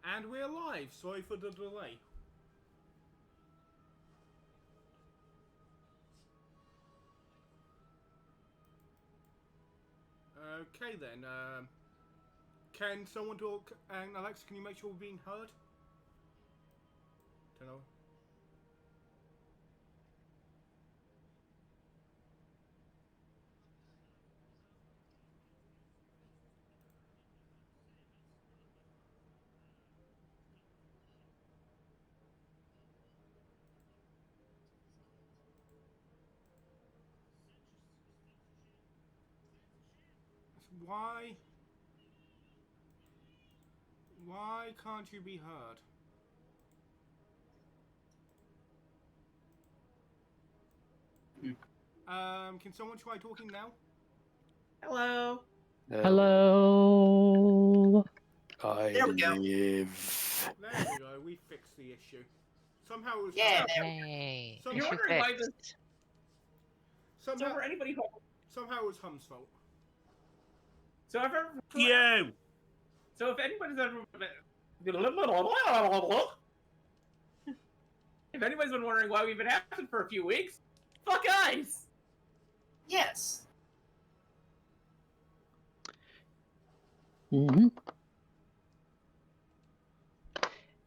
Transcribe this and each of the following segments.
And we're live. Sorry for the delay. Okay then. Can someone talk? And Alexa, can you make sure we're being heard? Don't know. Why? Why can't you be heard? Can someone try talking now? Hello. Hello. There we go. live. There we go. We fixed the issue. Somehow it was. Yeah. Yay. Some- You're Issue wondering why this. fixed. So Somehow, for anybody who. somehow it was Hum's fault. So if ever. You. So if anybody's ever. If anybody's been wondering why we've been absent for a few weeks, fuck eyes. Yes. hmm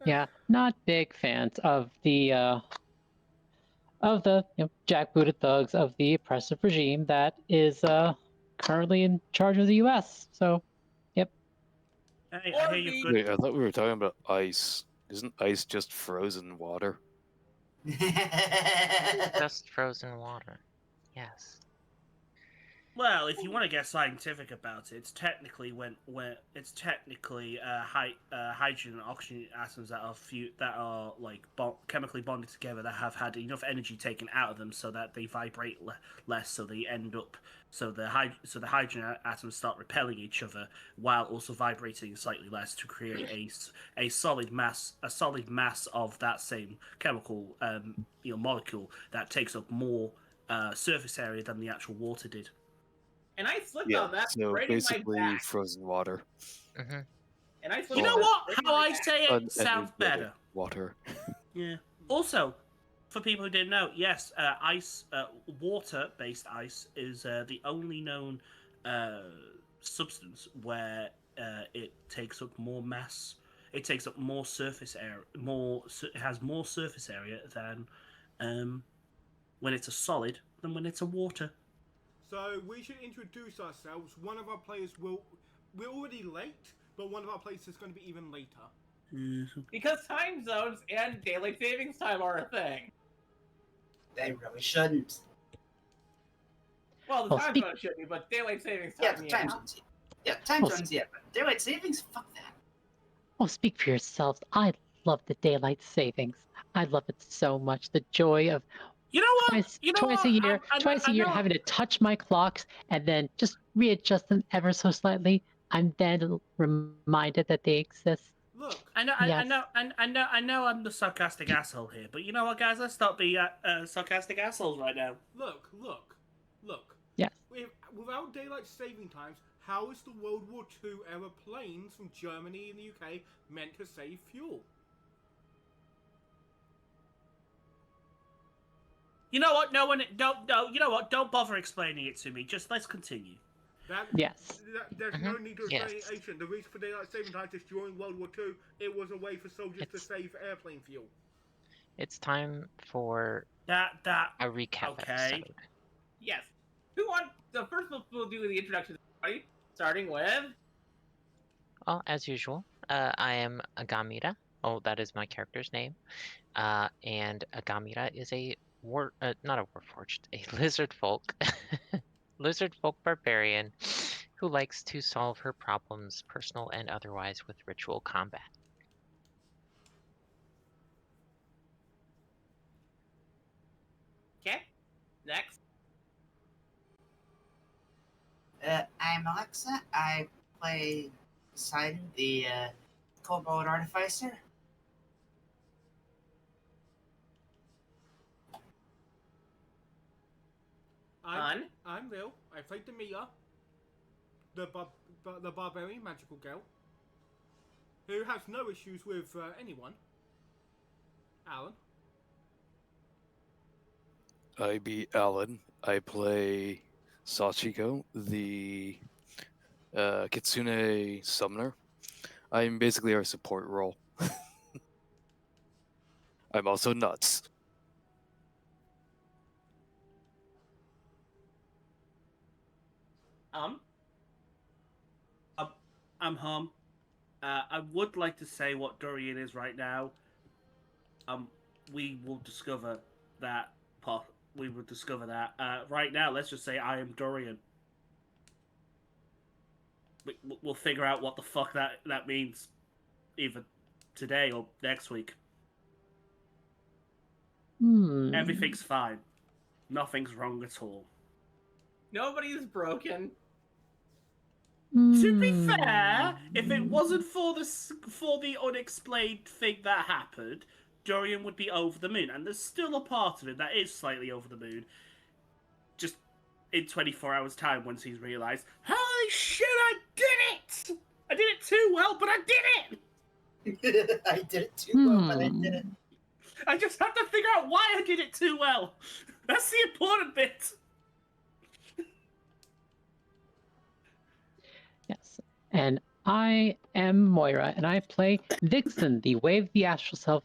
Yeah, not big fans of the jackbooted thugs of the oppressive regime that is currently in charge of the U.S. So, yep. Hey, Or I hear you've B. got... Wait, I thought we were talking about ice. Isn't ice just frozen water? Just frozen water. Yes. Well, if you want to get scientific about it, it's technically hydrogen and oxygen atoms that are like chemically bonded together that have had enough energy taken out of them so that they vibrate less, so they end up so the hydrogen atoms start repelling each other while also vibrating slightly less to create a solid mass of that same chemical molecule that takes up more surface area than the actual water did. And I slipped Yeah, on that so right in my basically back. frozen water. Mm-hmm. And I slipped You know on that what? right in How my I back. say it sounds Unenergetic better. water. Yeah. Also, for people who didn't know, yes, water-based ice is the only known substance where it takes up more mass. It takes up more surface area. It has more surface area than when it's a solid than when it's a water. So we should introduce ourselves. One of our players we're already late, but one of our players is going to be even later. Because time zones and daylight savings time are a thing. They really shouldn't. Well, the time zone should be, but daylight savings time, Yeah, the time zones. Yeah, time Well, zones, yeah, but daylight savings, fuck that. Oh, speak for yourselves. I love the daylight savings. I love it so much. The joy of You know what? twice a year, I know. having to touch my clocks and then just readjust them ever so slightly. I'm then reminded that they exist. Look, I know, Yes. I know I'm the sarcastic asshole here, but you know what, guys? Let's stop being sarcastic assholes right now. look. Yes. Without daylight saving times, how is the World War II era planes from Germany and the UK meant to save fuel? You know what? You know what? Don't bother explaining it to me. Just let's continue. Yes. There's no need to Yes. explanation. The reason for daylight saving times is during World War II, it was a way for soldiers to save airplane fuel. It's time for That a recap okay. episode. Yes. So first we'll do the introduction, right? Starting with... Well, as usual, I am Agamira. Oh, that is my character's name. And Agamira is not a warforged, a lizard folk. Lizard folk barbarian who likes to solve her problems, personal and otherwise, with ritual combat. Okay. Next. I'm Alexa. I play Poseidon, the Kobold Artificer. I'm Will. I played Demia, the barbarian magical girl, who has no issues with anyone. Alan. I be Alan. I play Sachiko, the Kitsune summoner. I'm basically our support role. I'm also nuts. I'm Hum. I would like to say what Dorian is right now. We will discover that part. We will discover that. Right now, let's just say I am Dorian. We'll figure out what the fuck that means, either today or next week. Everything's fine. Nothing's wrong at all. Nobody's broken. To be fair, if it wasn't for the unexplained thing that happened, Dorian would be over the moon, and there's still a part of it that is slightly over the moon. Just in 24 hours' time, once he's realised, holy shit, I did it! I did it too well, but I did it! I did it too well, but I did it. I just have to figure out why I did it too well. That's the important bit. Yes. And I am Moira, and I play Vixen, the Wave the Astral Self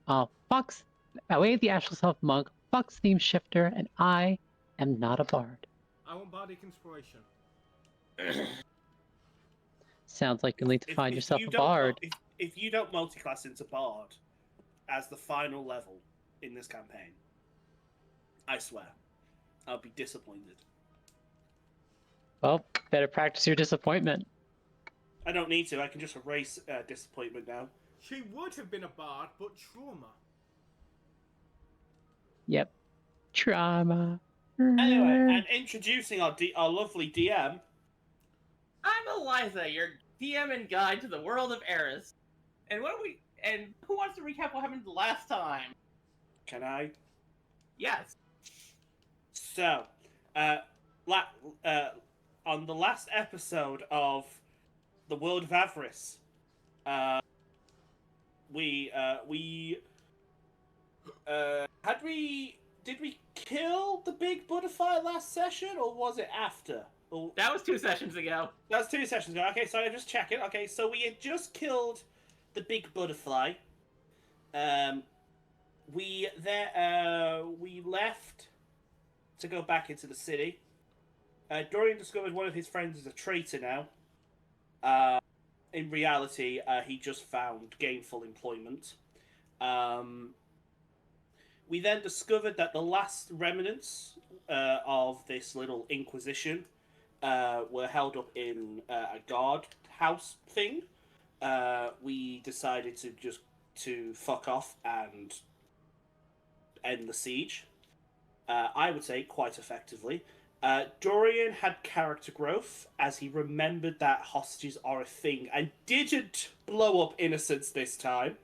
Wave the Astral Self monk, Fox theme shifter, and I am not a bard. I want bardic inspiration. Sounds like you'll need to find yourself you a don't bard. if you don't multiclass into bard as the final level in this campaign, I swear, I'll be disappointed. Well, better practice your disappointment. I don't need to. I can just erase disappointment now. She would have been a bard, but trauma. Yep. Trauma. Anyway, and introducing our lovely DM. I'm Eliza, your DM and guide to the world of Aeraus. And who wants to recap what happened last time? Can I? Yes. So, on the last episode of the World of Avarice, did we kill the big butterfly last session, or was it after? That was 2 sessions ago. That was 2 sessions ago. Okay, so I'm just checking. Okay, so we had just killed the big butterfly. We left to go back into the city. Dorian discovered one of his friends is a traitor now. In reality, he just found gainful employment. We then discovered that the last remnants of this little Inquisition were held up in a guard house thing. We decided to fuck off and end the siege. I would say quite effectively. Dorian had character growth as he remembered that hostages are a thing and didn't blow up innocents this time.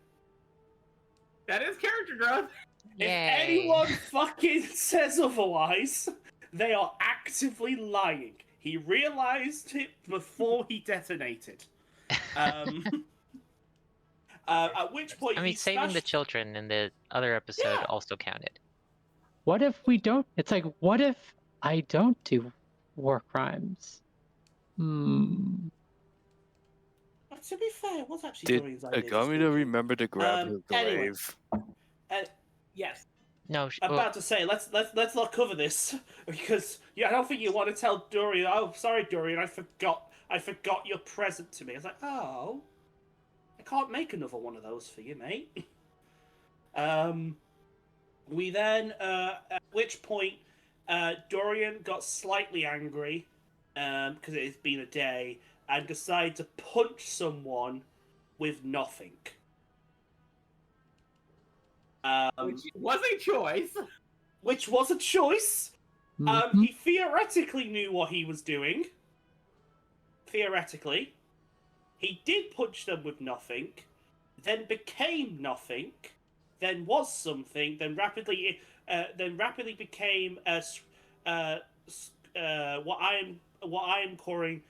That is character growth. Yay. If anyone fucking says otherwise, they are actively lying. He realized it before he detonated. At which point, I mean, saving the children in the other episode also counted. What if we don't? It's like, what if I don't do war crimes? To be fair, it was actually Did Dorian's idea. Agamida remember to grab her anyway. grave? Yes. No, I'm about to say, let's not cover this because I don't think you want to tell Dorian. Oh, sorry, Dorian, I forgot your present to me. I was like, oh, I can't make another one of those for you, mate. We then, at which point, Dorian got slightly angry because it has been a day and decided to punch someone with nothing. Which was a choice. Which was a choice. He theoretically knew what he was doing. Theoretically. He did punch them with nothing, then became nothing, then was something, then rapidly became what I am calling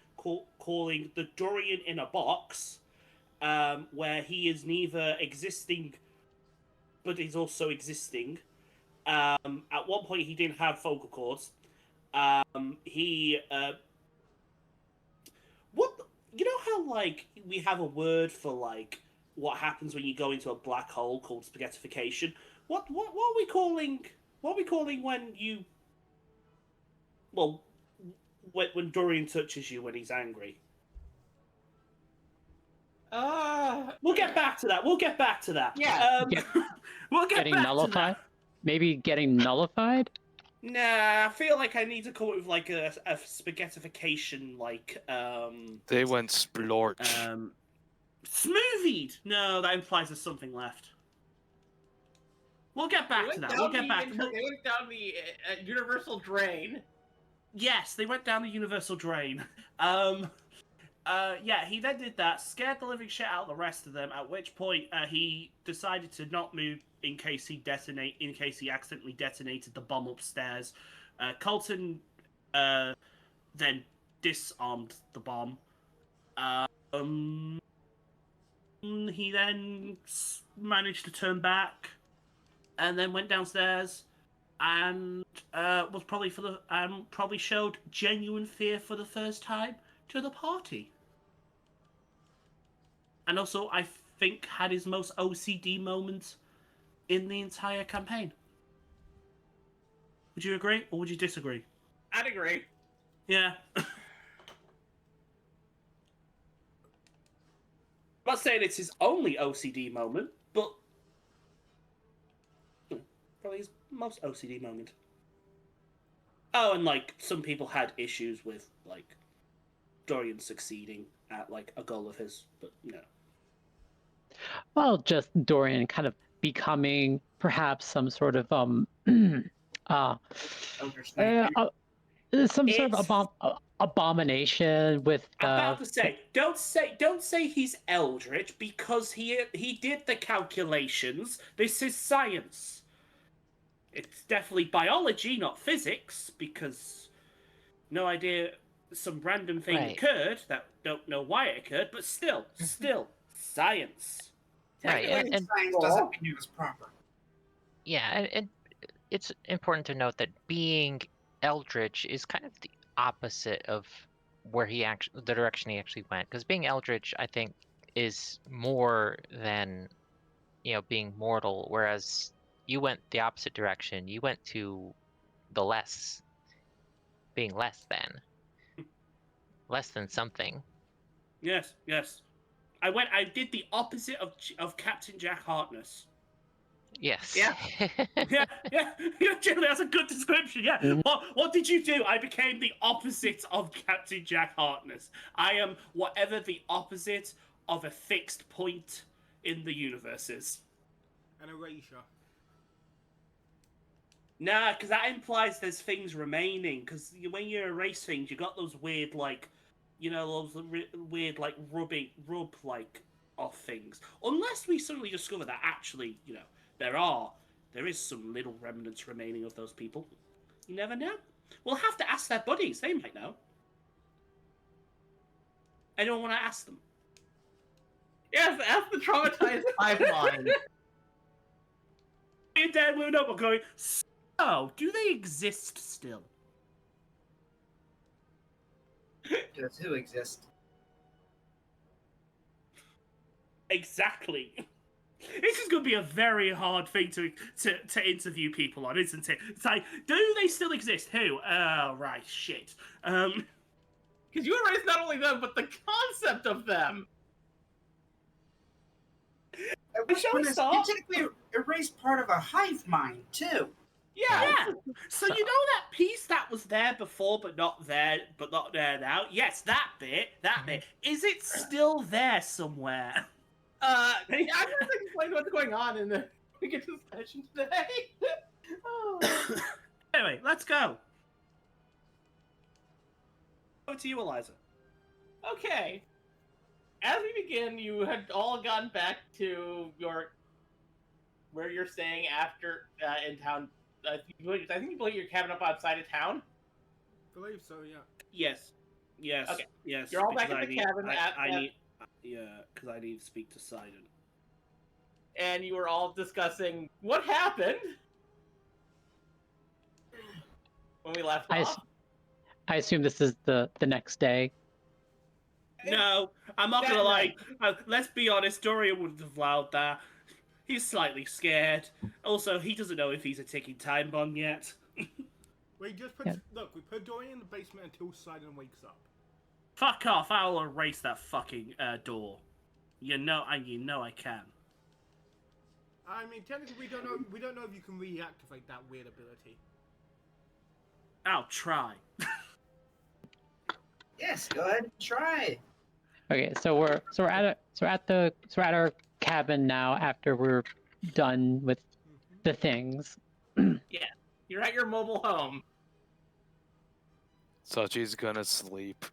the Dorian in a box, where he is neither existing but he's also existing. At one point, he didn't have vocal cords. You know how, like, we have a word for, like, what happens when you go into a black hole called spaghettification? What are we calling when you... Well, when Dorian touches you when he's angry? We'll get back to that. Yeah. We'll get Getting back nullified? to that. Maybe getting nullified? Nah, I feel like I need to come up with like a spaghettification, like They went splorch. smoothied. No, that implies there's something left. We'll get back to that. They went down the universal drain. Yes, they went down the universal drain. Yeah, he then did that, scared the living shit out of the rest of them, at which point he decided to not move in case he accidentally detonated the bomb upstairs. Colton then disarmed the bomb. He then managed to turn back and then went downstairs and was probably showed genuine fear for the first time to the party. And also, I think, had his most OCD moment in the entire campaign. Would you agree, or would you disagree? I'd agree. Yeah. Not saying it's his only OCD moment, but probably his most OCD moment. Oh, and like some people had issues with like Dorian succeeding at like a goal of his, but no. Well, just Dorian kind of becoming perhaps some sort of uh, Eldritch uh, Nightmare. some sort It's of abomination with about to say, don't say he's eldritch because he did the calculations. This is science. It's definitely biology, not physics, because no idea some random thing Right. occurred that don't know why it occurred, but still science. Right, Technically, and science doesn't mean it was proper. yeah, and it's important to note that being eldritch is kind of the opposite of where the direction he actually went. Because being eldritch, I think, is more than being mortal, whereas you went the opposite direction. You went to the less, being less than something. Yes. I did the opposite of Captain Jack Harkness. Yes. Yeah. Yeah, generally that's a good description. Yeah. What did you do? I became the opposite of Captain Jack Harkness. I am whatever the opposite of a fixed point in the universe is. An erasure. Nah, because that implies there's things remaining. Because when you erase things, you got those weird like, those weird like rub like off things. Unless we suddenly discover that actually, there is some little remnants remaining of those people. You never know. We'll have to ask their buddies. They might know. Anyone want to ask them? Yes, ask the traumatized pipeline. Me and Dan wound up going, so, do they exist still? Does who exist? Exactly. This is going to be a very hard thing to interview people on, isn't it? It's like, do they still exist? Who? Oh, right, shit. Because you erased not only them, but the concept of them. Shall we You start? technically erased part of a hive mind, too. Yeah. So you know that piece that was there before, but not there now? Yes, that bit. Is it still there somewhere? I'm going to explain what's going on in the we get to the session today. Oh. Anyway, let's go. Over to you, Eliza. Okay. As we begin, you had all gotten back to where you're staying after in town. I think you put your cabin up outside of town. I believe so, yeah. Yes. Okay. Yes. You're all back because at the cabin because I need to speak to Sidon. and you were all discussing what happened when we left off. I assume this is the next day. No, I'm not That gonna lie. night. Let's be honest, Dorian wouldn't have allowed that. He's slightly scared. Also, he doesn't know if he's a ticking time bomb yet. We just put... Yeah. Look, we put Dorian in the basement until Sidon wakes up. Fuck off! I'll erase that fucking door. You know I can. I mean, technically, we don't know if you can reactivate that weird ability. I'll try. Yes, go ahead and try. Okay, so we're at our cabin now after we're done with the things. You're at your mobile home. Sachi's gonna sleep.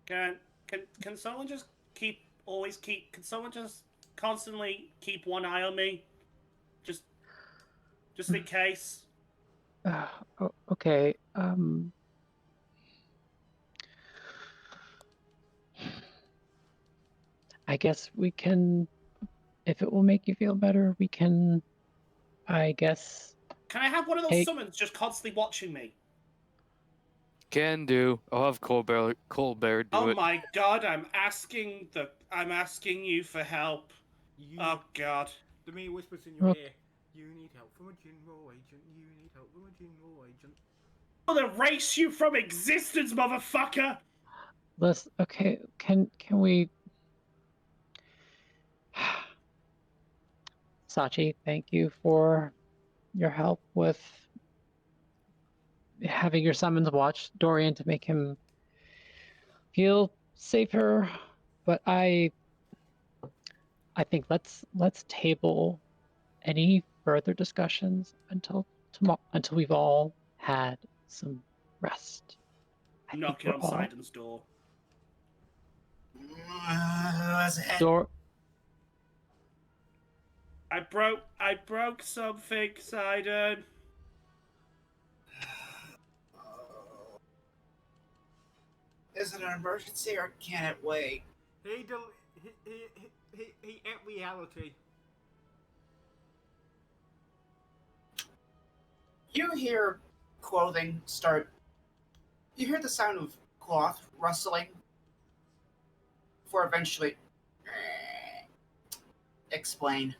Can someone just can someone just constantly keep one eye on me? Just in case. Okay. I guess we can, if it will make you feel better, we can, I guess. Can I have one of those Hey. summons just constantly watching me? Can do. I'll have Colbert do Oh it. my god, I'm asking you for help. You, Oh god. The me whispers in your Look. ear. You need help from a general agent. You need help from a general agent. I'll erase you from existence, motherfucker! Okay, can we? Sachi, thank you for your help with having your summons watch Dorian to make him feel safer. But I think let's table any further discussions until tomorrow, until we've all had some rest. I think Knocking we're on all Sidon's door. What's it? door. I broke something, Sidon. Is it an emergency or can it wait? He ate reality. You hear clothing start. You hear the sound of cloth rustling before eventually explain.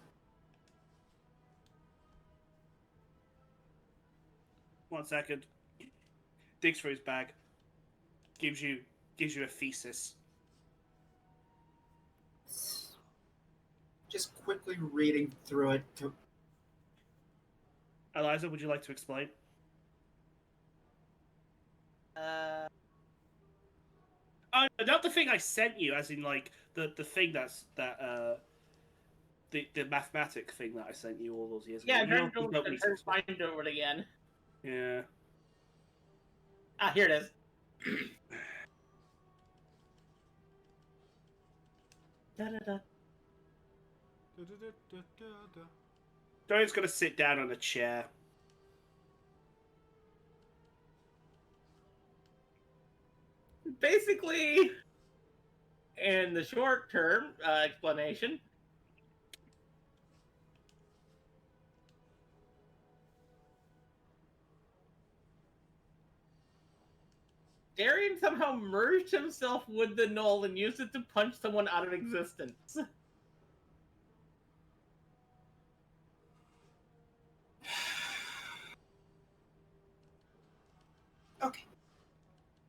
One second. Digs for his bag. Gives you a thesis. Just quickly reading through it. Eliza, would you like to explain? Oh, not the thing I sent you, as in like the thing the mathematic thing that I sent you all those years ago. Yeah, You trying don't need to to explain. find over it again. Yeah. Ah, here it is. Da-da-da. Dorian's gonna sit down on a chair. Basically, in the short term explanation, Darian somehow merged himself with the null and used it to punch someone out of existence. Okay.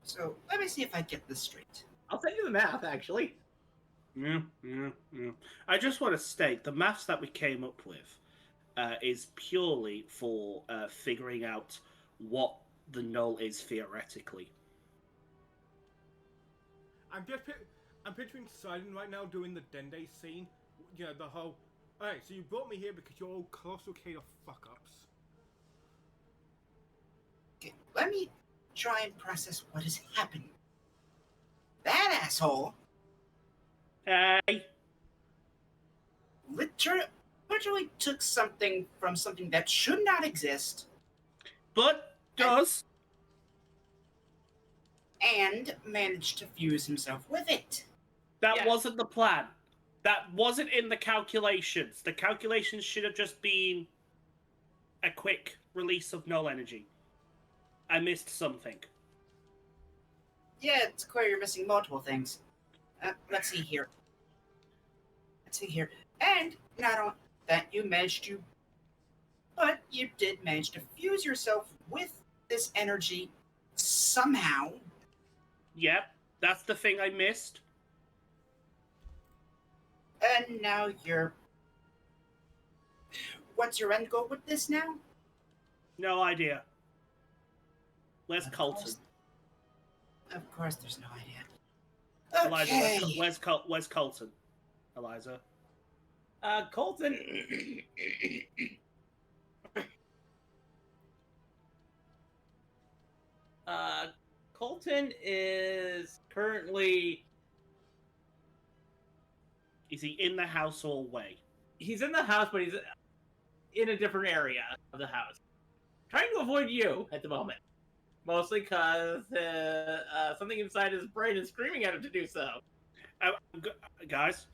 So let me see if I get this straight. I'll send you the math, actually. Yeah. I just want to state the maths that we came up with is purely for figuring out what the null is theoretically. I'm picturing Sidon right now doing the Dende scene. You know, the whole. Alright, so you brought me here because you're all colossal K of fuck ups. Okay, let me try and process what has happened. That asshole Hey. literally took something from something that should not exist But does. and managed to fuse himself with it. That Yeah. wasn't the plan. That wasn't in the calculations. The calculations should have just been a quick release of null energy. I missed something. Yeah, it's clear you're missing multiple things. Let's see here. And not only that you managed to, but you did manage to fuse yourself with this energy somehow. Yep, that's the thing I missed. And now you're. What's your end goal with this now? No idea. Where's Colton? Of course, there's no idea. Eliza, Okay. where's Colton? Eliza. Colton. Colton is currently. Is he in the house or away? He's in the house, but he's in a different area of the house. Trying to avoid you at the moment. Mostly because something inside his brain is screaming at him to do so. Guys,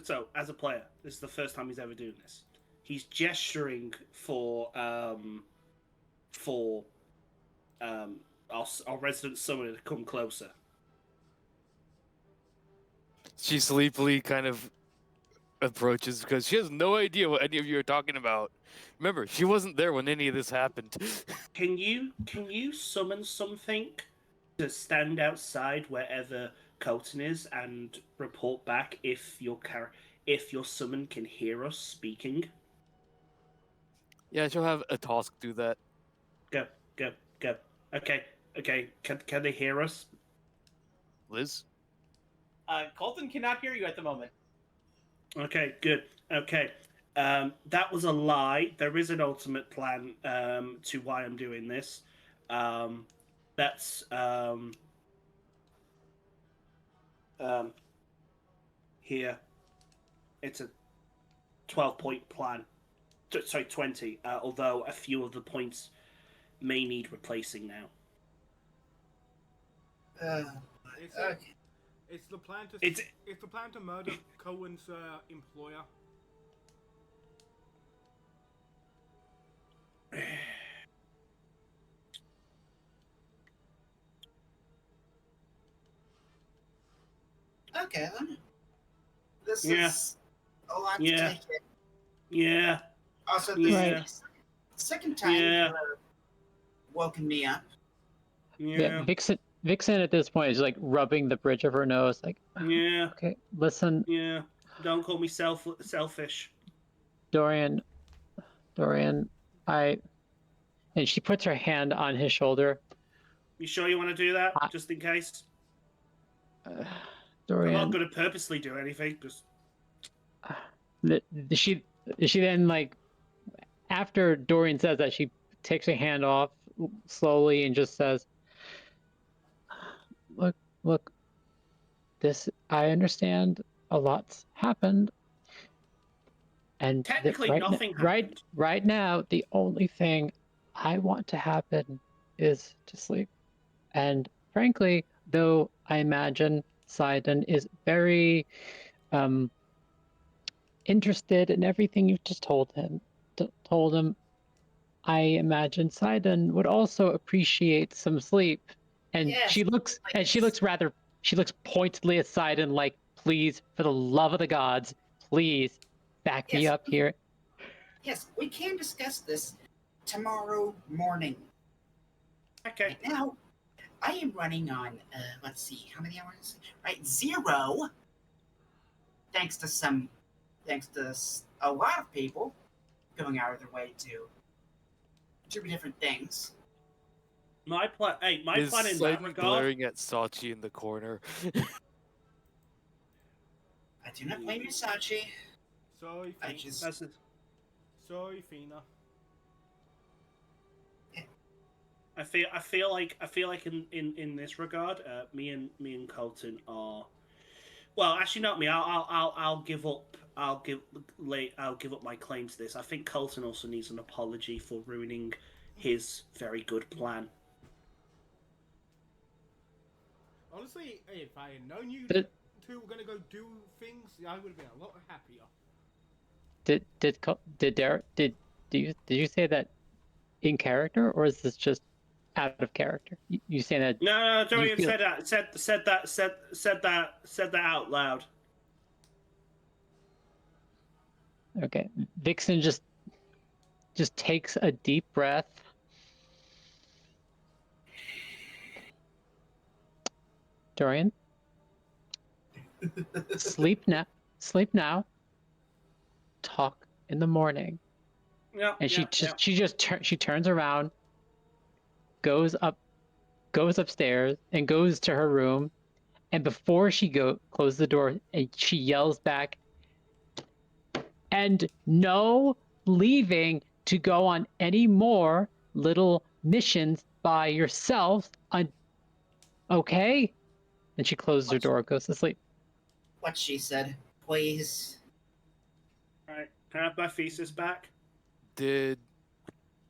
so as a player, this is the first time he's ever doing this. He's gesturing for our resident summoner to come closer. She sleepily kind of approaches because she has no idea what any of you are talking about. Remember, she wasn't there when any of this happened. Can you summon something to stand outside wherever Colton is and report back if if your summon can hear us speaking. Yeah, she'll have a task do that. Go, go, go. Okay, okay. Can they hear us? Liz? Colton cannot hear you at the moment. Okay, good. Okay. That was a lie. There is an ultimate plan to why I'm doing this. That's here. It's a 12-point plan. Sorry, 20. Although a few of the points may need replacing now. It's, Okay. it's the plan to. It's- It's the plan to murder Cohen's employer. Okay, then. This Yeah. is a lot Yeah. to take in. Yeah. Also, this Yeah. is the second time Yeah. you've woken me up. Yeah. Vixen at this point is like rubbing the bridge of her nose, like, Yeah. okay, listen, Yeah. Don't call me selfish. Dorian, and she puts her hand on his shoulder. You sure you want to do that? I- Just in case? I'm not Dorian, going to purposely do anything. Just... she then, like, after Dorian says that, she takes her hand off slowly and just says, look, this, I understand a lot's happened, and Technically, nothing happened. right now, the only thing I want to happen is to sleep. And frankly, though I imagine Sidon is very interested in everything you've just told him, I imagine Sidon would also appreciate some sleep. And Yes, she looks pointedly at Sidon like, please, for the love of the gods, please back me Yes. up here. Yes, we can discuss this tomorrow morning. Okay. Right now, I am running on, let's see, how many hours? Right, 0. Thanks to a lot of people going out of their way to do different things. My plan. Hey, my Liz plan in that slightly regard. glaring at Sachi in the corner. I do not blame you, Sachi. Sorry, I Fina. just That's it. Sorry, Fina. I feel like in this regard, me and Colton are. Well, actually, not me. I'll give up. I'll give up my claim to this. I think Colton also needs an apology for ruining his very good plan. Honestly, if I had known you Did- two were gonna go do things, I would have been a lot happier. Did you say that in character, or is this just out of character? You saying that? No, Dorian feel- said that. Said that out loud. Okay, Vixen just takes a deep breath. Dorian, sleep now. Talk in the morning. Yeah. And yeah, she turns around, goes upstairs, and goes to her room. And before she closes the door, and she yells back, "And no leaving to go on any more little missions by yourself. Okay?" And she closes her door, goes to sleep. what she said, please. All right. Can I have my thesis back? Did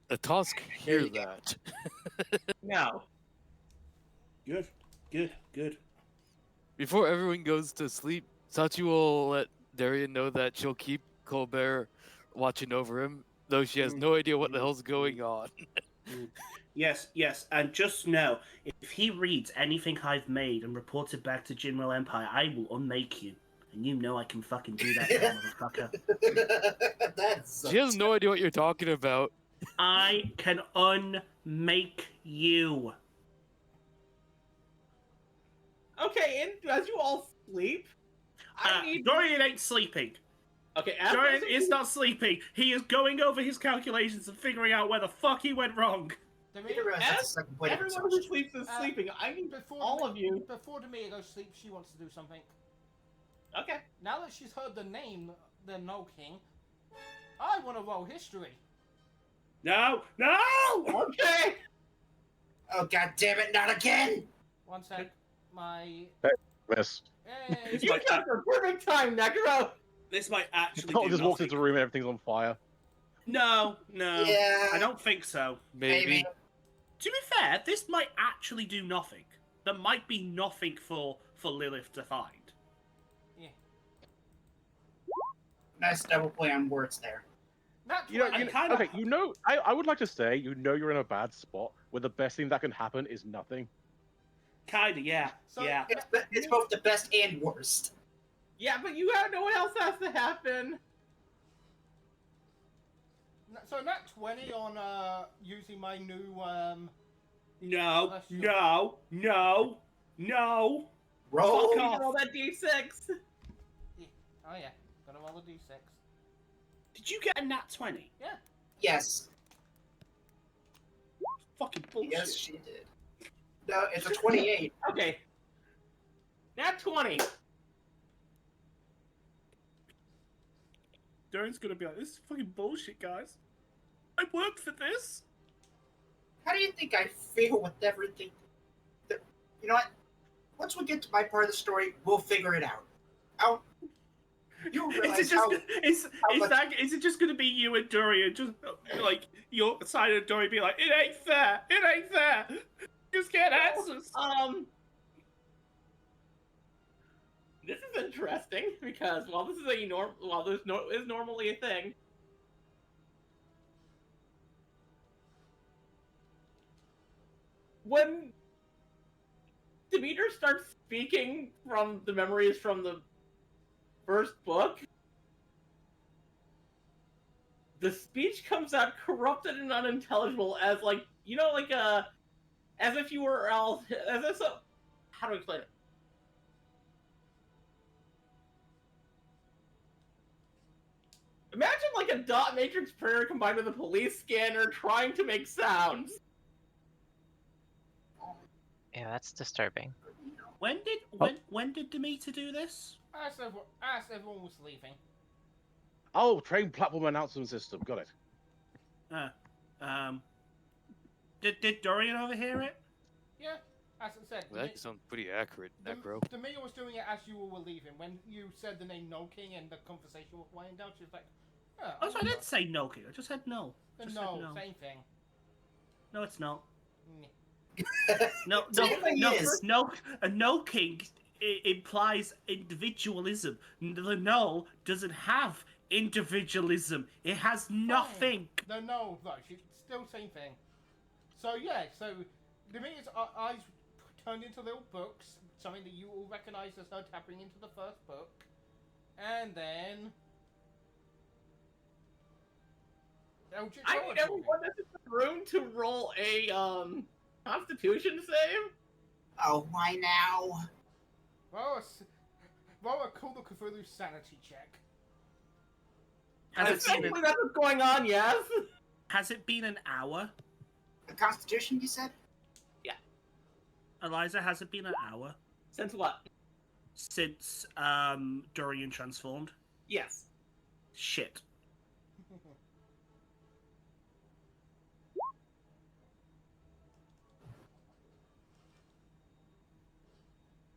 the Tusk hear that? No. Good. Before everyone goes to sleep, Sachi will let Darian know that she'll keep Colbert watching over him, though she has no idea what the hell's going on. Yes, and just know, if he reads anything I've made and reports it back to General Empire, I will unmake you. And you know I can fucking do that, motherfucker. That's She has no idea what you're talking about. I can unmake you. Okay, and as you all sleep, I need. Dorian ain't sleeping. Okay, Dorian is not sleeping. He is going over his calculations and figuring out where the fuck he went wrong. I didn't realize that's the second point of everyone who exhaustion. sleeps is sleeping. I mean, all of you. Before Demir goes to sleep, she wants to do something. Okay. Now that she's heard the name, the No King, I want to roll history. No! Okay. Oh god damn it! Not again! One sec. My. Miss. Hey. You got the perfect time, Necro. This might actually Cole do just walks nothing. into a room and everything's on fire. No. Yeah. I don't think so. Maybe. To be fair, this might actually do nothing. There might be nothing for Lilith to find. Yeah. Nice double play on words there. Not You know, 20. okay, I would like to say, you're in a bad spot where the best thing that can happen is nothing. Kinda, yeah. So- yeah. It's both the best and worst. Yeah, but you know what else has to happen. So not 20 on using my new No. Roll. Fuck off. Roll that d6. Oh yeah, gotta roll a d6. Did you get a nat 20? Yes. Fucking bullshit. Yes, she did. No, it's a 28. Okay. Nat 20. Darren's gonna be like, this is fucking bullshit, guys. I worked for this. How do you think I feel with everything? You know what? Once we get to my part of the story, we'll figure it out. You'll realize Is much- it just gonna be you and Dorian just like your side of Dorian be like, it ain't fair. Just get answers. This is interesting because while this is is normally a thing, when Demeter starts speaking from the memories from the first book, the speech comes out corrupted and unintelligible as as if you were how do I explain it? Imagine like a dot matrix printer combined with a police scanner trying to make sounds. Yeah, that's disturbing. When did Demeter do this? As everyone was leaving. Oh, train platform announcement system. Got it. Did Dorian overhear it? Yeah, as I said. Well, that sounds pretty accurate, Necro. Demir was doing it as you all were leaving. When you said the name No King and the conversation was winding down, she was like, Oh, so I didn't say no, King. I just said no. Just said no, same thing. No, it's not. Mm. A no king implies individualism. The no doesn't have individualism. It has nothing. No, she's still same thing. So yeah, so Demir's eyes turned into little books, something that you all recognize as her tapping into the first book, and then. I need everyone that's in the room to roll a Constitution save. Oh, why now? Roll a Call of Cthulhu sanity check. Essentially, that's what's going on. Yes. Has it been an hour? The Constitution, you said? Eliza, has it been an hour? Since what? Since Dorian transformed? Yes. Shit.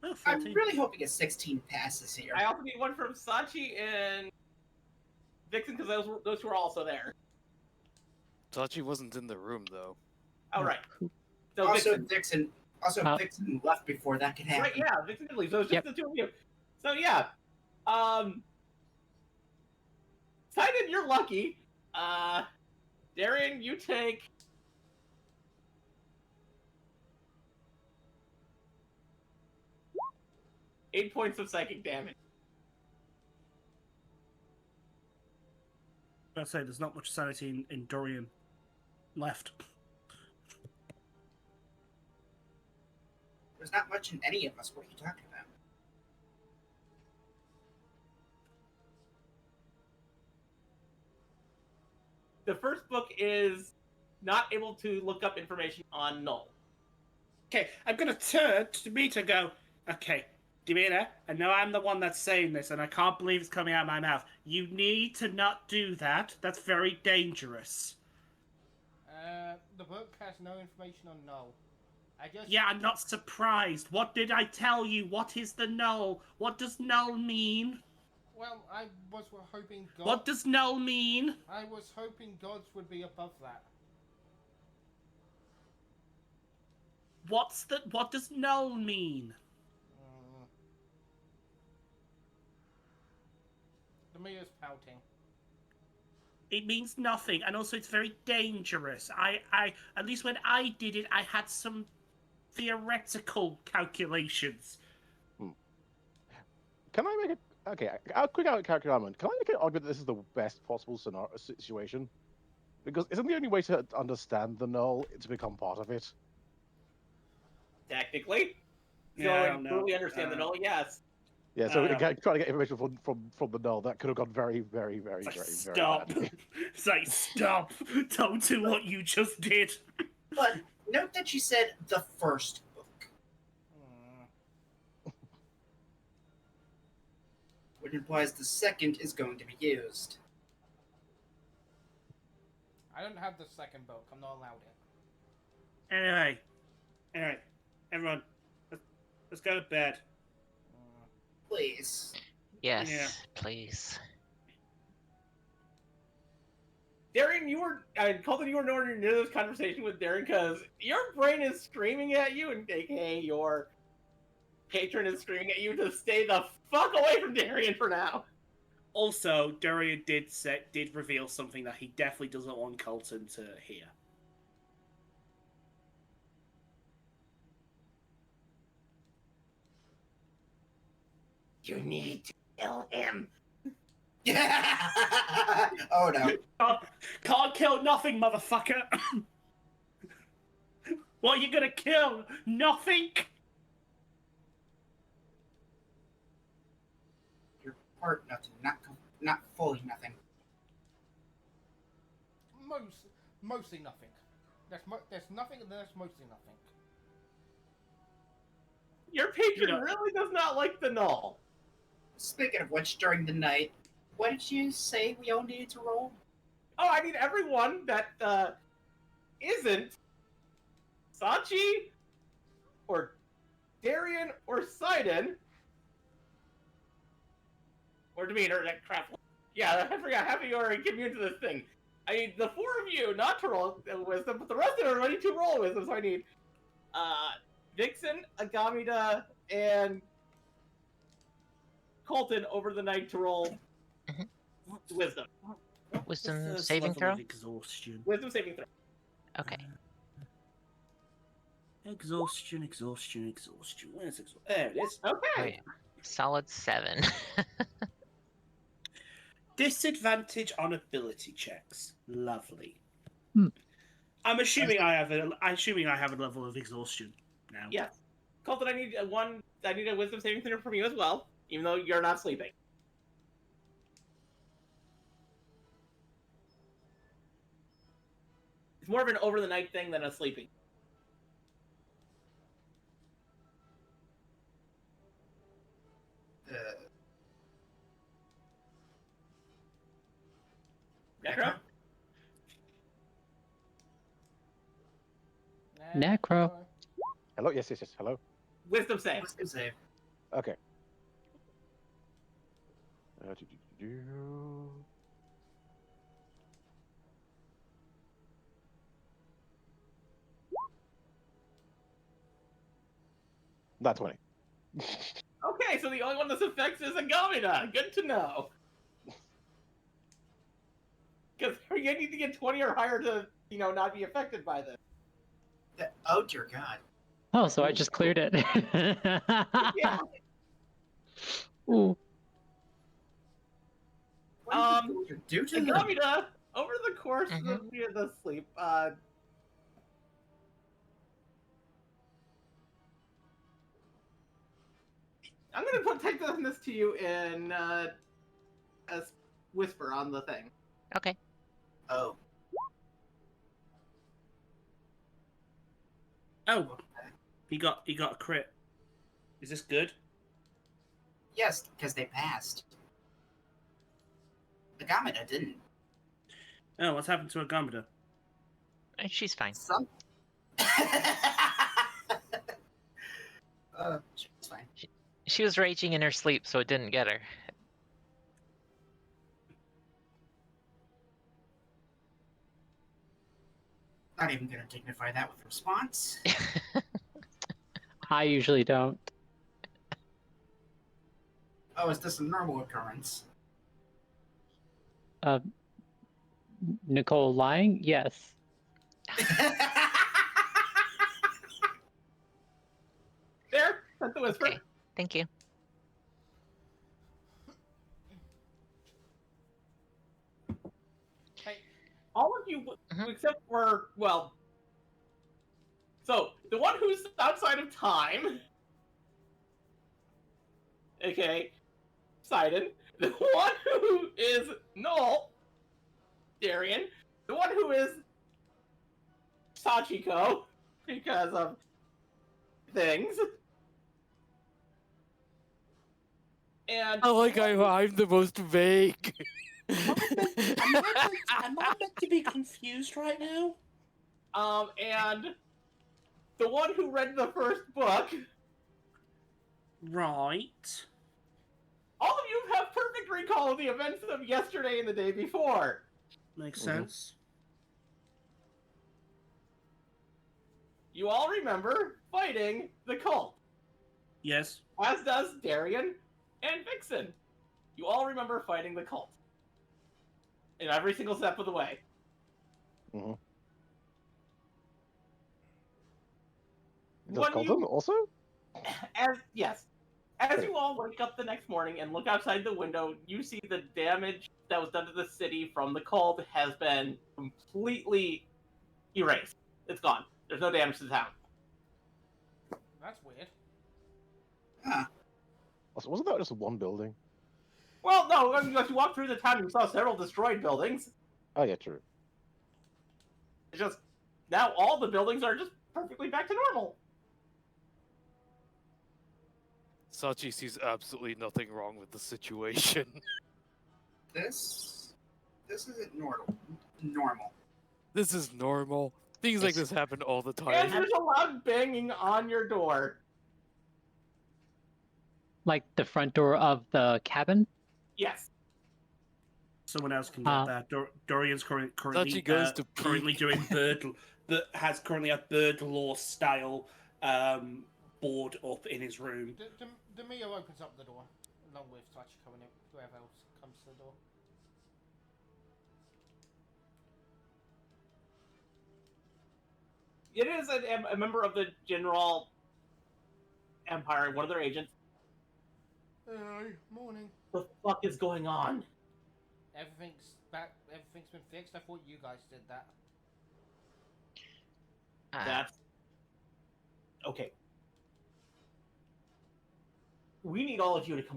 Oh, I'm 14. really hoping a 16 passes here. I also need one from Sachi and Vixen because those were also there. Sachi wasn't in the room though. Oh right. So Also, Vixen. Vixen left before that could happen. Right, yeah, Vixen did leave. So it's just Yep. the two of you. So yeah. Titan, you're lucky. Darian, you take 8 points of psychic damage. I say there's not much sanity in Dorian left. There's not much in any of us. What are you talking about? The first book is not able to look up information on Null. Okay, I'm gonna turn to Demeter and go, okay, Demeter, I know I'm the one that's saying this, and I can't believe it's coming out of my mouth. You need to not do that. That's very dangerous. The book has no information on Null. I just... Yeah, I'm not surprised. What did I tell you? What is the null? What does null mean? Well, I was hoping God... What does null mean? I was hoping gods would be above that. What does null mean? Demeter's pouting. It means nothing, and also it's very dangerous. I at least when I did it, I had some theoretical calculations. Can I make it? Okay, a quick character argument. Can I make an argument that this is the best possible situation? Because isn't the only way to understand the null to become part of it? Technically. Yeah, I So don't know. truly understand the Null, yes. Yeah, so trying to get information from the null, that could have gone very, very, very, It's like, very, stop. very badly. It's like, stop. Don't do what you just did. But note that you said the first book, which implies the second is going to be used. I don't have the second book. I'm not allowed it. Anyway, everyone, let's go to bed. Please. Yes, Yeah. please. Darian, Colton, you were nowhere near this conversation with Darian because your brain is screaming at you, and aka your patron is screaming at you to stay the fuck away from Darian for now. Also, Durian did reveal something that he definitely doesn't want Colton to hear. You need to kill him. Oh no. Can't kill nothing, motherfucker! What are you gonna kill? Nothing? You're part nothing, not fully nothing. Mostly nothing. There's nothing and there's mostly nothing. Your patron You know- really does not like the Null. Speaking of which, during the night, what did you say we all needed to roll? Oh, I need everyone that isn't Sachi or Darian or Sidon or Demeter. That crap. Yeah, I forgot. Half of you are immune to this thing. I need the four of you not to roll wisdom, but the rest of everybody to roll wisdom. So I need Vixen, Agamida, and Colton over the night to roll wisdom. Wisdom First saving level throw? of exhaustion. Wisdom saving throw. Okay. Exhaustion. Where's exhaustion? There it is. Okay. Wait. Solid 7. Disadvantage on ability checks. Lovely. Hmm. I'm assuming I have a level of exhaustion now. Yeah. Colton, I need a wisdom saving throw from you as well, even though you're not sleeping. It's more of an over the night thing than a sleeping. Necro? Necro. Hello? Yes, hello? Wisdom save. Wisdom save. Okay. Not 20. Okay, so the only one this affects is Agamida. Good to know. Because you need to get 20 or higher to, not be affected by this. Oh dear God. Oh, so I just cleared it. Yeah. Ooh. What did you do to him? Agamida, over the course of Mhm. the sleep, I'm gonna take this to you in as whisper on the thing. Okay. Oh. Oh, he got a crit. Is this good? Yes, because they passed. Agamida didn't. Oh, what's happened to Agamida? She's fine. Some. She's fine. She was raging in her sleep, so it didn't get her. Not even gonna dignify that with a response. I usually don't. Oh, is this a normal occurrence? Nicole lying? Yes. There, that's the whisper. Okay, thank you. Hey, All of you, Mhm. except for, well, so the one who's outside of time, okay, Sidon, the one who is Null, Darian, the one who is Sachiko, because of things, and I like I'm the most vague. Am I meant to be confused right now? and the one who read the first book. Right. All of you have perfect recall of the events of yesterday and the day before. Makes Mhm. sense. You all remember fighting the cult, Yes. as does Darian and Vixen. You all remember fighting the cult in every single step of the way. Does When Colton you, also? as Great. you all wake up the next morning and look outside the window, you see the damage that was done to the city from the cult has been completely erased. It's gone. There's no damage to the town. that's weird. Also, wasn't that just one building? Well, no, I mean, if you walk through the town, you saw several destroyed buildings. Oh yeah, true. It's just now all the buildings are just perfectly back to normal. Sachi sees absolutely nothing wrong with the situation. This isn't normal. This is normal. Things like this happen all the And time. there's a loud banging on your door. Like the front door of the cabin? Yes. Someone else can get that. Dorian's currently Sachi goes to currently peek. doing has currently a bird law style board up in his room. Demio opens up the door, along with Sachiko and whoever else comes to the door. It is a member of the General Empire, one of their agents. Morning. What the fuck is going on? Everything's back. Everything's been fixed. I thought you guys did that. That's okay. We need all of you to come.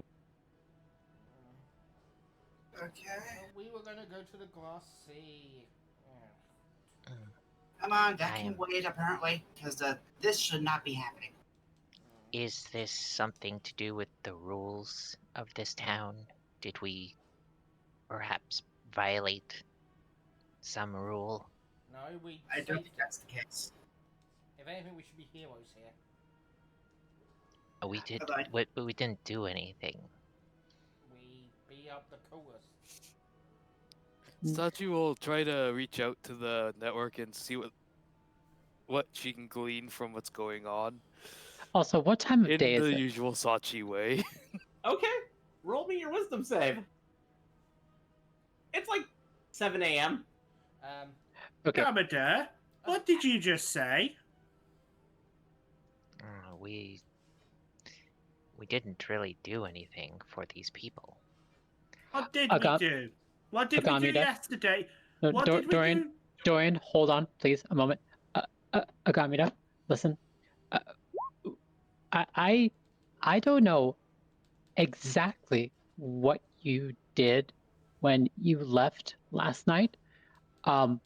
Okay. Well, we were gonna go to the Glass Sea. Yeah. Come on, that I can am- wait apparently, because this should not be happening. Is this something to do with the rules of this town? Did we perhaps violate some rule? No, we. I don't saved think that's the case. If anything, we should be heroes here. We did, Bye-bye. but we didn't do anything. We beat up the coolest. Sachi will try to reach out to the network and see what she can glean from what's going on Also, what time of in day is the it? usual Sachi way. Okay, roll me your wisdom save. It's like 7 a.m. Okay. Gamada, what did you just say? We didn't really do anything for these people. What did Aga- we do? What did we do Agamida? yesterday? No, What did we Dorian, do? Dorian, hold on, please, a moment. Agamida, listen. I don't know exactly what you did when you left last night. I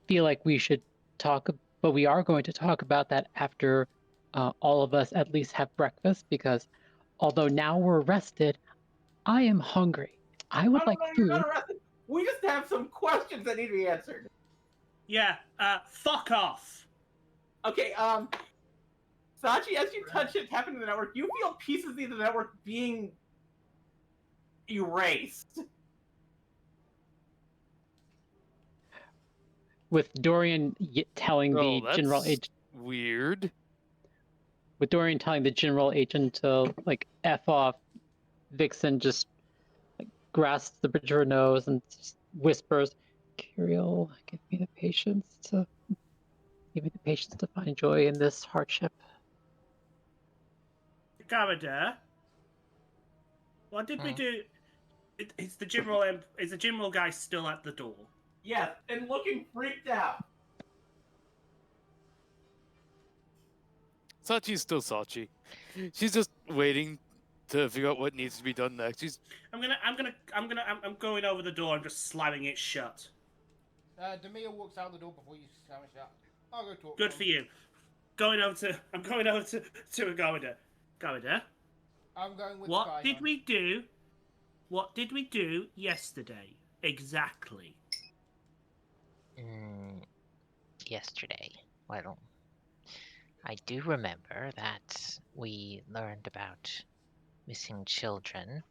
feel like we should talk but we are going to talk about that after all of us at least have breakfast, because although now we're rested, I am hungry. I would like You're food. not arrested. We just have some questions that need to be answered. Yeah, fuck off. Okay, Sachi, as you touch it happen to the network, you feel pieces of the network being erased. With Dorian telling Oh, the general that's agent, weird. with Dorian telling the general agent to like F off, Vixen just like grasps the bridge of her nose and just whispers, "Kirill, give me the patience to find joy in this hardship." Garada, what did we do? Is the general guy still at the door? Yes, and looking freaked out. Sachi's still Sachi. She's just waiting to figure out what needs to be done next. I'm going over the door and just slamming it shut. Demir walks out the door before you slam it shut. I'll go talk. Good to for him. you. I'm going over to Garada. Garada, I'm going with what the guy. did we do? What did we do yesterday? Exactly. Yesterday. Well, I do remember that we learned about missing children,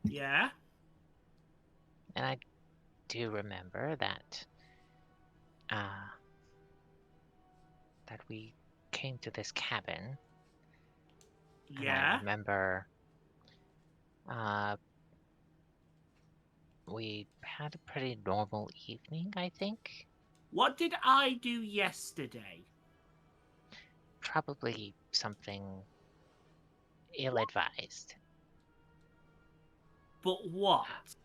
Yeah? and I do remember that that we came to this cabin, and I Yeah? remember we had a pretty normal evening, I think. What did I do yesterday? Probably something ill-advised. But what?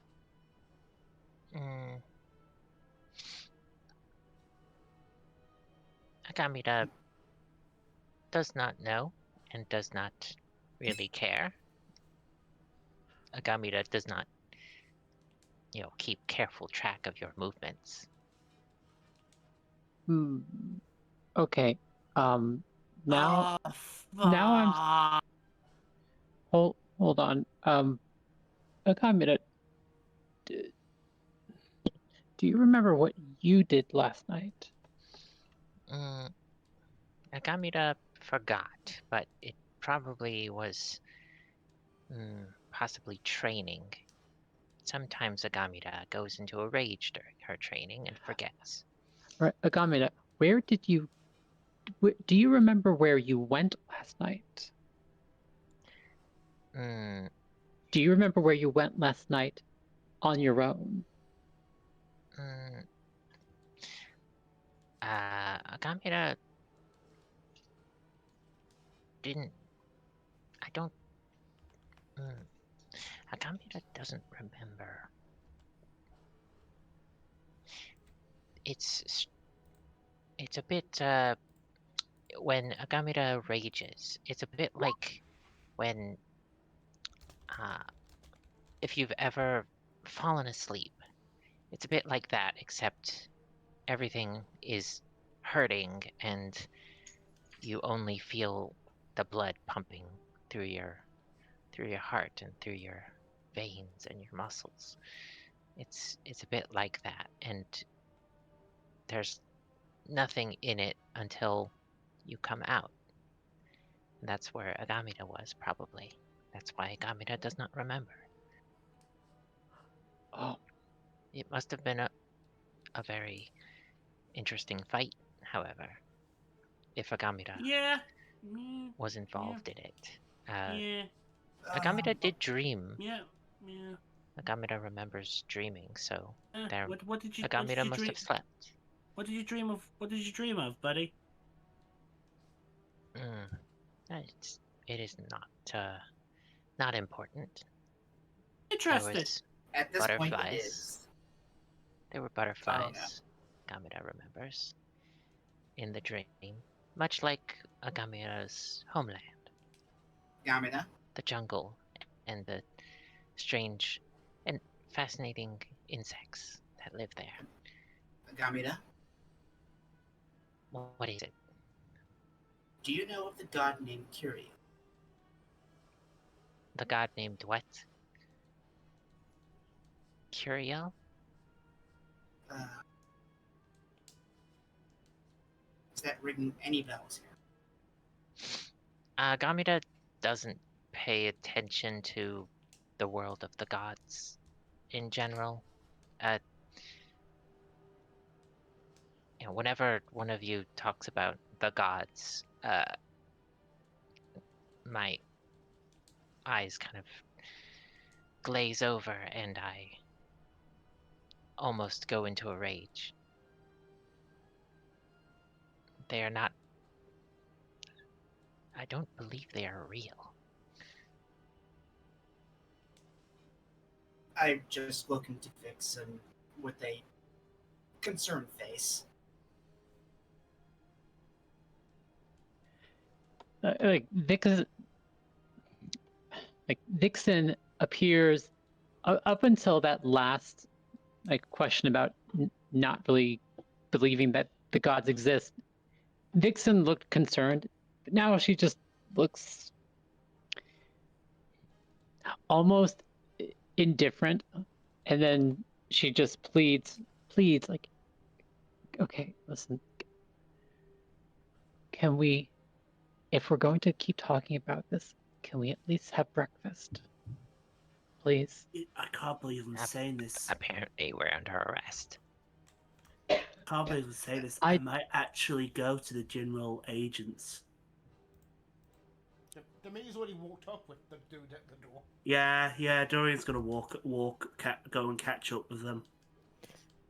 Agamida does not know and does not really care. Agamida does not, keep careful track of your movements. Okay. Now Oh, I'm hold on. Akamita, do you remember what you did last night? Agamida forgot, but it probably was possibly training. Sometimes Agamida goes into a rage during her training and forgets. Right, Agamida, do you remember where you went last night? Do you remember where you went last night on your own? Agamida didn't. I don't. Agamida doesn't remember. It's a bit. When Agamida rages, it's a bit like when if you've ever fallen asleep. It's a bit like that, except everything is hurting and you only feel the blood pumping through your heart and through your veins and your muscles. It's a bit like that, and there's nothing in it until you come out. And that's where Agamida was, probably. That's why Agamida does not remember. Oh. It must have been a very interesting fight, however, if Agamida was involved in it. Agamida did dream. Yeah. Agamida remembers dreaming, so Agamida must have slept. What did you dream of? What did you dream of, buddy? It is not important. Interested. At this point, it is. There were butterflies. Agamida remembers in the dream, much like Agamida's homeland. Agamida. The jungle and the strange and fascinating insects that live there. Agamida. What is it? Do you know of the god named Curio? The god named what? Curiel? Uh, is that ringing any bells here? Gamida doesn't pay attention to the world of the gods in general. Whenever one of you talks about the gods, my eyes kind of glaze over and I almost go into a rage. They are not. I don't believe they are real. I just look into Vixen with a concerned face. Vixen appears up until that last question about not really believing that the gods exist. Vixen looked concerned, but now she just looks almost indifferent, and then she just pleads like, okay, listen, can we, if we're going to keep talking about this, can we at least have breakfast, please? I can't believe I'm saying this. Apparently, we're under arrest. I can't believe I'm saying this. I might actually go to the general agents. Demeter's already walked up with the dude at the door. Yeah. Dorian's gonna go and catch up with them.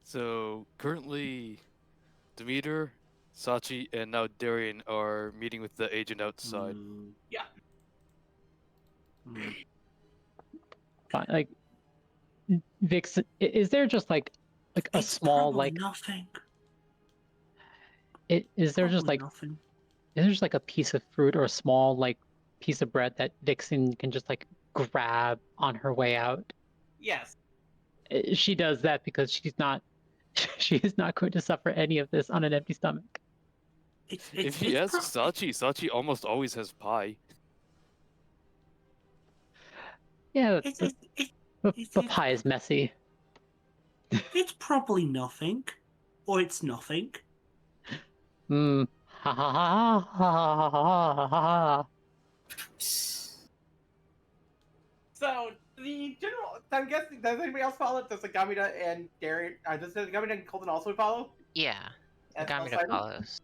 So currently, Demeter, Sachi, and now Darian are meeting with the agent outside. Yeah. Fine, Vix, is there just like a It's small nothing. is there just nothing. is there just a piece of fruit or a small piece of bread that Vixen can just grab on her way out? Yes. She does that because she is not going to suffer any of this on an empty stomach. If he asks Sachi almost always has pie. Yeah, the pie is messy. It's probably nothing, or it's nothing. Ha ha ha ha ha ha ha. So the general, I'm guessing, does anybody else follow? Does the Gamida and Darian? Does the Gamida and Colton also follow? Yeah, Gamida follows.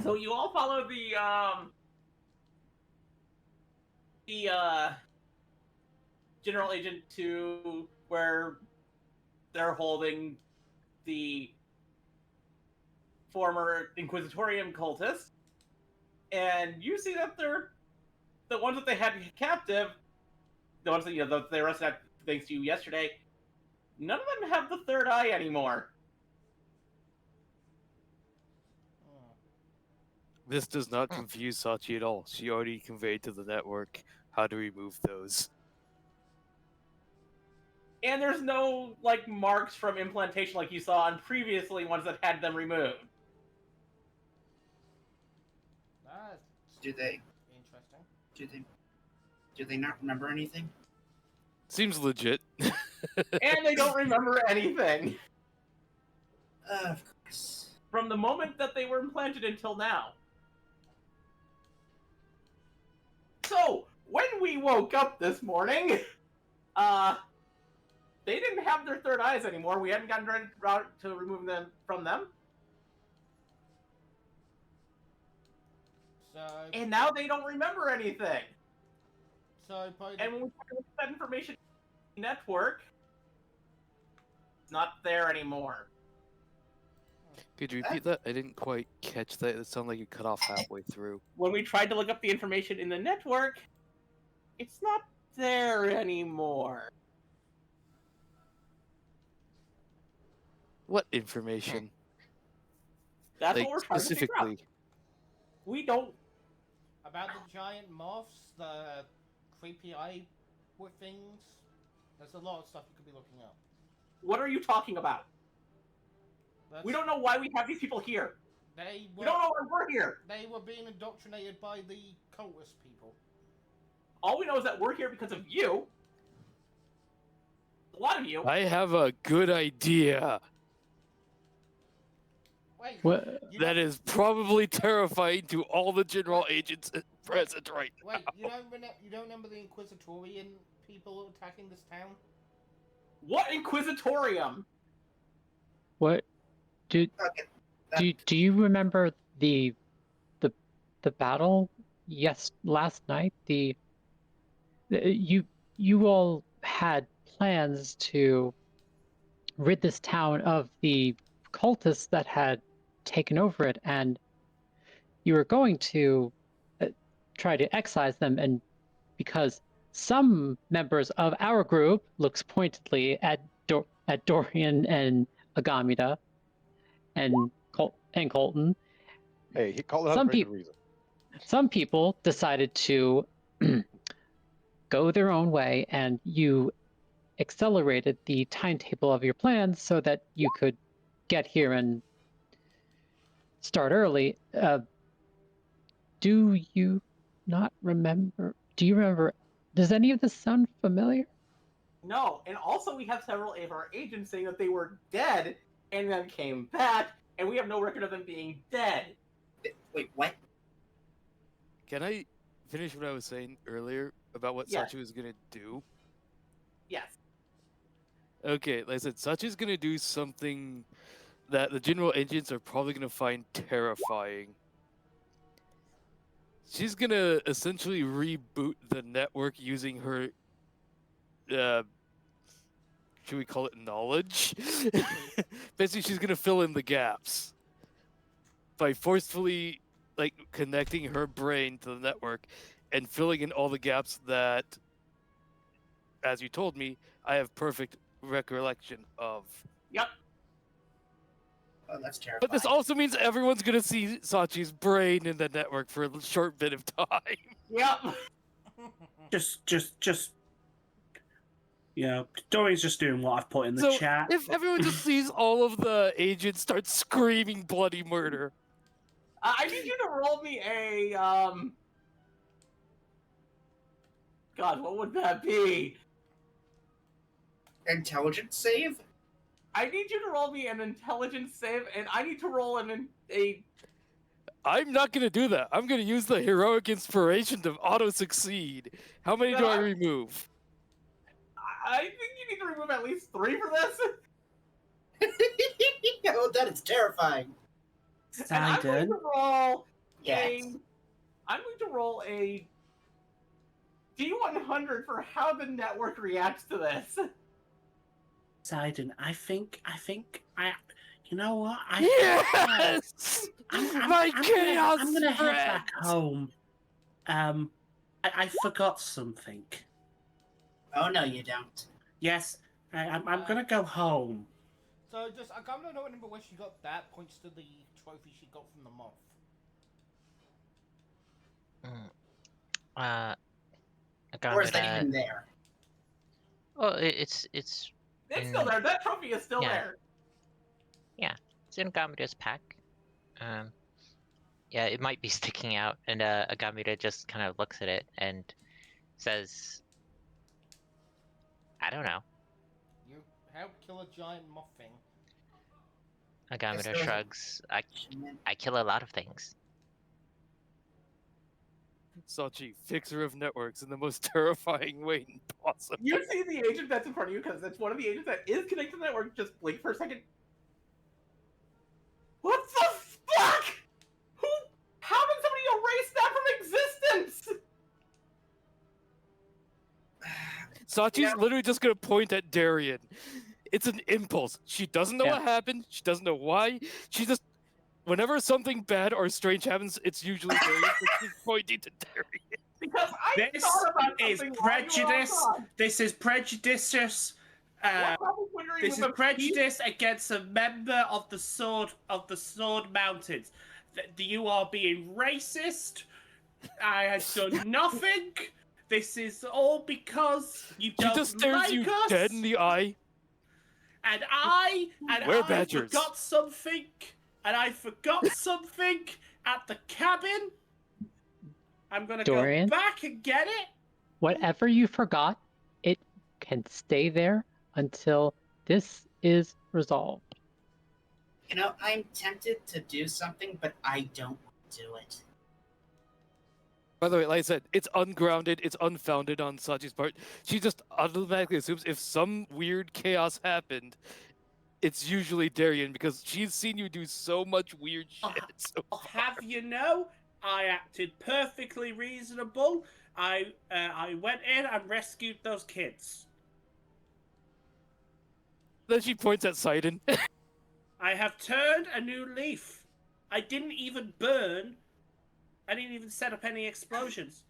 So you all follow the general agent to where they're holding the former Inquisitorium cultists, and you see that they're the ones that they had captive, the ones that they arrested thanks to you yesterday. None of them have the third eye anymore. This does not confuse Sachi at all. She already conveyed to the network how to remove those. And there's no marks from implantation like you saw on previously ones that had them removed. Do they? Interesting. Do they not remember anything? Seems legit. And they don't remember anything. Of course. From the moment that they were implanted until now. So, when we woke up this morning, they didn't have their third eyes anymore. We hadn't gotten around to removing them from them. And now they don't remember anything. And when we put that information in the network, it's not there anymore. Could you repeat that? I didn't quite catch that. It sounded like you cut off halfway through. When we tried to look up the information in the network, it's not there anymore. What information? That's what we're trying to figure out. Specifically. We don't. About the giant moths, the creepy eye things. There's a lot of stuff you could be looking up. What are you talking about? We don't know why we have these people here. They were, We don't know why we're here. They were being indoctrinated by the cultist people. All we know is that we're here because of you. A lot of you. I have a good idea. Wait, What? you That don't- is probably terrifying to all the general agents present right now. Wait, you don't remember the Inquisitorian people attacking this town? What Inquisitorium? What? Okay. Do you remember the battle? Yes, last night. You all had plans to rid this town of the cultists that had taken over it, and you were going to try to excise them, and because some members of our group looks pointedly at Dorian and Agamida and Colton. Hey, Colin has a Some very good peop- reason. Some people decided to go their own way, and you accelerated the timetable of your plans so that you could get here and start early. Do you not remember? Do you remember? Does any of this sound familiar? No, and also we have several of our agents saying that they were dead and then came back, and we have no record of them being dead. Wait, what? Can I finish what I was saying earlier about what Yeah. Sachi was gonna do? Yes. Okay, like I said, Sachi's gonna do something that the general agents are probably gonna find terrifying. She's gonna essentially reboot the network using her, should we call it knowledge? Basically, she's gonna fill in the gaps by forcefully, like, connecting her brain to the network and filling in all the gaps that, as you told me, I have perfect recollection of. Yep. Oh, that's terrifying. But this also means everyone's gonna see Sachi's brain in the network for a short bit of time. Yep. Just. You know, Dorian's just doing what I've put in the So chat. if everyone just sees all of the agents start screaming bloody murder, I need you to roll me a God, what would that be? Intelligence save? I need you to roll me an intelligence save, and I need to roll a. I'm not gonna do that. I'm gonna use the heroic inspiration to auto succeed. How many do I remove? I think you need to remove at least 3 for this. Oh, that is terrifying. And I'm going to roll Yes. I'm going to roll a D100 for how the network reacts to this. Sidon, I think, you know what? Yes! My chaos I'm gonna head spread! back home. I forgot something. Oh, no, you don't. Yes, I'm gonna go home. So just, I can't remember where she got that. Points to the trophy she got from the moth. Or is that Agamida. even there? Oh, it's It's still there. That trophy is still Yeah. there. it's in Agamida's pack. Yeah, it might be sticking out, and Agamida just kind of looks at it and says, "I don't know." You helped kill a giant moth thing. Agamida still- shrugs. I kill a lot of things. Sachi, fixer of networks in the most terrifying way possible. You see the agent that's in front of you because it's one of the agents that is connected to the network. Just blink for a second. What the fuck? How did somebody erase that from existence? Sachi's literally just gonna point at Darian. It's an impulse. She doesn't know Yeah. what happened. She doesn't know why. She just, whenever something bad or strange happens, it's usually Darian. So she's pointing to Darian. Because I This thought about is something while you were all prejudice. gone. This is prejudice. What probably wondering This with is a prejudice against a member of the Sword Mountains. You are being racist. I have done nothing. This is all because you She don't just stares like you us. dead in the eye. and I We're badgers. forgot something, at the cabin. I'm gonna Dorian? go back and get it. Whatever you forgot, it can stay there until this is resolved. You know, I'm tempted to do something, but I don't want to do it. By the way, like I said, it's ungrounded, it's unfounded on Sachi's part. She just automatically assumes if some weird chaos happened, it's usually Darien because she's seen you do so much weird shit. So I'll have you know, I acted perfectly reasonable. I went in and rescued those kids. then she points at Sidon. I have turned a new leaf. I didn't even burn. I didn't even set up any explosions.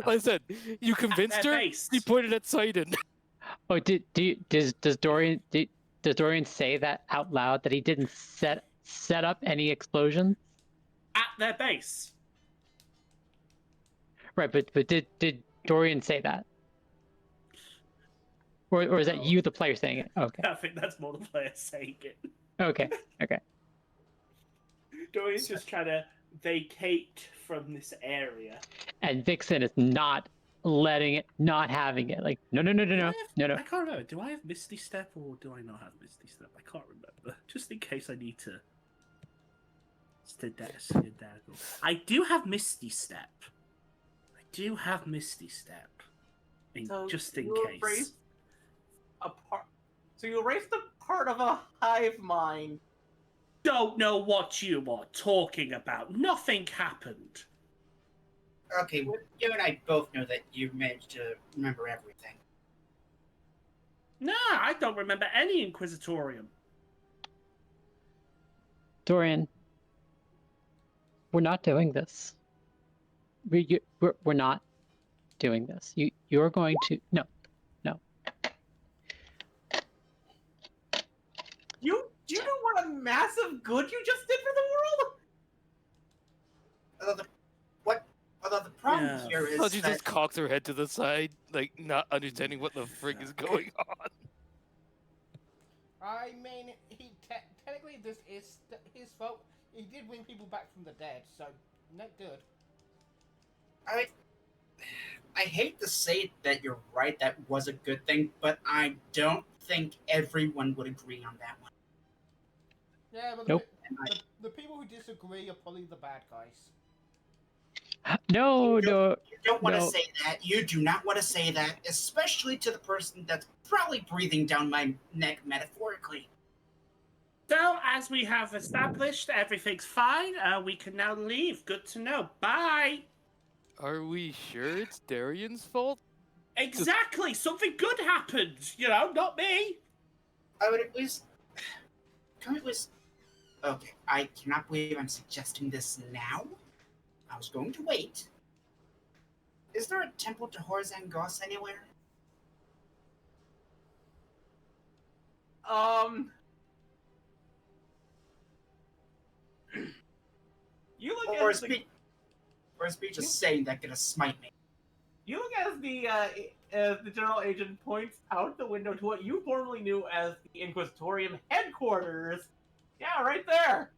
Like I said, you convinced their her. base. She pointed at Sidon. Oh, does Dorian say that out loud that he didn't set up any explosions? At their base. Right, but did Dorian say that? Or is that you, the player, saying it? Okay. I think that's more the player saying it. Okay. Dorian's just trying to vacate from this area. And Vixen is not letting it, not having it. Like, no. I can't remember. Do I have Misty Step or do I not have Misty Step? I can't remember. Just in case I need to. I do have Misty Step. Just in case. So you erased a part of a hive mind. Don't know what you are talking about. Nothing happened. Okay, well, you and I both know that you managed to remember everything. Nah, I don't remember any Inquisitorium. Dorian, we're not doing this. We're not doing this. You're going to no. Do you know what a massive good you just did for the world? Although the problem Yeah. here is Sachi that just cocks her head to the side, like not understanding what the frig is going on. I mean, technically this is his fault. He did bring people back from the dead, so not good. I hate to say that you're right, that was a good thing, but I don't think everyone would agree on that one. Yeah, but Nope. the people who disagree are probably the bad guys. No. You don't want to no. say that. You do not want to say that, especially to the person that's probably breathing down my neck metaphorically. So, as we have established, everything's fine. We can now leave. Good to know. Bye. Are we sure it's Darian's fault? Exactly. Something good happened. You know, not me. I would at least. Okay, I cannot believe I'm suggesting this now. I was going to wait. Is there a temple to Horzangos anywhere? You look Or as the is me just saying that gonna smite me? You look as the general agent points out the window to what you formerly knew as the Inquisitorium headquarters. Yeah, right there.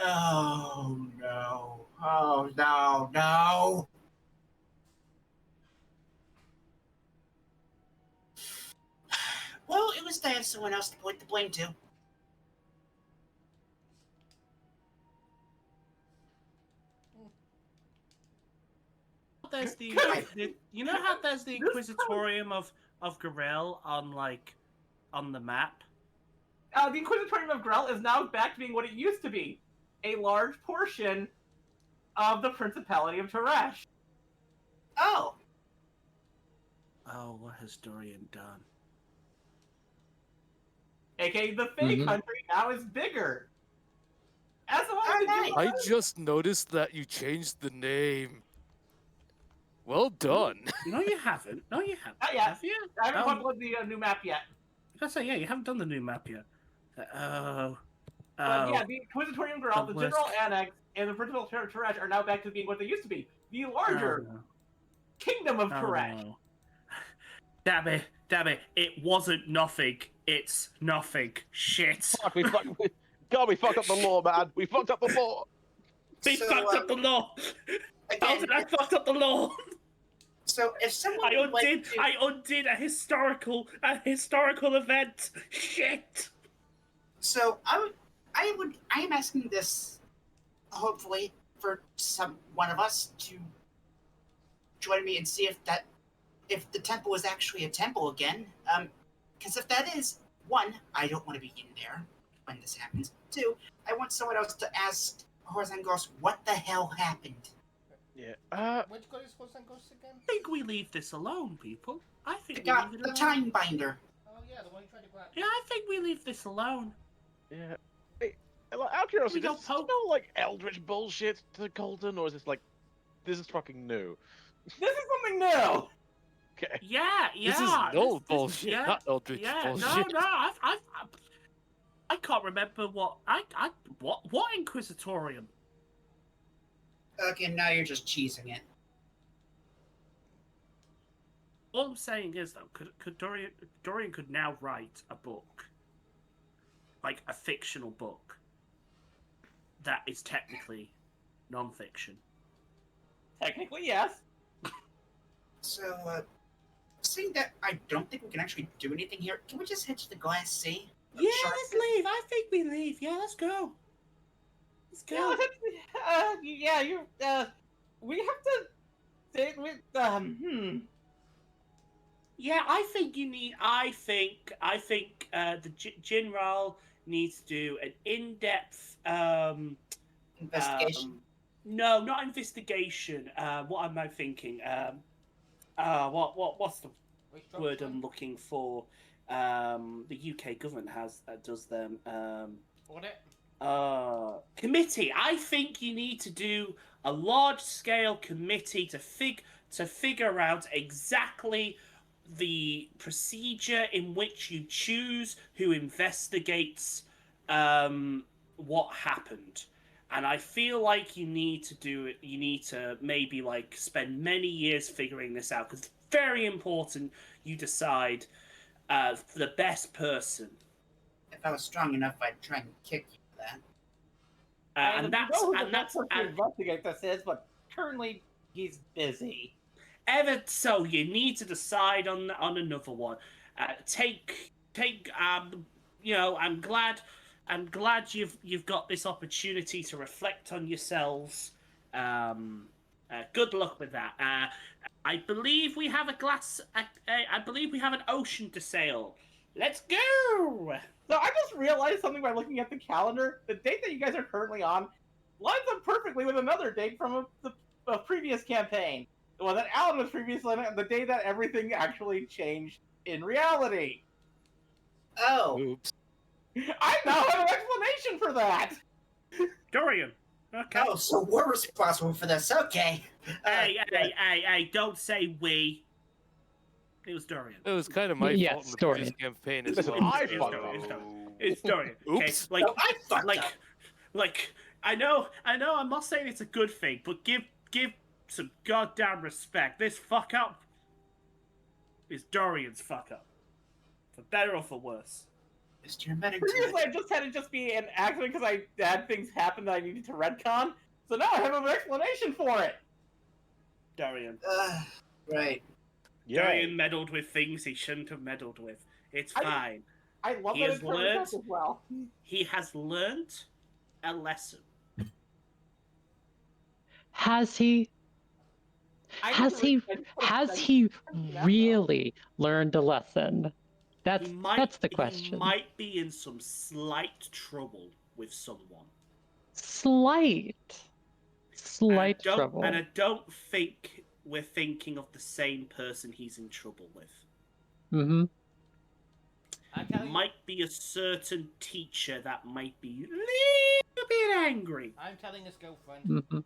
Oh no. Oh no. Well, it was to have someone else to point the blame to. There's you know how there's the Inquisitorium of Garel on the map? The Inquisitorium of Grell is now back to being what it used to be. A large portion of the Principality of Teresh. Oh. Oh, what has Dorian done? AKA the Fey Country now is bigger. As I just noticed that you changed the name. Well done. No, you haven't. Not yet. Have you? I haven't uploaded the new map yet. I say, yeah, you haven't done the new map yet. But yeah, the Inquisitorium Grell, the General Annex, and the Principal of Teresh are now back to being what they used to be. The larger Kingdom of Teresh. No. Damn it! It wasn't nothing. It's nothing. Shit. Fuck, God, we fucked up the law, man. We fucked up the law. We So, fucked up the law. How again, did I fucked up the law? So if someone I would like undid. to, I undid a historical event. Shit. so I am asking this, hopefully for one of us to join me and see if the temple is actually a temple again. Because if that is, one, I don't want to be in there when this happens. Two, I want someone else to ask Horzangos what the hell happened. Yeah. Which god is Horzan Ghost again? I think we leave this alone, people. I think The we guy, leave it the alone. time binder. Oh yeah, the one you tried to grab. Yeah, I think we leave this alone. Yeah. Hey, like, out of curiosity, We don't does this smell like eldritch bullshit to Colton, or is this like, this is fucking new? This is something new. Okay. Yeah. This is no bullshit, yeah, not eldritch bullshit. No. I can't remember what Inquisitorium. Okay, now you're just cheesing it. All I'm saying is though, could Dorian could now write a book, like a fictional book, that is technically non-fiction. Technically, yes. So, seeing that I don't think we can actually do anything here, can we just head to the Glass Sea? Yeah, let's leave. I think we leave. Yeah, let's go. Let's go. Yeah, you. We have to stay with. Yeah, I think you need. I think the General needs to do an in-depth. Investigation. No, not investigation. What am I thinking? What's the word I'm looking for? The UK government does them. Audit? Committee. I think you need to do a large-scale committee to figure out exactly the procedure in which you choose who investigates what happened. And I feel like you need to do it. You need to maybe like spend many years figuring this out, because it's very important you decide the best person. If I was strong enough, I'd try and kick you for that. And that's what to investigate this is, but currently he's busy. Ever so, you need to decide on another one. I'm glad you've got this opportunity to reflect on yourselves. Good luck with that. I believe we have I believe we have an ocean to sail. Let's go. So I just realized something by looking at the calendar. The date that you guys are currently on lines up perfectly with another date from a previous campaign. The one that Alan was previously on, the day that everything actually changed in reality. Oh. Oops. I now have an explanation for that! Dorian. Okay. Oh, so we're responsible for this. Okay. Hey, don't say we. It was Dorian. It was kind of my Yes, fault in the Dorian. previous campaign as Listen, well. I It's fucked Dorian. up. It's Dorian. Okay? Oops. No, I fucked up. Like, I know, I'm not saying it's a good thing, but give some goddamn respect. This fuck up is Dorian's fuck up. For better or for worse. Mr. Medicine. Previously, I just had it just be an accident because I had things happen that I needed to retcon. So now I have an explanation for it. Dorian. Right. Yeah. Dorian meddled with things he shouldn't have meddled with. It's fine. I love He that has it's turned learned- out as well. He has learnt a lesson. Has he? I need Has to he? read- I just put a Has sentence- he Yeah. really learned a lesson? That's He might, that's the He question. might be in some slight trouble with someone. Slight trouble. And I don't think we're thinking of the same person he's in trouble with. Mm-hmm. I'm telling you, Might be a certain teacher that might be a little bit angry. I'm telling his girlfriend. Mm-hmm.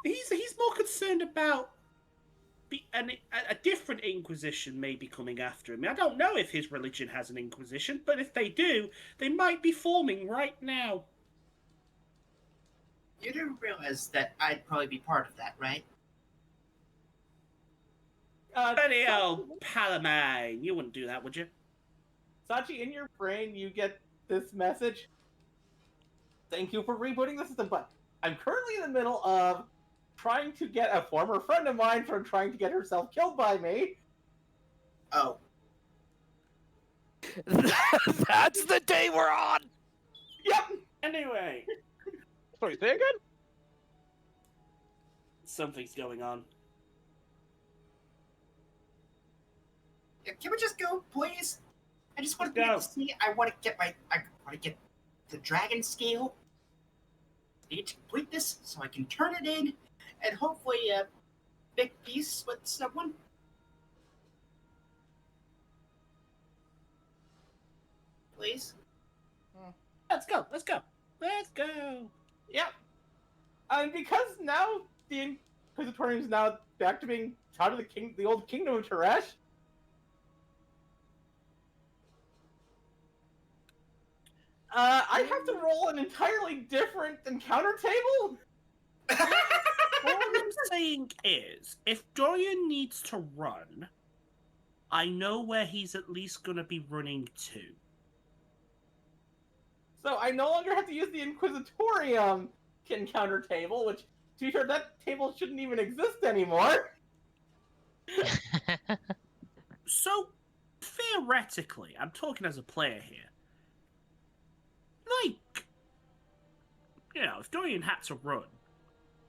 He's more concerned about a different Inquisition may be coming after him. I don't know if his religion has an Inquisition, but if they do, they might be forming right now. You do realize that I'd probably be part of that, right? Bloody hell, Palamine. You wouldn't do that, would you? Sachi, in your brain, you get this message. Thank you for rebooting the system, but I'm currently in the middle of trying to get a former friend of mine from trying to get herself killed by me. Oh, That's the day we're on! Yep. Anyway, Sorry, say again? something's going on. yeah, can we just go, please? I just want Let's to go. see. I want to get the dragon scale. I need to complete this so I can turn it in, and hopefully, make peace with someone. Please. Let's go. Let's go. Let's go. Yep. And because now the Inquisitorium is now back to being part of the old kingdom of Teresh. I have to roll an entirely different encounter table. All I'm saying is, if Dorian needs to run, I know where he's at least going to be running to. So I no longer have to use the Inquisitorium encounter table, which, to be fair, that table shouldn't even exist anymore. So, theoretically, I'm talking as a player here. Like, you know, if Dorian had to run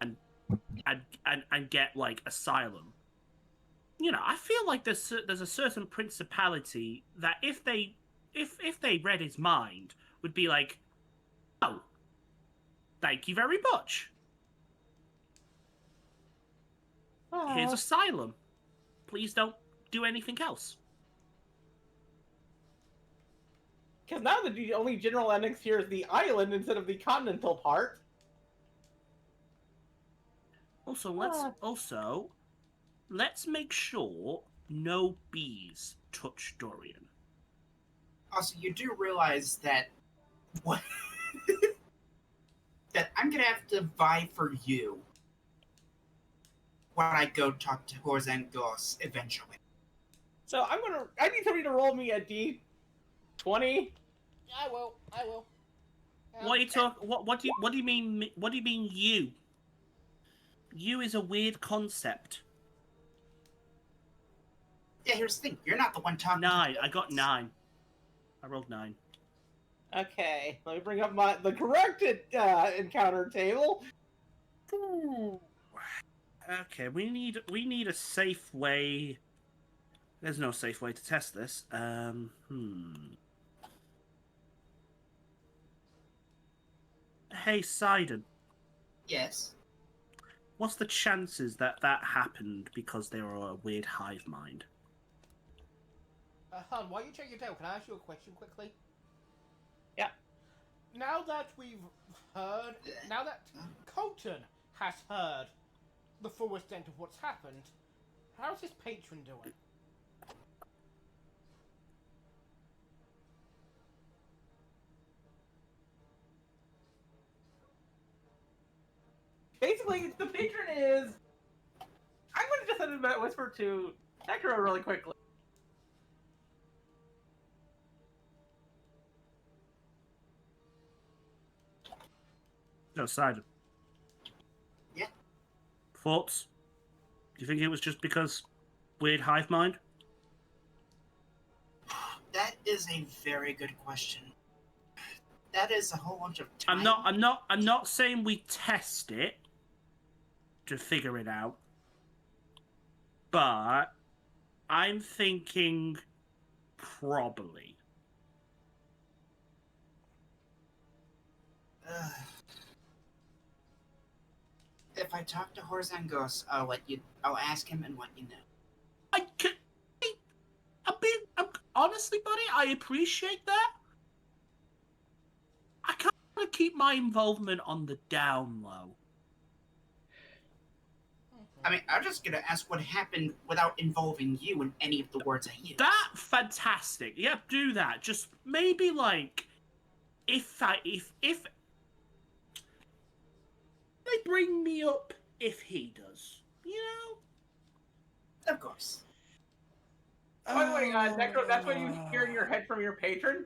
and get like asylum, you know, I feel like there's a certain principality that if they read his mind, would be like, oh, thank you very much. Here's asylum. Please don't do anything else. Because now the only general annex here is the island instead of the continental part. Also, let's make sure no bees touch Dorian. Also, you do realize that what that I'm gonna have to vie for you when I go talk to Horzangos eventually. So I need somebody to roll me a d20. I will. What are you talking? What do you mean? What do you mean you? You is a weird concept. Yeah, here's the thing. You're not the one talking. 9. I got 9. I rolled 9. Okay, let me bring up the corrected encounter table. Ooh. Okay, we need a safe way. There's no safe way to test this. Hey, Sidon. Yes. What's the chances that happened because they were a weird hive mind? Han, while you check your tail, can I ask you a question quickly? Yeah. Now that Colton has heard the full extent of what's happened, how's his patron doing? Basically, the patron is. I'm going to just send a whisper to Nekro really quickly. No, Sidon. Yeah. Thoughts? Do you think it was just because weird hive mind? That is a very good question. That is a whole bunch of time. I'm not saying we test it to figure it out. But I'm thinking probably. If I talk to Horzangos, I'll ask him and let you know. Honestly, buddy, I appreciate that. I kind of keep my involvement on the down low. I mean, I'm just gonna ask what happened without involving you in any of the words I use. That fantastic. Yeah, do that. Just maybe like if they bring me up if he does, you know? Of course. Necro, that's what you hear in your head from your patron?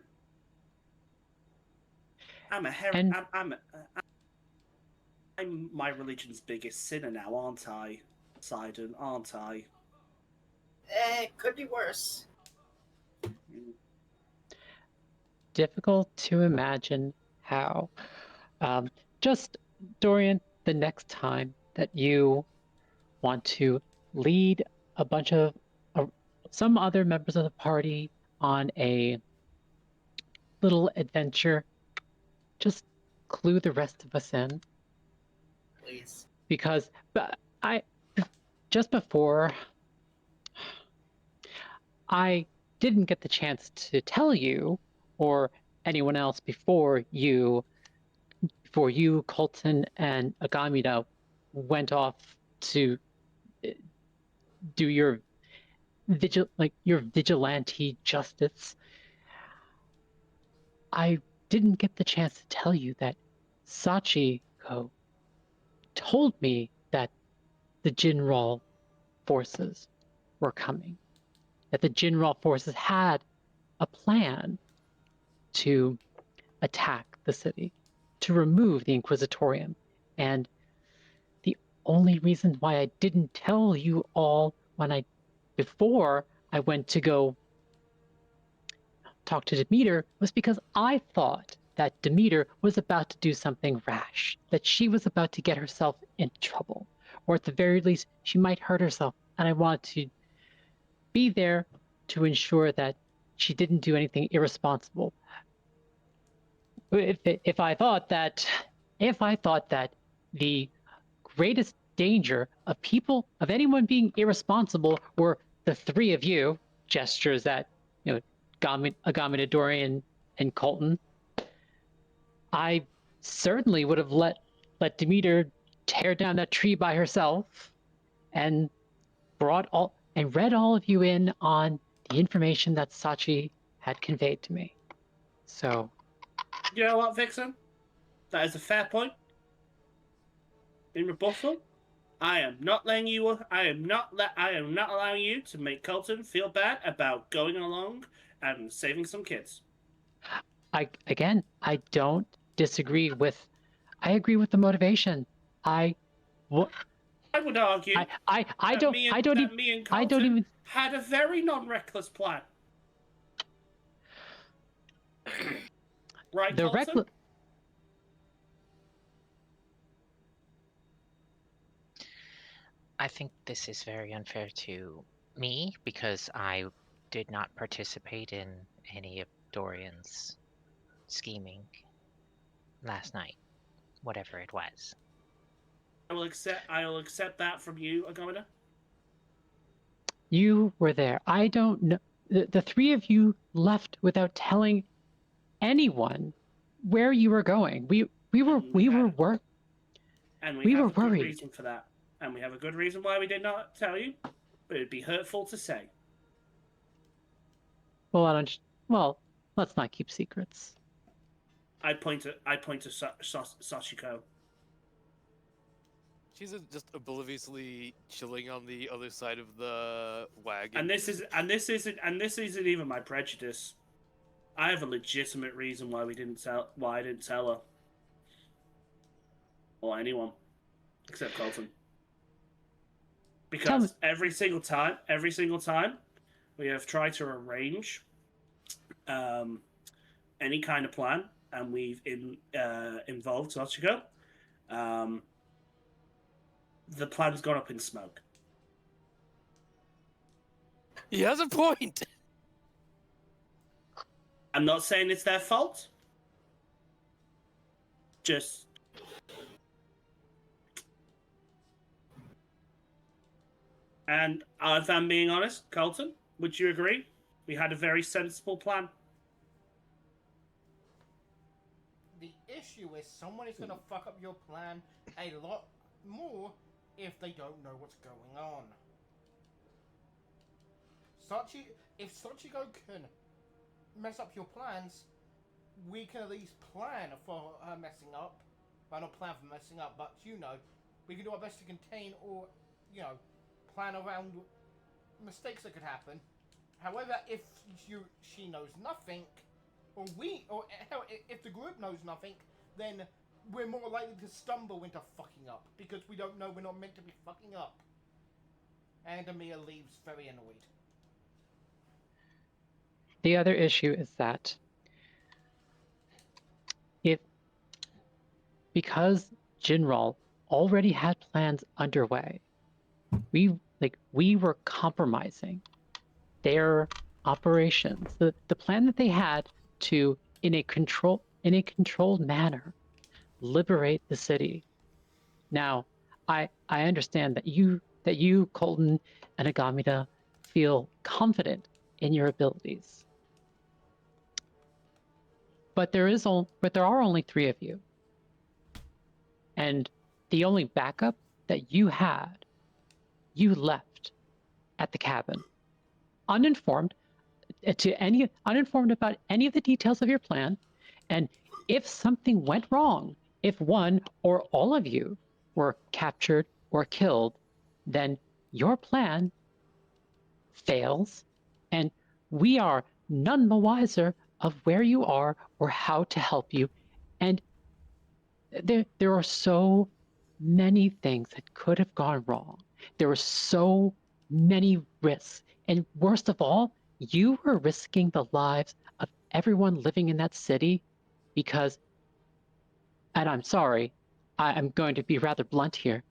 I'm my religion's biggest sinner now, aren't I? Sidon, aren't I? Could be worse. Difficult to imagine how. Just, Dorian, the next time that you want to lead a bunch of some other members of the party on a little adventure, just clue the rest of us in. Please. Because I just before I didn't get the chance to tell you or anyone else before you, Colton, and Agamida went off to do your vigilante justice. I didn't get the chance to tell you that Sachiko told me that the Jinral forces were coming, that the Jinral forces had a plan to attack the city, to remove the Inquisitorium. And the only reason why I didn't tell you all before I went to go talk to Demeter was because I thought that Demeter was about to do something rash, that she was about to get herself into trouble, or at the very least, she might hurt herself. And I wanted to be there to ensure that she didn't do anything irresponsible. If I thought that the greatest danger of anyone being irresponsible were the three of you, gestures at, Agamida, Dorian, and Colton, I certainly would have let Demeter tear down that tree by herself and read all of you in on the information that Sachi had conveyed to me. So, You know what, Vixen? That is a fair point. In rebuttal, I am not letting you. I am not allowing you to make Colton feel bad about going along and saving some kids. I don't disagree with. I agree with the motivation. I would argue that me and Colton had a very non-reckless plan. Right, Colton? I think this is very unfair to me because I did not participate in any of Dorian's scheming last night, whatever it was. I will accept that from you, Agamida. You were there. I don't know. The three of you left without telling anyone where you were going. We were worried. And we have a good reason for that. And we have a good reason why we did not tell you, but it'd be hurtful to say. Well, let's not keep secrets. I point to Sachiko. She's just obliviously chilling on the other side of the wagon. And this isn't even my prejudice. I have a legitimate reason why I didn't tell her. Or anyone. Except Colton. Because every single time we have tried to arrange any kind of plan, and we've involved Sachiko, the plan's gone up in smoke. He has a point. I'm not saying it's their fault. Just and if I'm being honest, Colton, would you agree? We had a very sensible plan. The issue is someone is going to fuck up your plan a lot more if they don't know what's going on. If Sachiko can mess up your plans, we can at least plan for her messing up. Well, not plan for messing up, but we can do our best to contain or, plan around mistakes that could happen. However, if she knows nothing, or hell, if the group knows nothing, then we're more likely to stumble into fucking up because we don't know we're not meant to be fucking up. And Amir leaves very annoyed. The other issue is that because Jinral already had plans underway, we were compromising their operations. The plan that they had to, in a controlled manner, liberate the city. Now, I understand that you, Colton and Agamida, feel confident in your abilities. But there are only 3 of you. And the only backup that you had, you left at the cabin, uninformed uninformed about any of the details of your plan. And if something went wrong, if one or all of you were captured or killed, then your plan fails, and we are none the wiser of where you are or how to help you. And there are so many things that could have gone wrong. There were so many risks. And worst of all, you were risking the lives of everyone living in that city because, and I'm sorry, I'm going to be rather blunt here,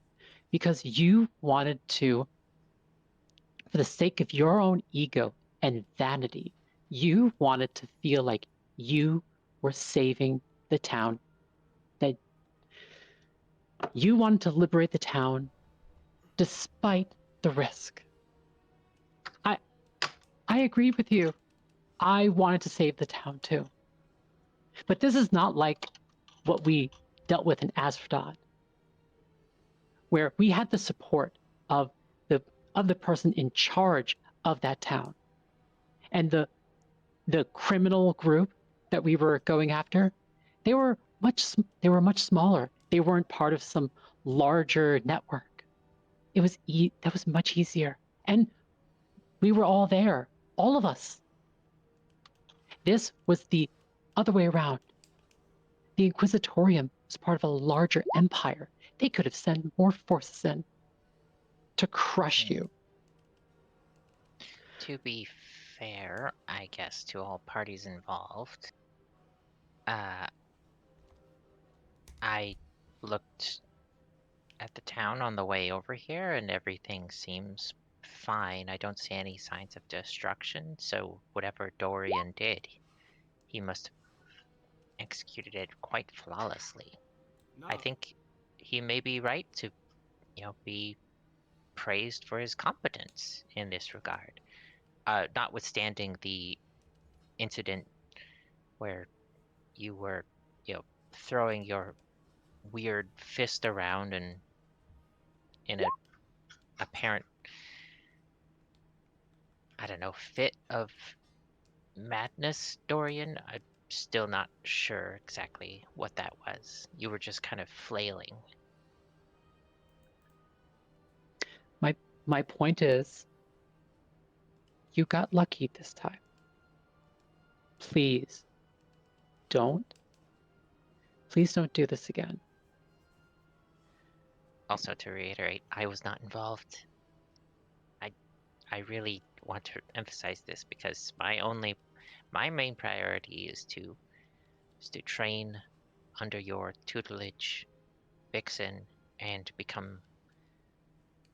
because you wanted to, for the sake of your own ego and vanity, you wanted to feel like you were saving the town, that you wanted to liberate the town despite the risk. I agree with you. I wanted to save the town too. But this is not like what we dealt with in Asphodon, where we had the support of the person in charge of that town. And the criminal group that we were going after, they were much smaller. They weren't part of some larger network. That was much easier. And we were all there, all of us. This was the other way around. The Inquisitorium was part of a larger empire. They could have sent more forces in to crush you. To be fair, I guess, to all parties involved, I looked at the town on the way over here and everything seems fine. I don't see any signs of destruction, so whatever Dorian did, he must have executed it quite flawlessly. No. I think he may be right to, be praised for his competence in this regard. Notwithstanding the incident where you were, throwing your weird fist around and in a apparent, I don't know, fit of madness, Dorian. I'm still not sure exactly what that was. You were just kind of flailing. My point is, you got lucky this time. Please don't do this again. Also, to reiterate, I was not involved. I really want to emphasize this because my main priority is to train under your tutelage, Vixen, and become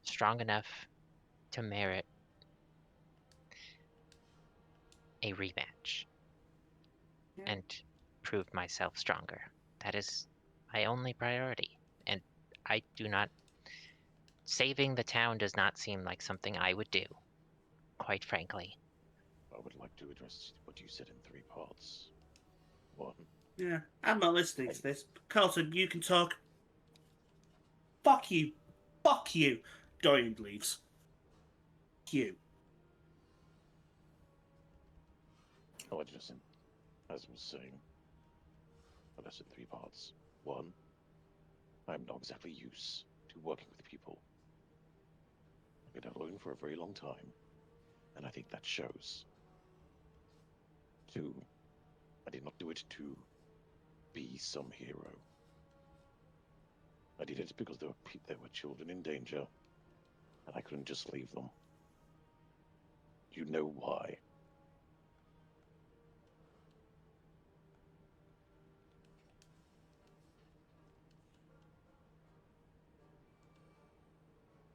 strong enough to merit a rematch and prove myself stronger. That is my only priority. And I do not. Saving the town does not seem like something I would do, quite frankly. I would like to address what you said in 3 parts. 1. Yeah, I'm not listening to this. Carlton, you can talk. Fuck you. Fuck you. Dorian leaves. Fuck you. I would just, as I was saying, address in 3 parts. 1. I'm not exactly used to working with people. I've been alone for a very long time. And I think that shows. Two, I did not do it to be some hero. I did it because there were children in danger, and I couldn't just leave them. You know why.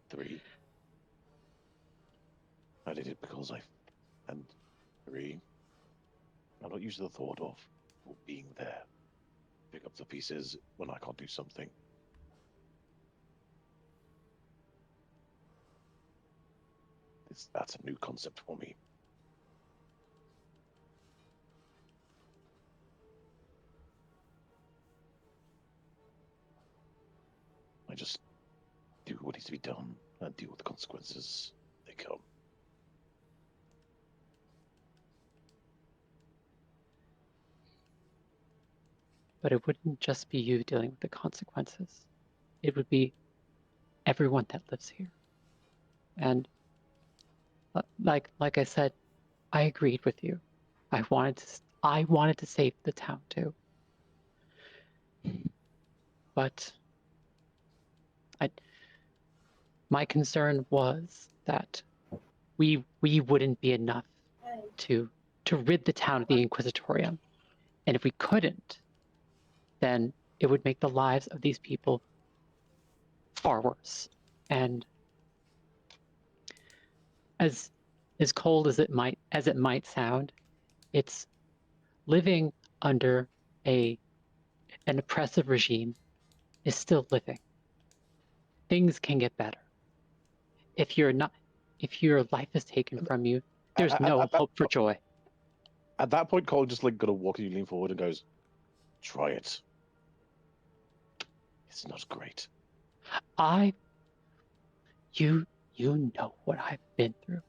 Three, I did it because and three, I'm not used to the thought of being there. Pick up the pieces when I can't do something. That's a new concept for me. I just do what needs to be done and deal with the consequences they come. But it wouldn't just be you dealing with the consequences. It would be everyone that lives here. And like I said, I agreed with you. I wanted to save the town too. But my concern was that we wouldn't be enough to rid the town of the Inquisitorium. And if we couldn't, then it would make the lives of these people far worse. And as cold as it might sound, it's living under an oppressive regime is still living. Things can get better. If your life is taken from you, there's no hope for joy. At that point, Cole just gonna walk and you lean forward and goes, "Try it. It's not great." You know what I've been through.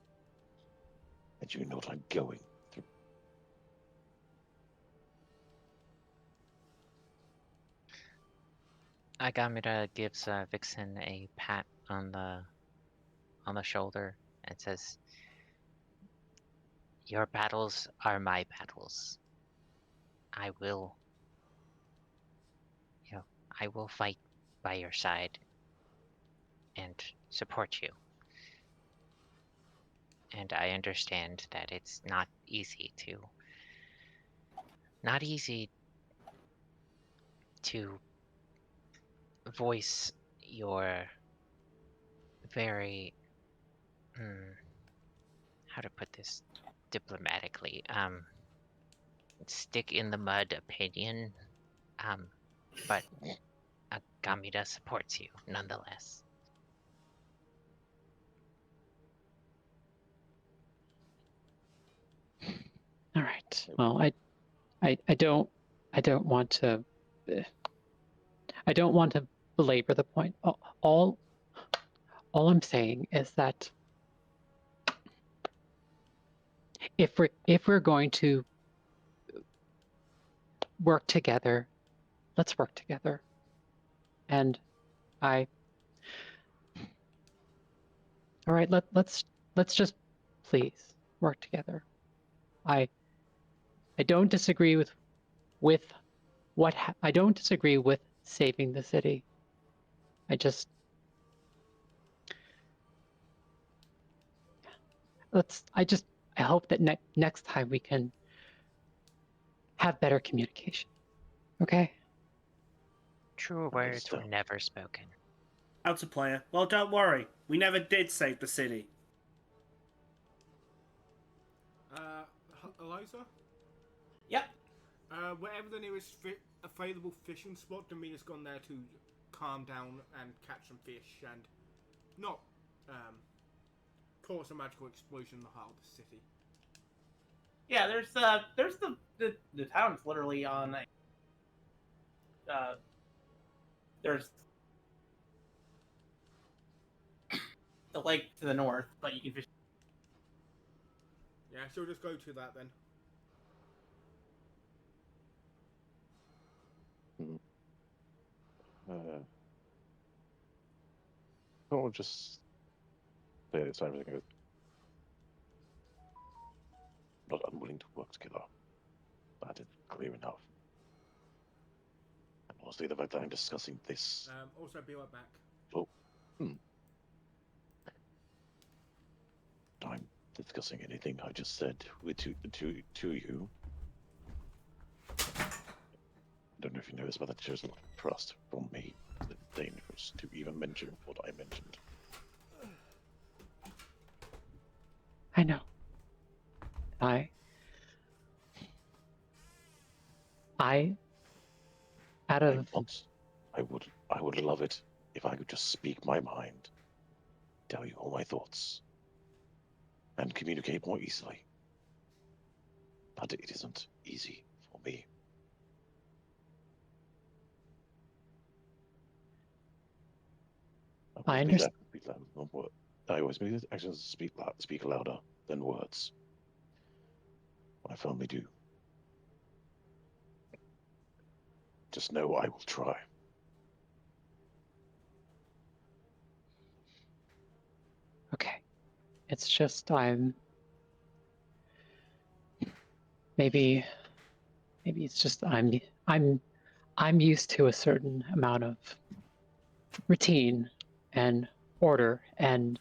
And you know what I'm going through. Agamira gives Vixen a pat on the shoulder and says, "Your battles are my battles. I will, I will fight by your side and support you. And I understand that it's not easy to voice your very, how to put this diplomatically, stick in the mud opinion, but Gamida supports you nonetheless." All right. Well, I don't want to belabor the point. All I'm saying is that if we're going to work together, let's work together. And all right, let's just please work together. I don't disagree with I don't disagree with saving the city. I hope that next time we can have better communication. Okay? True words were never spoken. Out of player. Well, don't worry. We never did save the city. Eliza? Yep. Wherever the nearest available fishing spot, Domina's gone there to calm down and catch some fish and not cause a magical explosion in the heart of the city. Yeah, there's the town's literally on there's the lake to the north, but you can fish. Yeah, she'll just go to that then. I'll just play this everything goes. to work together. That is clear enough. And honestly, the fact that I'm discussing this... Also, be right back. I'm discussing anything I just said with to you. I don't know if you know this, but that shows a lot of trust from me. It's dangerous to even mention what I mentioned. I know. Out of I would love it if I could just speak my mind, tell you all my thoughts, and communicate more easily. But it isn't easy for me. I understand. I always make actions speak louder than words. I firmly do. Just know I will try. Okay. It's just maybe it's just I'm used to a certain amount of routine and order and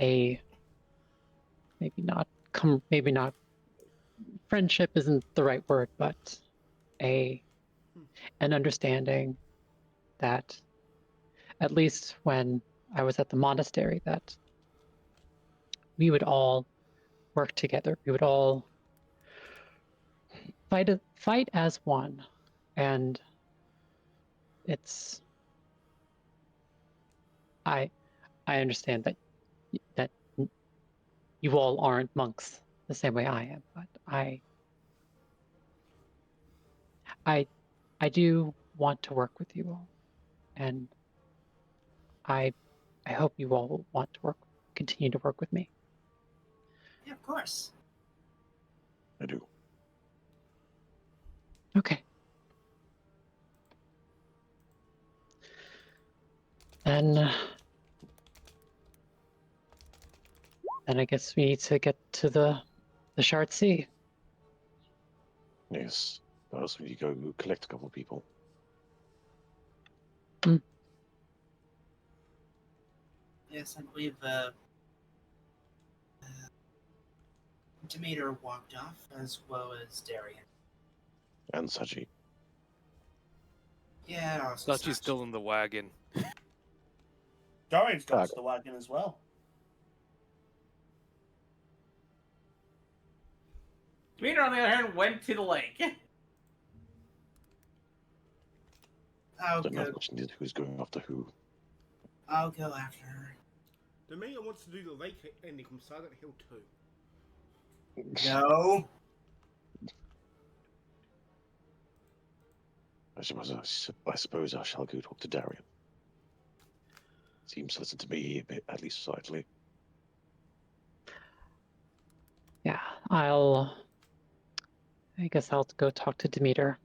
a maybe not friendship isn't the right word, but an understanding that at least when I was at the monastery that we would all work together. We would all fight as one. And it's I understand that you all aren't monks the same way I am, but I do want to work with you all, and I hope you all want to continue to work with me. Yeah, of course. I do. Okay. Then I guess we need to get to the Shard Sea. Yes. First, we need to go collect a couple of people. Yes, I believe Demeter walked off, as well as Darian. And Saji. Yeah, also Thought she's still in the wagon. Dorian's got to the wagon as well. Demeter, on the other hand, went to the lake. I'll So another go. question is who's going after who? I'll go after her. The mayor wants to do the lake ending from Silent Hill 2. No. I suppose I shall go talk to Darian. Seems listen to me a bit, at least slightly. Yeah, I guess I'll go talk to Demeter.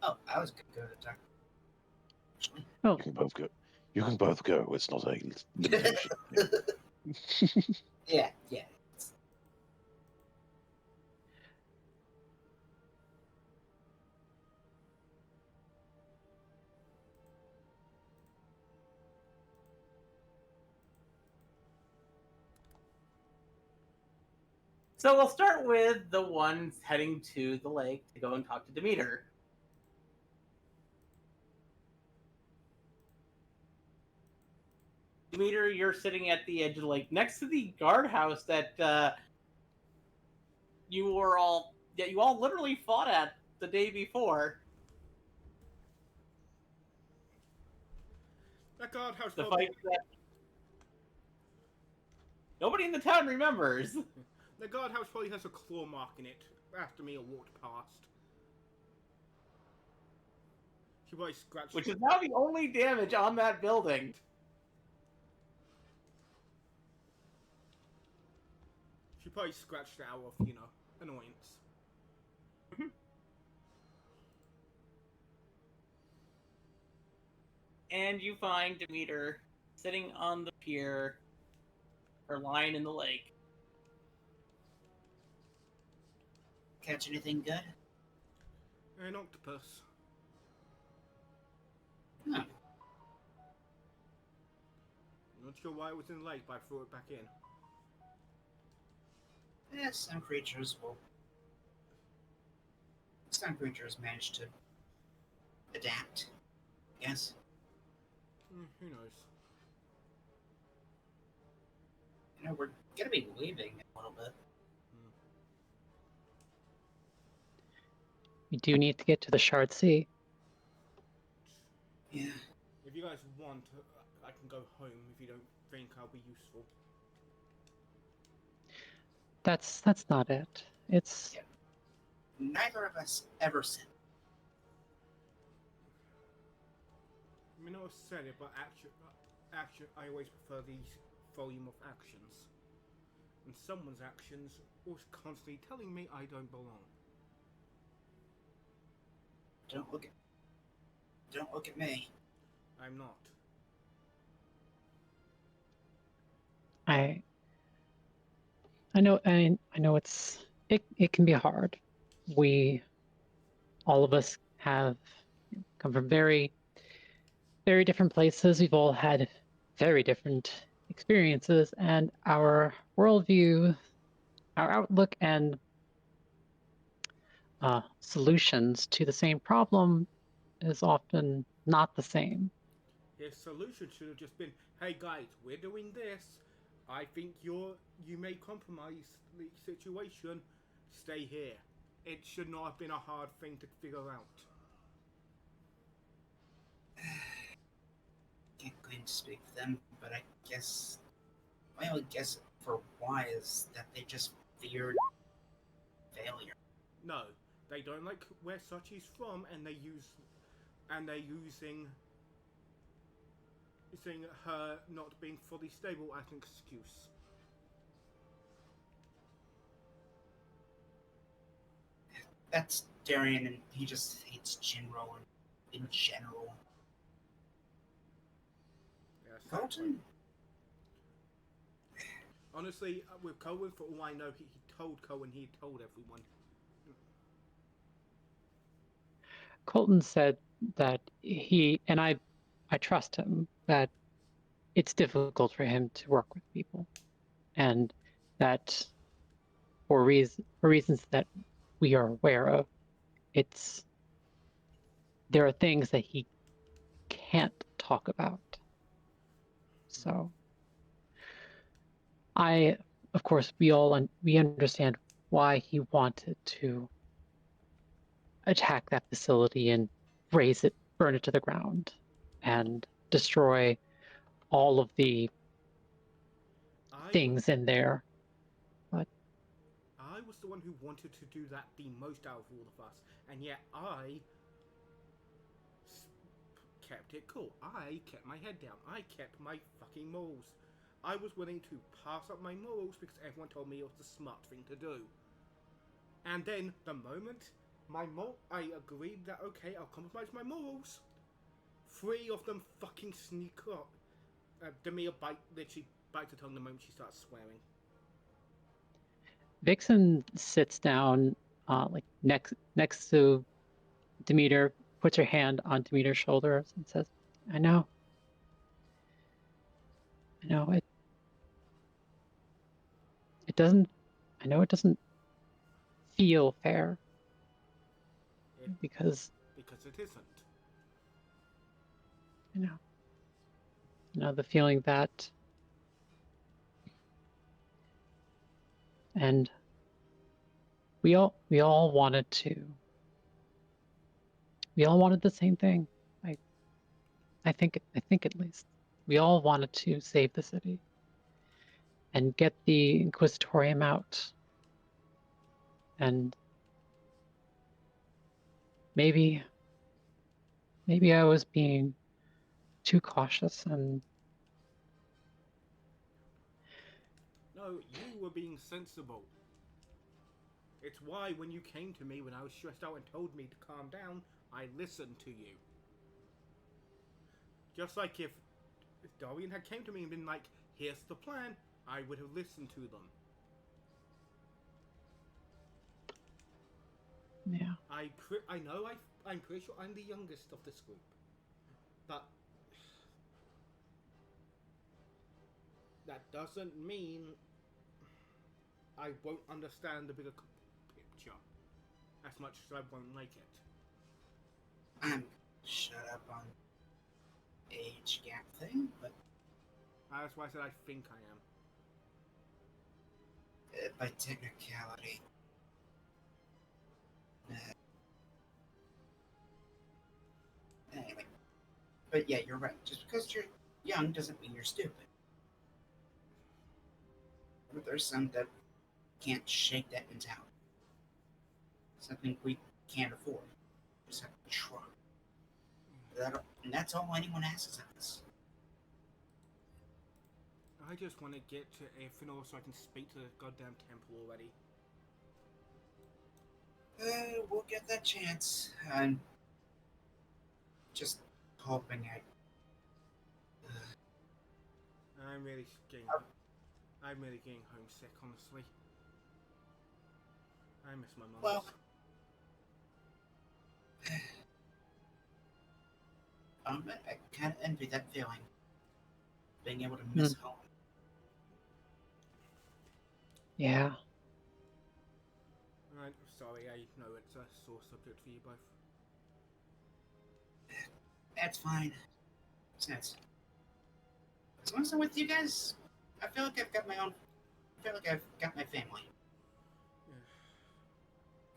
Oh, I was gonna go to Doc. Oh, You can both go. You can both go. It's not a limitation. Yeah. So we'll start with the ones heading to the lake to go and talk to Demeter. Demeter, you're sitting at the edge of the lake next to the guardhouse that you all literally fought at the day before. That guardhouse The probably... fight that nobody in the town remembers. The guardhouse probably has a claw mark in it after me walked past. She probably scratched Which is now the only damage on that building. She probably scratched it out of, annoyance. And you find Demeter sitting on the pier Her lying in the lake. Catch anything good? An octopus. Huh. Not sure why it was in the lake, but I threw it back in. Some creatures will. Some creatures manage to adapt. Yes. Who knows? You know, we're gonna be leaving in a little bit. We do need to get to the Shard Sea. Yeah. If you guys want, I can go home if you don't think I'll be useful. That's not it. It's Yeah. Neither of us ever said. I mean, I said it, but action. I always prefer the volume of actions. And someone's actions was constantly telling me I don't belong. Don't look at me. I'm not. I know it can be hard. All of us have come from very, very different places. We've all had very different experiences, and our worldview, our outlook, and solutions to the same problem is often not the same. His solution should have just been, "Hey guys, we're doing this. I think you may compromise the situation. Stay here." It should not have been a hard thing to figure out. Can't claim to speak for them, but I guess my only guess for why is that they just feared failure. No, they don't like where Sochi's from, and they're using her not being fully stable as an excuse. That's Darian, and he just hates Jinro in general. Yes, Colton? honestly, with Cohen, for all I know, he told Cohen he told everyone. Colton said that I trust him, that it's difficult for him to work with people, and that for reasons that we are aware of, there are things that he can't talk about. So of course, we understand why he wanted to attack that facility and burn it to the ground, and destroy all of the things in there. But I was the one who wanted to do that the most out of all of us, and yet I kept it cool. I kept my head down. I kept my fucking morals. I was willing to pass up my morals because everyone told me it was the smart thing to do. And then, the moment I agreed that, okay, I'll compromise my morals, 3 of them fucking sneak up. Demir literally bites her tongue the moment she starts swearing. Vixen sits down, like next to Demeter, puts her hand on Demeter's shoulders and says, I know I know it doesn't feel fair, because it isn't. the feeling that, and we all wanted the same thing. I think at least we all wanted to save the city and get the Inquisitorium out. And maybe I was being too cautious, and No, you were being sensible. It's why when you came to me when I was stressed out and told me to calm down, I listened to you. Just like if Dorian had came to me and been like, here's the plan, I would have listened to them. Yeah. I know I'm pretty sure I'm the youngest of this group, but that doesn't mean I won't understand the bigger picture as much as I won't like it. I'm shut up on age gap thing, but That's why I said I think I am. by technicality. Anyway. But yeah, you're right. Just because you're young doesn't mean you're stupid. There's some that can't shake that mentality. Something we can't afford. Just have to try. And that's all anyone asks of us. I just want to get to Aeraus so I can speak to the goddamn temple already. We'll get that chance. I'm just hoping I'm really getting homesick, honestly. I miss my mum. Well, I kind of envy that feeling. Being able to miss home. Yeah. I'm sorry, I know it's a sore subject for you both. That's fine. As long as I'm with you guys, I feel like I've got my own. I feel like I've got my family.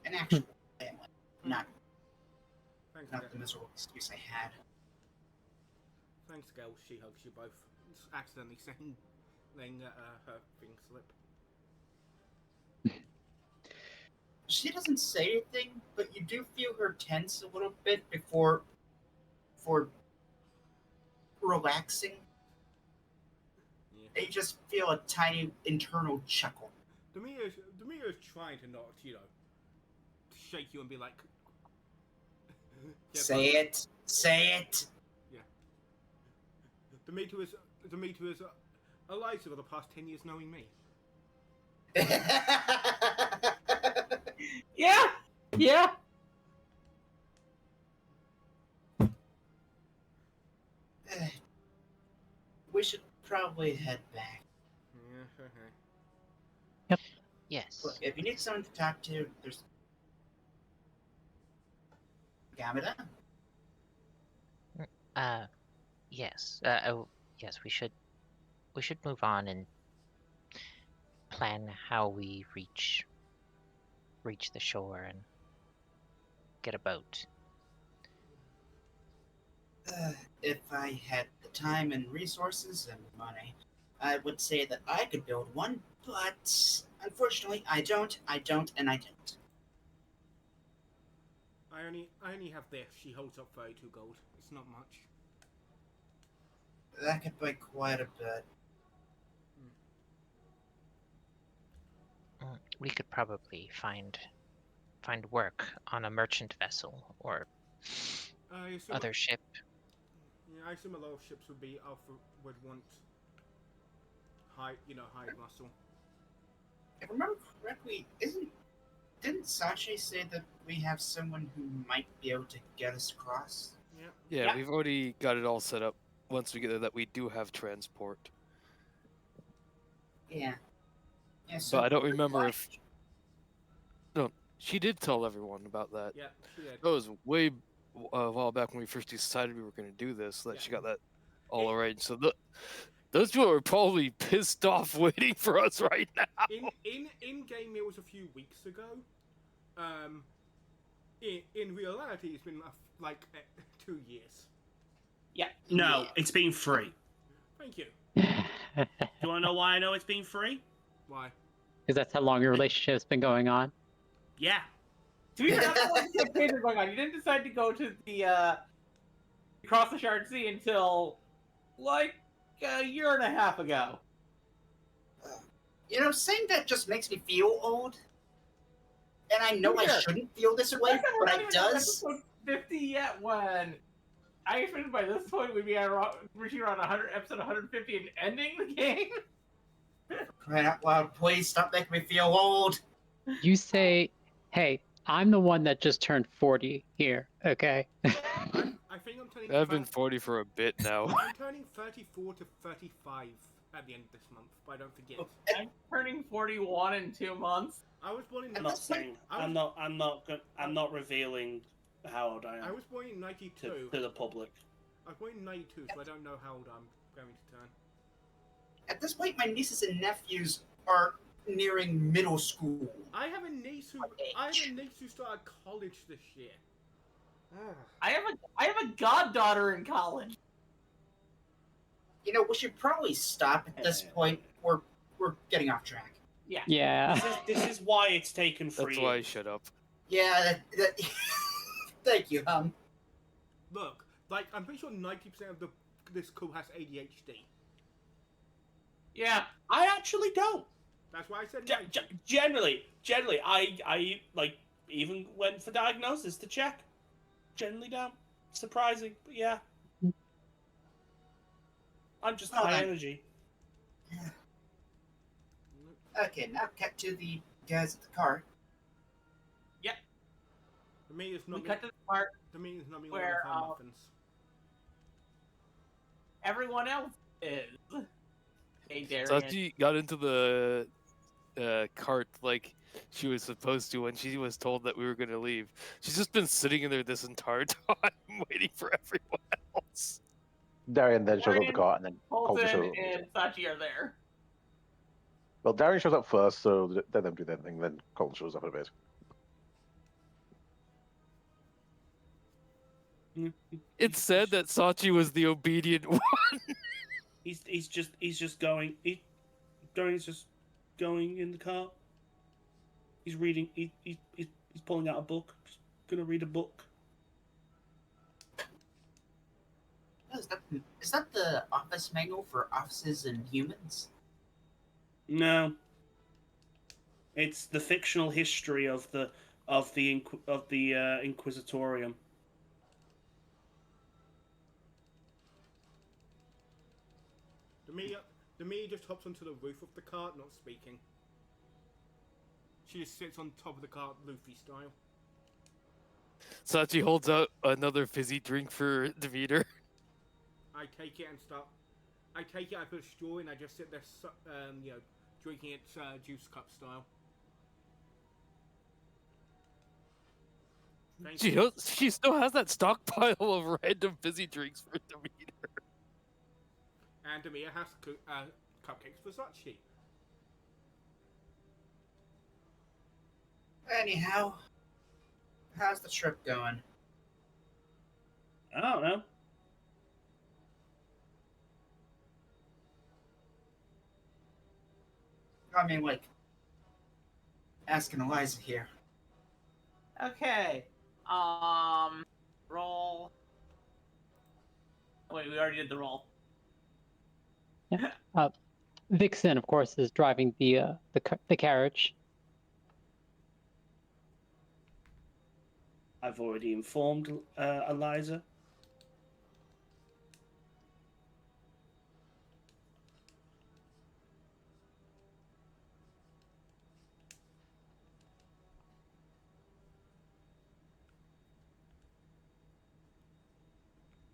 An actual family. Not Thanks, the miserable excuse I had. Thanks, girl. She hugs you both. It's accidentally letting her thing slip. She doesn't say anything, but you do feel her tense a little bit before relaxing. Yeah. You just feel a tiny internal chuckle. Demeter's trying to not, shake you and be like... Say it. Say it. Yeah. Demeter is alive for the past 10 years knowing me. Yeah. Yeah. We should probably head back. Yeah, okay. Yes. Look, if you need someone to talk to, there's Gamida. Yes. Yes. We should move on and plan how we reach the shore and get a boat. If I had the time and resources and money, I would say that I could build one, but unfortunately, I don't, and I don't. I only have this. She holds up 32 gold. It's not much. That could buy quite a bit. We could probably find work on a merchant vessel or other ship. Yeah, I assume a lot of ships would want high muscle. If I remember correctly, didn't Sachi say that we have someone who might be able to get us across? Yeah, we've already got it all set up. Once we get there, that we do have transport. Yeah. So But I don't remember if... No, she did tell everyone about that. Yeah, she did. That was way a while back when we first decided we were going to do this, that she got that all arranged. So those people are probably pissed off waiting for us right now. In game, it was a few weeks ago. In reality, it's been 2 years. Yeah. No, it's been free. Thank you. Do you want to know why I know it's been free? Why? Because that's how long your relationship's been going on. Yeah. To be fair, that's how long the campaign is going on. You didn't decide to go to the cross the Shard Sea until a year and a half ago. Saying that just makes me feel old. And I know I Here. shouldn't feel this way, but it does. Episode 50 yet when I expected by this point we'd be reaching around episode 150 and ending the game. crying out loud, please stop making me feel old. You say, hey, I'm the one that just turned 40 here, okay? I think I'm turning. I've been 40 for a bit now. I'm turning 34 to 35 at the end of this month, but I don't forget. I'm turning 41 in 2 months. I was born in. I'm not saying. I'm not revealing how old I am. I was born in '92. To the public. I was born in '92, so I don't know how old I'm going to turn. At this point, my nieces and nephews are nearing middle school. I have a niece who started college this year. I have a goddaughter in college. You know, we should probably stop at this point. We're getting off track. Yeah. Yeah. This is why it's taken 3 That's years. why I shut up. Yeah, that thank you, Look, like I'm pretty sure 90% of this crew has ADHD. Yeah. I actually don't. That's why I said Generally, I like even went for diagnosis to check. Generally don't. Surprising, but yeah. I'm just high energy. Okay, now cut to the guys at the car. The meat is not. We cut to the part The meat is not being where, muffins. everyone else is. Hey, Darian. Sachi got into the cart like she was supposed to when she was told that we were going to leave. She's just been sitting in there this entire time waiting for everyone else. Darian then shows up the Darian, car, and then Coulter shows Colton up. and Sachi are there. Well, Darian shows up first, so let them do their thing. Then Coulter shows up in a bit. It's said that Sachi was the obedient one. He's just going. Darian's just going in the car. He's reading. He's pulling out a book. Just gonna read a book. Is that the office manual for offices and humans? No. It's the fictional history of the Inquisitorium. The meat just hops onto the roof of the cart, not speaking. She just sits on top of the cart, Luffy style. Sachi holds out another fizzy drink for Demeter. I take it and start. I take it. I put a straw in. I just sit there, drinking it juice cup style. Thank you. She still has that stockpile of random fizzy drinks for Demeter. And Demeter has cupcakes for Sachi. Anyhow, how's the trip going? I don't know. I mean, like, asking Eliza here. Okay. Roll. Wait, we already did the roll. Vixen, of course, is driving the carriage. I've already informed Eliza.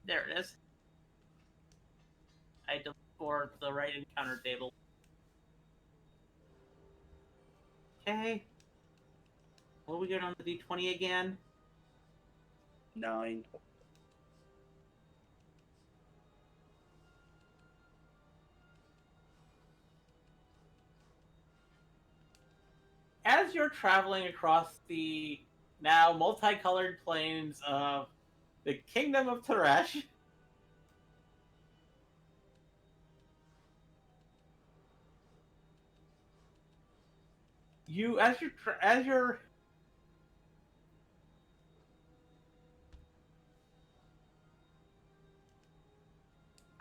There it is. I had to look for the right encounter table. Okay. What are we get on the D20 again? 9. As you're traveling across the now multicolored plains of the Kingdom of Teresh, as you're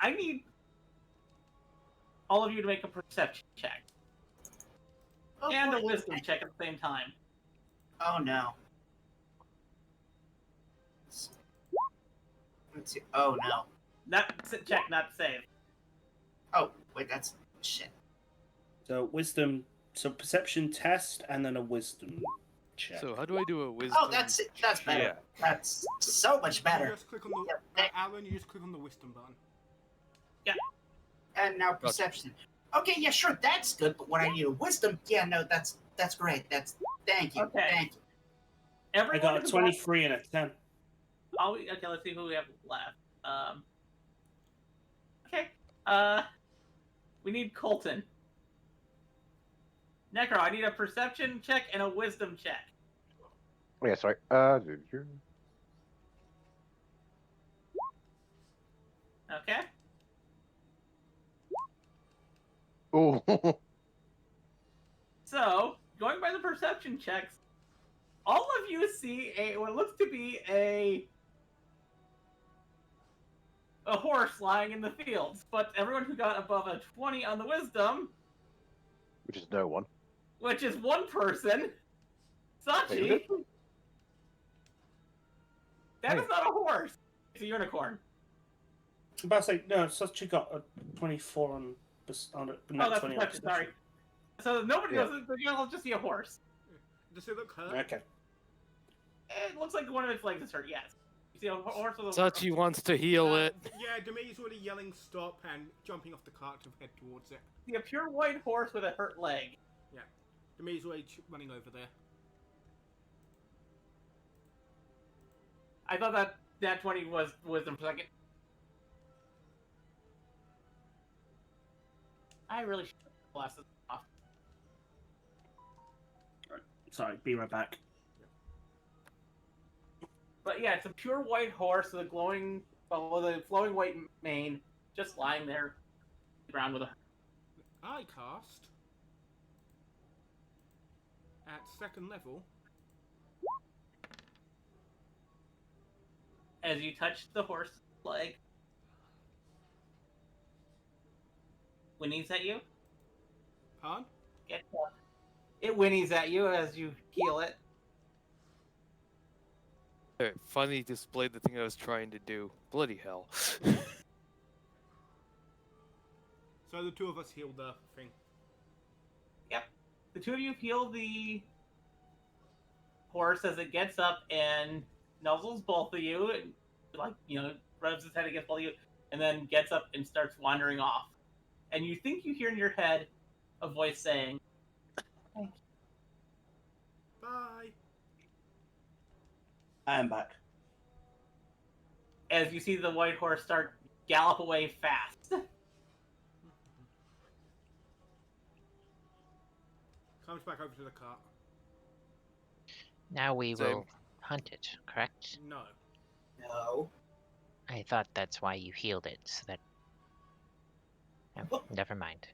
I need all of you to make a perception check and a wisdom check at the same time. Oh no. Let's see. Oh no. Not check, not save. Oh wait, that's shit. So wisdom, so perception test, and then a wisdom check. So how do I do a wisdom? Oh, that's it. That's better. Yeah. That's so much You better. just click on the Yep. Alan. You just click on the wisdom button. And now perception. Okay, yeah, sure, that's good. But when I need a wisdom, yeah, no, that's great. Thank you, Okay. thank you. I Everyone got a who 23 and a 10. Okay, let's see who we have left. Okay. We need Colton. Necro, I need a perception check and a wisdom check. Oh, yeah, sorry. Okay. Oh, So, going by the perception checks, all of you see what looks to be a horse lying in the fields, but everyone who got above a 20 on the wisdom, which is no one. which is one person, Sachi, Wait, that Hey. is not a horse. It's a unicorn. I'm about to say, no, Sachi got a 24 on it. Oh, that's perception, sorry. So nobody Yeah. knows, you'll just see a horse. Does it look hurt? Okay. It looks like one of its legs is hurt, yes. You see a horse with a... Sachi wants to heal it. Yeah, Deme's already yelling stop and jumping off the cart to head towards it. See a pure white horse with a hurt leg. Deme's already running over there. I thought that 20 was wisdom for a second. I really should have glasses off. Sorry, be right back. But yeah, it's a pure white horse with a flowing white mane, just lying there on the ground with a... I cast at second level. As you touch the horse's leg, whinnies at you. Pardon? It whinnies at you as you heal it. Finally displayed the thing I was trying to do. Bloody hell. So the two of us healed the thing. The two of you heal the horse as it gets up and nuzzles both of you, and rubs its head against both of you, and then gets up and starts wandering off. And you think you hear in your head a voice saying, "Thank you." Bye. I am back. As you see the white horse start gallop away fast. Comes back over to the cart. Now we Same. will hunt it, correct? No. No. I thought that's why you healed it, so that... Oh, never mind.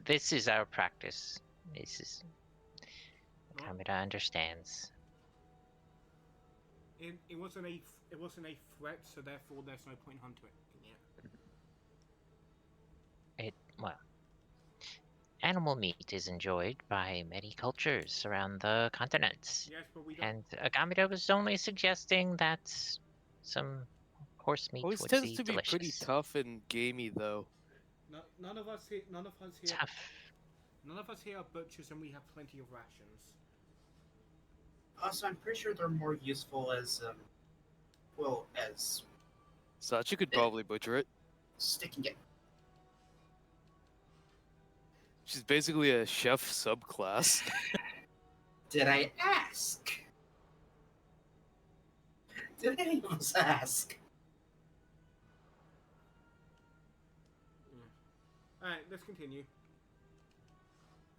This is our practice. This is... Kamida understands. It wasn't a threat, so therefore there's no point hunting it. Well... Animal meat is enjoyed by many cultures around the continents. Yes, but we don't. And Agamida was only suggesting that some horse meat Always would tends be to be delicious. pretty tough and gamey, though. No, none of us here. Tough. None of us here are butchers, and we have plenty of rations. Also, I'm pretty sure they're more useful as, as Sachi could probably butcher it. sticking it. She's basically a chef subclass. Did I ask? Did any of us ask? Alright, let's continue.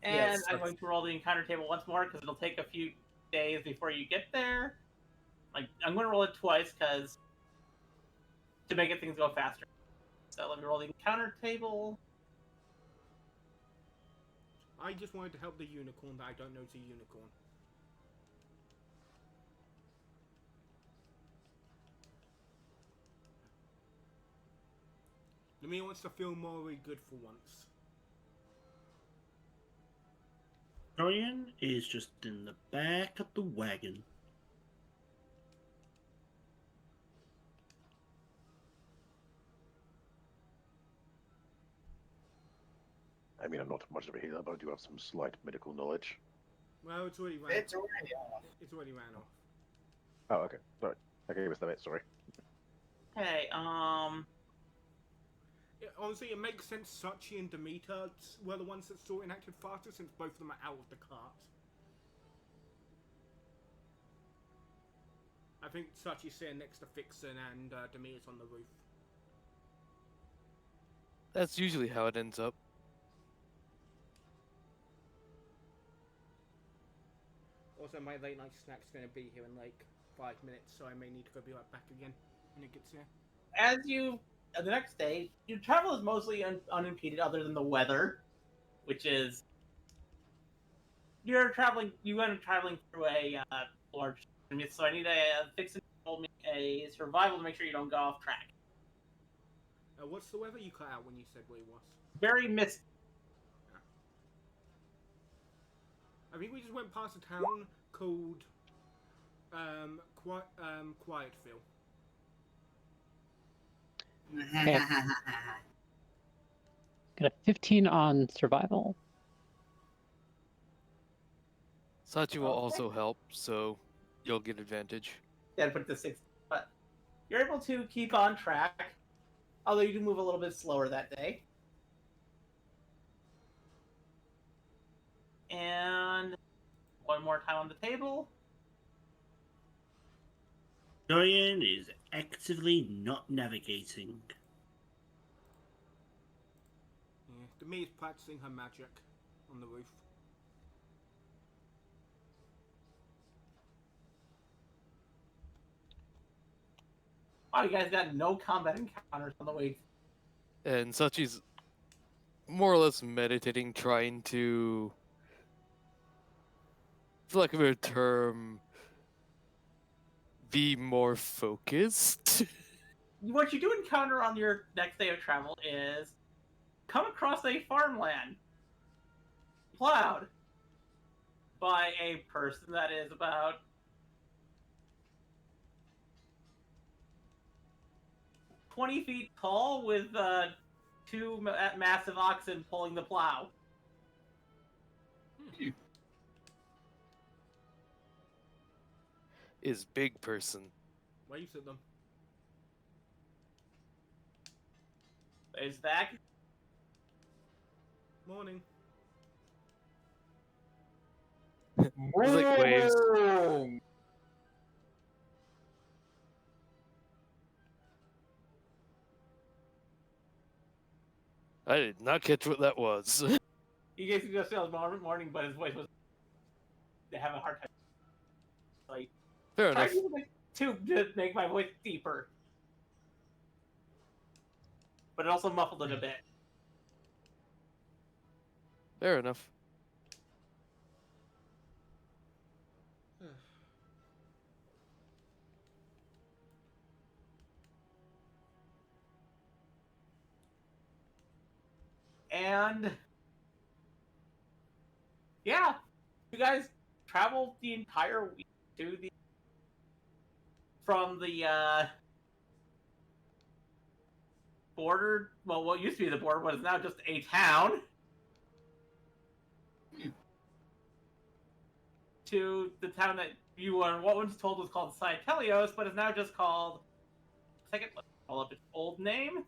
And Yes, I'm going to roll the encounter table once more because it'll take a few days before you get there. I'm going to roll it twice because to make things go faster. So let me roll the encounter table. I just wanted to help the unicorn that I don't know is a unicorn. Lemmy wants to feel morally good for once. Dorian is just in the back of the wagon. I mean, I'm not much of a healer, but I do have some slight medical knowledge. Well, it's already ran. It's already off. It's already ran off. Oh, okay. Sorry. Okay, missed that bit. Sorry. Hey, Honestly, it makes sense Sachi and Demeter were the ones that saw it enacted faster since both of them are out of the cart. I think Sachi's sitting next to Fixin and Demeter's on the roof. That's usually how it ends up. Also, my late night snack's going to be here in like 5 minutes, so I may need to go be right back again when it gets here. as you the next day, your travel is mostly unimpeded, other than the weather, which is you end up traveling through a large. So I need a fix and roll me a survival to make sure you don't go off track. What's the weather you cut out when you said what it was? Very misty. I think we just went past a town called Quietville. Okay. Got a 15 on survival. Sachi will Okay. also help, so you'll get advantage. Yeah, put it to 6. But you're able to keep on track, although you do move a little bit slower that day. And one more time on the table. Dorian is actively not navigating. Yeah, Demi's practicing her magic on the roof. Oh, you guys got no combat encounters on the way. And Sachi's more or less meditating, trying to, for lack of a better term, be more focused. What you do encounter on your next day of travel is come across a farmland plowed by a person that is about 20 feet tall with two massive oxen pulling the plow. Is big person. Waves at them. Is that Morning. He's like waves. I did not catch what that was. he gets to go sales morning, but his voice was they have a hard time. Like Fair try enough. to make my voice deeper, but it also muffled it a bit. Fair enough. And yeah, you guys traveled the entire week to the from the border. Well, what used to be the border, but is now just a town. To the town that you were what was told was called Cytelios, but is now just called. Second, let's call up its old name.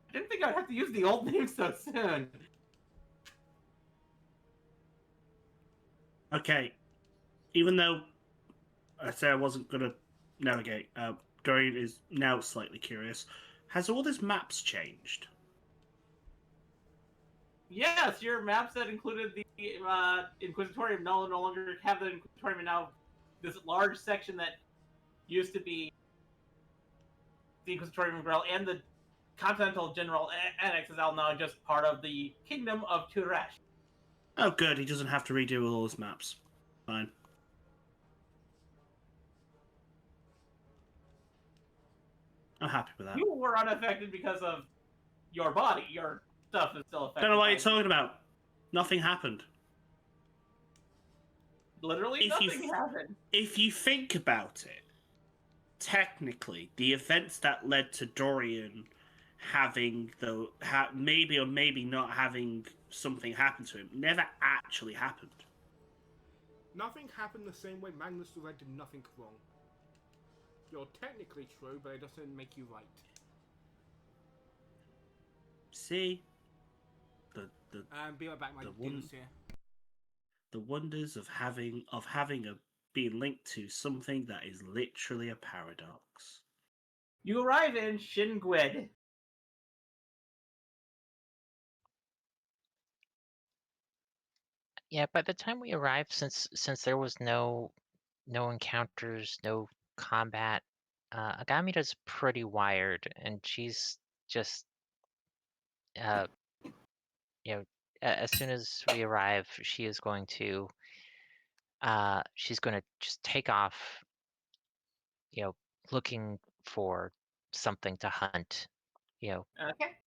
I didn't think I'd have to use the old name so soon. Okay, even though I said I wasn't gonna navigate, Dorian is now slightly curious. Has all these maps changed? Yes, your maps that included the Inquisitorium no longer have the Inquisitorium, and now this large section that used to be the Inquisitorium of Grell and the Continental General Annex is now just part of the Kingdom of Turash. Oh, good. He doesn't have to redo all his maps. Fine. I'm happy with that. You were unaffected because of your body. Your stuff is still affected. Don't know what by you're talking about. Nothing happened. Literally If you nothing happened. If you think about it, technically, the events that led to Dorian having maybe or maybe not having something happen to him never actually happened. Nothing happened the same way Magnus the Red did nothing wrong. You're technically true, but it doesn't make you right. See, the And be right back, my the one- dudes here. the wonders of having a being linked to something that is literally a paradox. You arrive in Shingwid. Yeah, by the time we arrived, since there was no encounters, no combat, Agamita's pretty wired, and she's just uh as soon as we arrive, she's going to just take off, looking for something to hunt, Okay.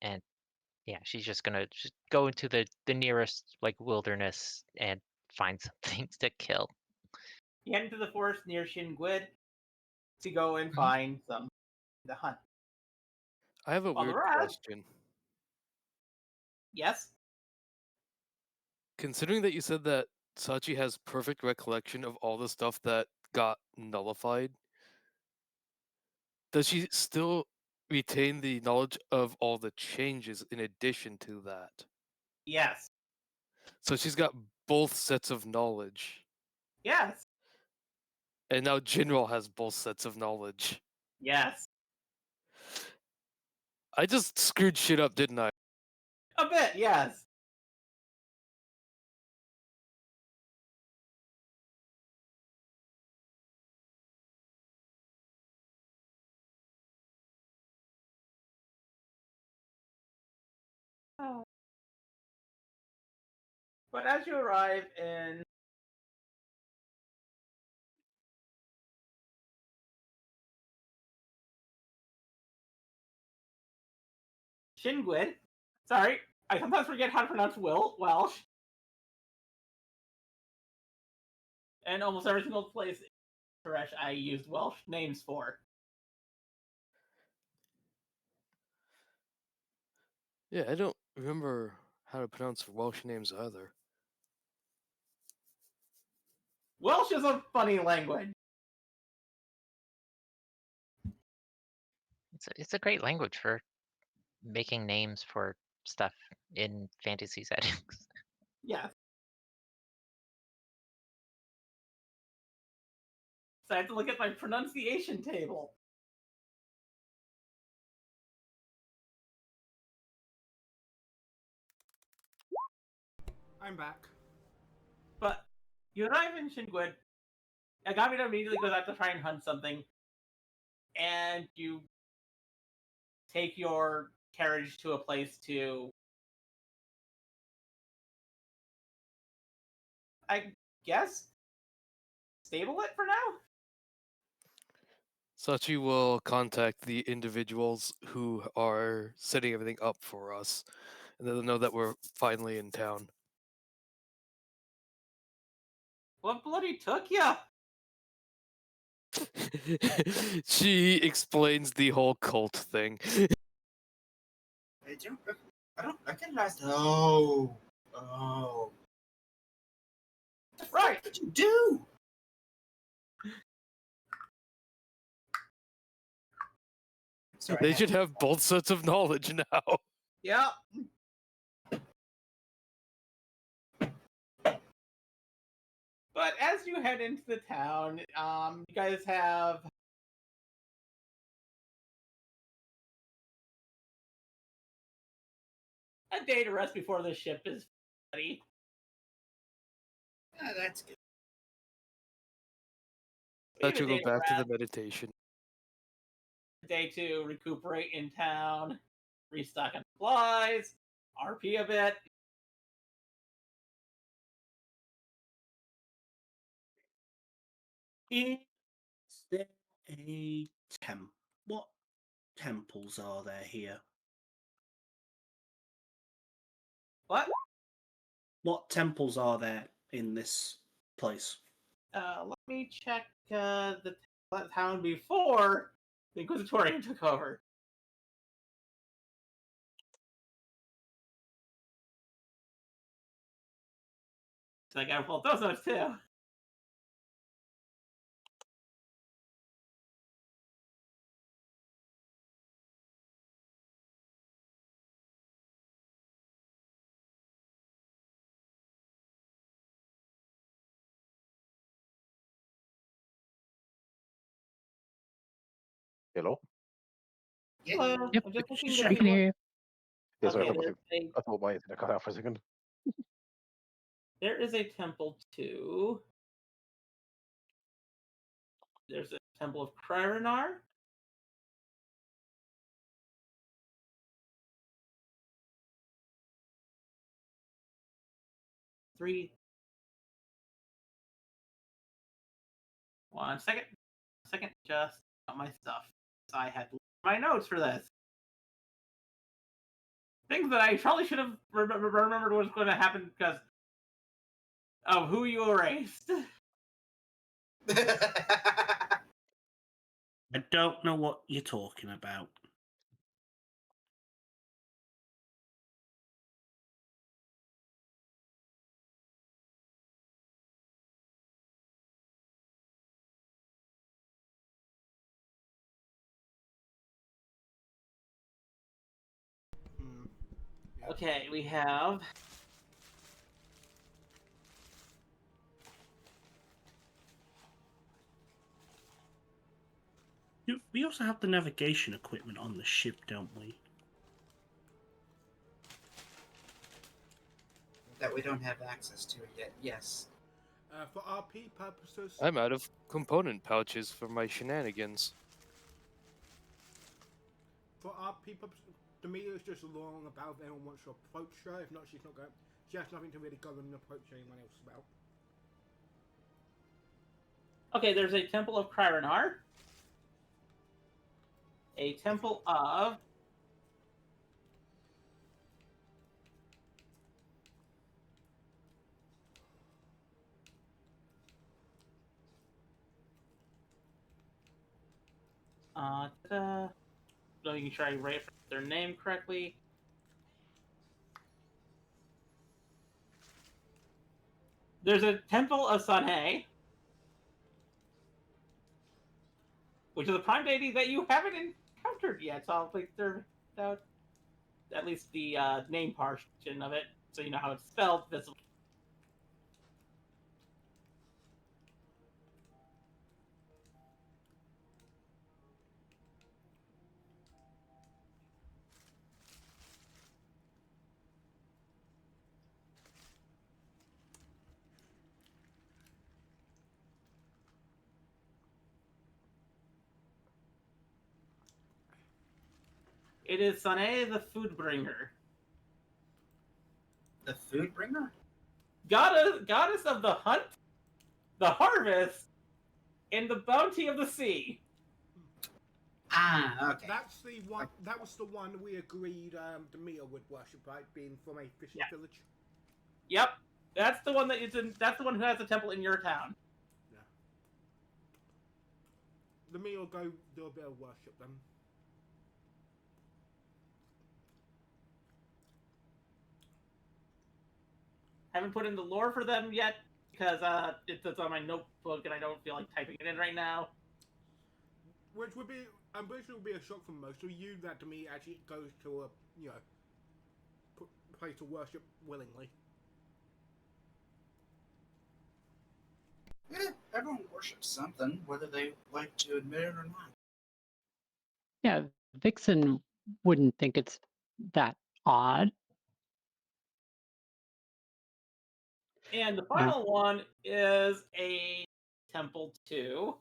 and yeah, she's just gonna just go into the nearest wilderness and find something to kill. You head into the forest near Shingwid to go and Mhm. find some to hunt. I have a While weird the rest- question. Yes. Considering that you said that Sachi has perfect recollection of all the stuff that got nullified, does she still retain the knowledge of all the changes in addition to that? Yes. So she's got both sets of knowledge. Yes. And now Jinral has both sets of knowledge. Yes. I just screwed shit up, didn't I? A bit. Yes. But as you arrive in Shingwid, sorry, I sometimes forget how to pronounce Welsh. And almost every single place in Koresh I used Welsh names for. Yeah, I don't remember how to pronounce Welsh names either. Welsh is a funny language. It's a great language for making names for stuff in fantasy settings. Yes. So I have to look at my pronunciation table. I'm back. But you arrive in Shingwid. Agamita immediately goes out to try and hunt something. And you take your carriage to a place to, I guess, stable it for now? Sachi will contact the individuals who are setting everything up for us, and they'll know that we're finally in town. What bloody took ya? She explains the whole cult thing. I don't recognize. Oh. What the Right. fuck did you do? Sorry, They should have both sets of knowledge now. Yeah. But as you head into the town, you guys have a day to rest before the ship is ready. that's good. You have Sachi a will day go back to the rest, meditation. a day to recuperate in town, restock on supplies, RP a bit. Is there a what temples are there here? What? What temples are there in this place? Let me check the town before the Inquisitorium took over. So I gotta pull those notes too. Hello? Hello. Yep. I'm just looking Sure. to I see can what. hear you. Yeah, sorry, Okay, I thought my internet cut out for a second. there is a temple too. There's a temple of Kryrenar. Three. 1 second. Second, just got my stuff. I had to look at my notes for this. Things that I probably should have remembered was going to happen because of who you erased. I don't know what you're talking about. Hmm. Okay, we have. We also have the navigation equipment on the ship, don't we? That we don't have access to it yet. Yes. For RP purposes, I'm out of component pouches for my shenanigans. for RP purposes, the meter is just along about if anyone wants to approach her. If not, she's not going. She has nothing to really go and approach anyone else about. Okay, there's a temple of Kryrenar. A temple of. Making sure I write their name correctly. There's a temple of Sanhe, which is a prime deity that you haven't encountered yet. So I'll figure out at least the name portion of it, so you know how it's spelled. It is Sanhe the food bringer, The food bringer? goddess of the hunt, the harvest, and the bounty of the sea. Ah, okay. That's the one. That was the one we agreed Demeter would worship, right? Being from a fishing Yeah. village. Yep, that's the one that is in. That's the one who has a temple in your town. Yeah. Demeter will go do a bit of worship then. Haven't put in the lore for them yet because it's on my notebook and I don't feel like typing it in right now. Which would be, I'm pretty sure, would be a shock for most of you that Demeter actually goes to a, place to worship willingly. Yeah, everyone worships something, whether they like to admit it or not. Yeah, Vixen wouldn't think it's that odd. And the final one is a temple too.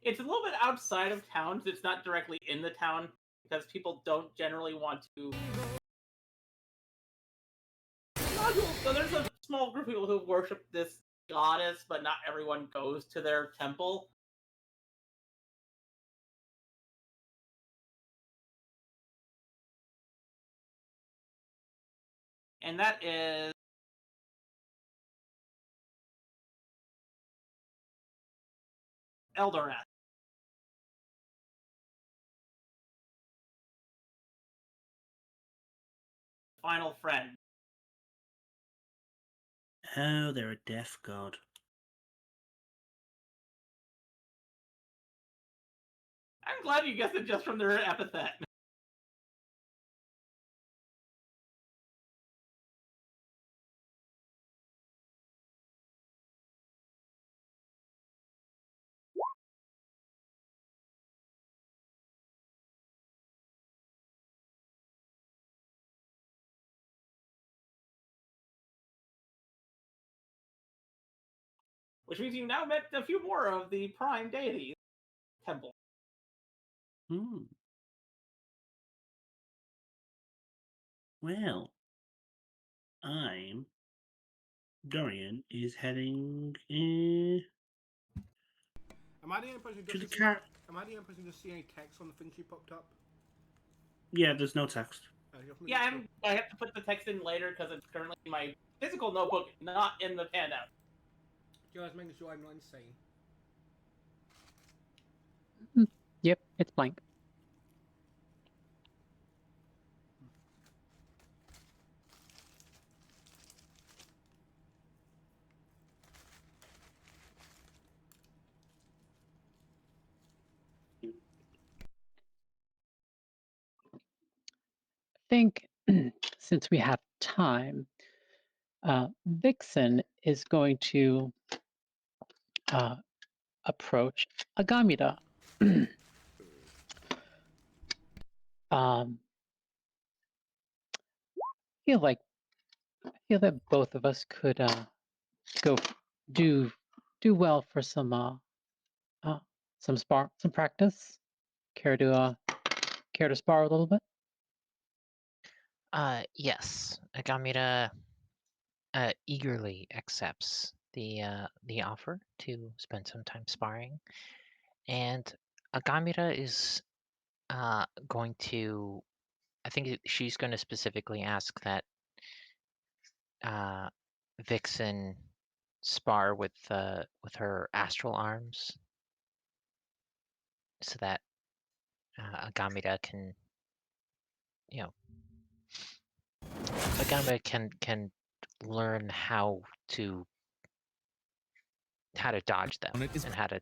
It's a little bit outside of towns. It's not directly in the town because people don't generally want to. So there's a small group of people who worship this goddess, but not everyone goes to their temple. And that is Eldorath. Final friend. Oh, they're a deaf god. I'm glad you guessed it just from their epithet. Which means you've now met a few more of the prime deities temple. Hmm. Well, Dorian is heading Am I the only person who to the doesn't see? car. Am I the only person who doesn't see any text on the thing she popped up? Yeah, there's no text. Yeah, I have to put the text in later because it's currently in my physical notebook, not in the handout. Just making sure I'm not insane. Yep, it's blank. I think since we have time, Vixen is going to approach Agamida. Feel like I feel that both of us could go do well for some practice. Care to spar a little bit? Yes, Agamida eagerly accepts the offer to spend some time sparring, and Agamida is going to. I think she's going to specifically ask that Vixen spar with her astral arms, so that Agamida can, you know, Agamida can learn how to dodge them and how to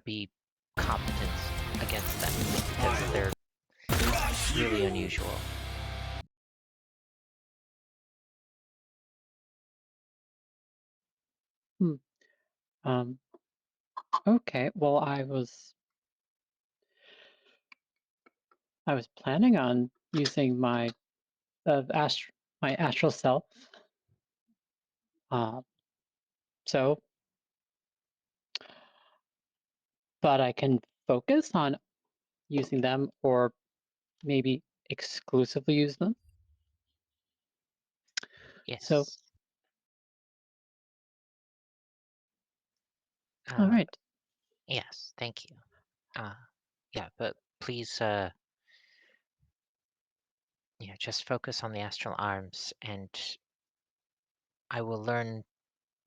be competent against them, because they're really unusual. Okay. Well, I was planning on using my astral self. So, but I can focus on using them, or maybe exclusively use them. Yes. So, all right. Yes, thank you. Yeah, but please, just focus on the astral arms, and I will learn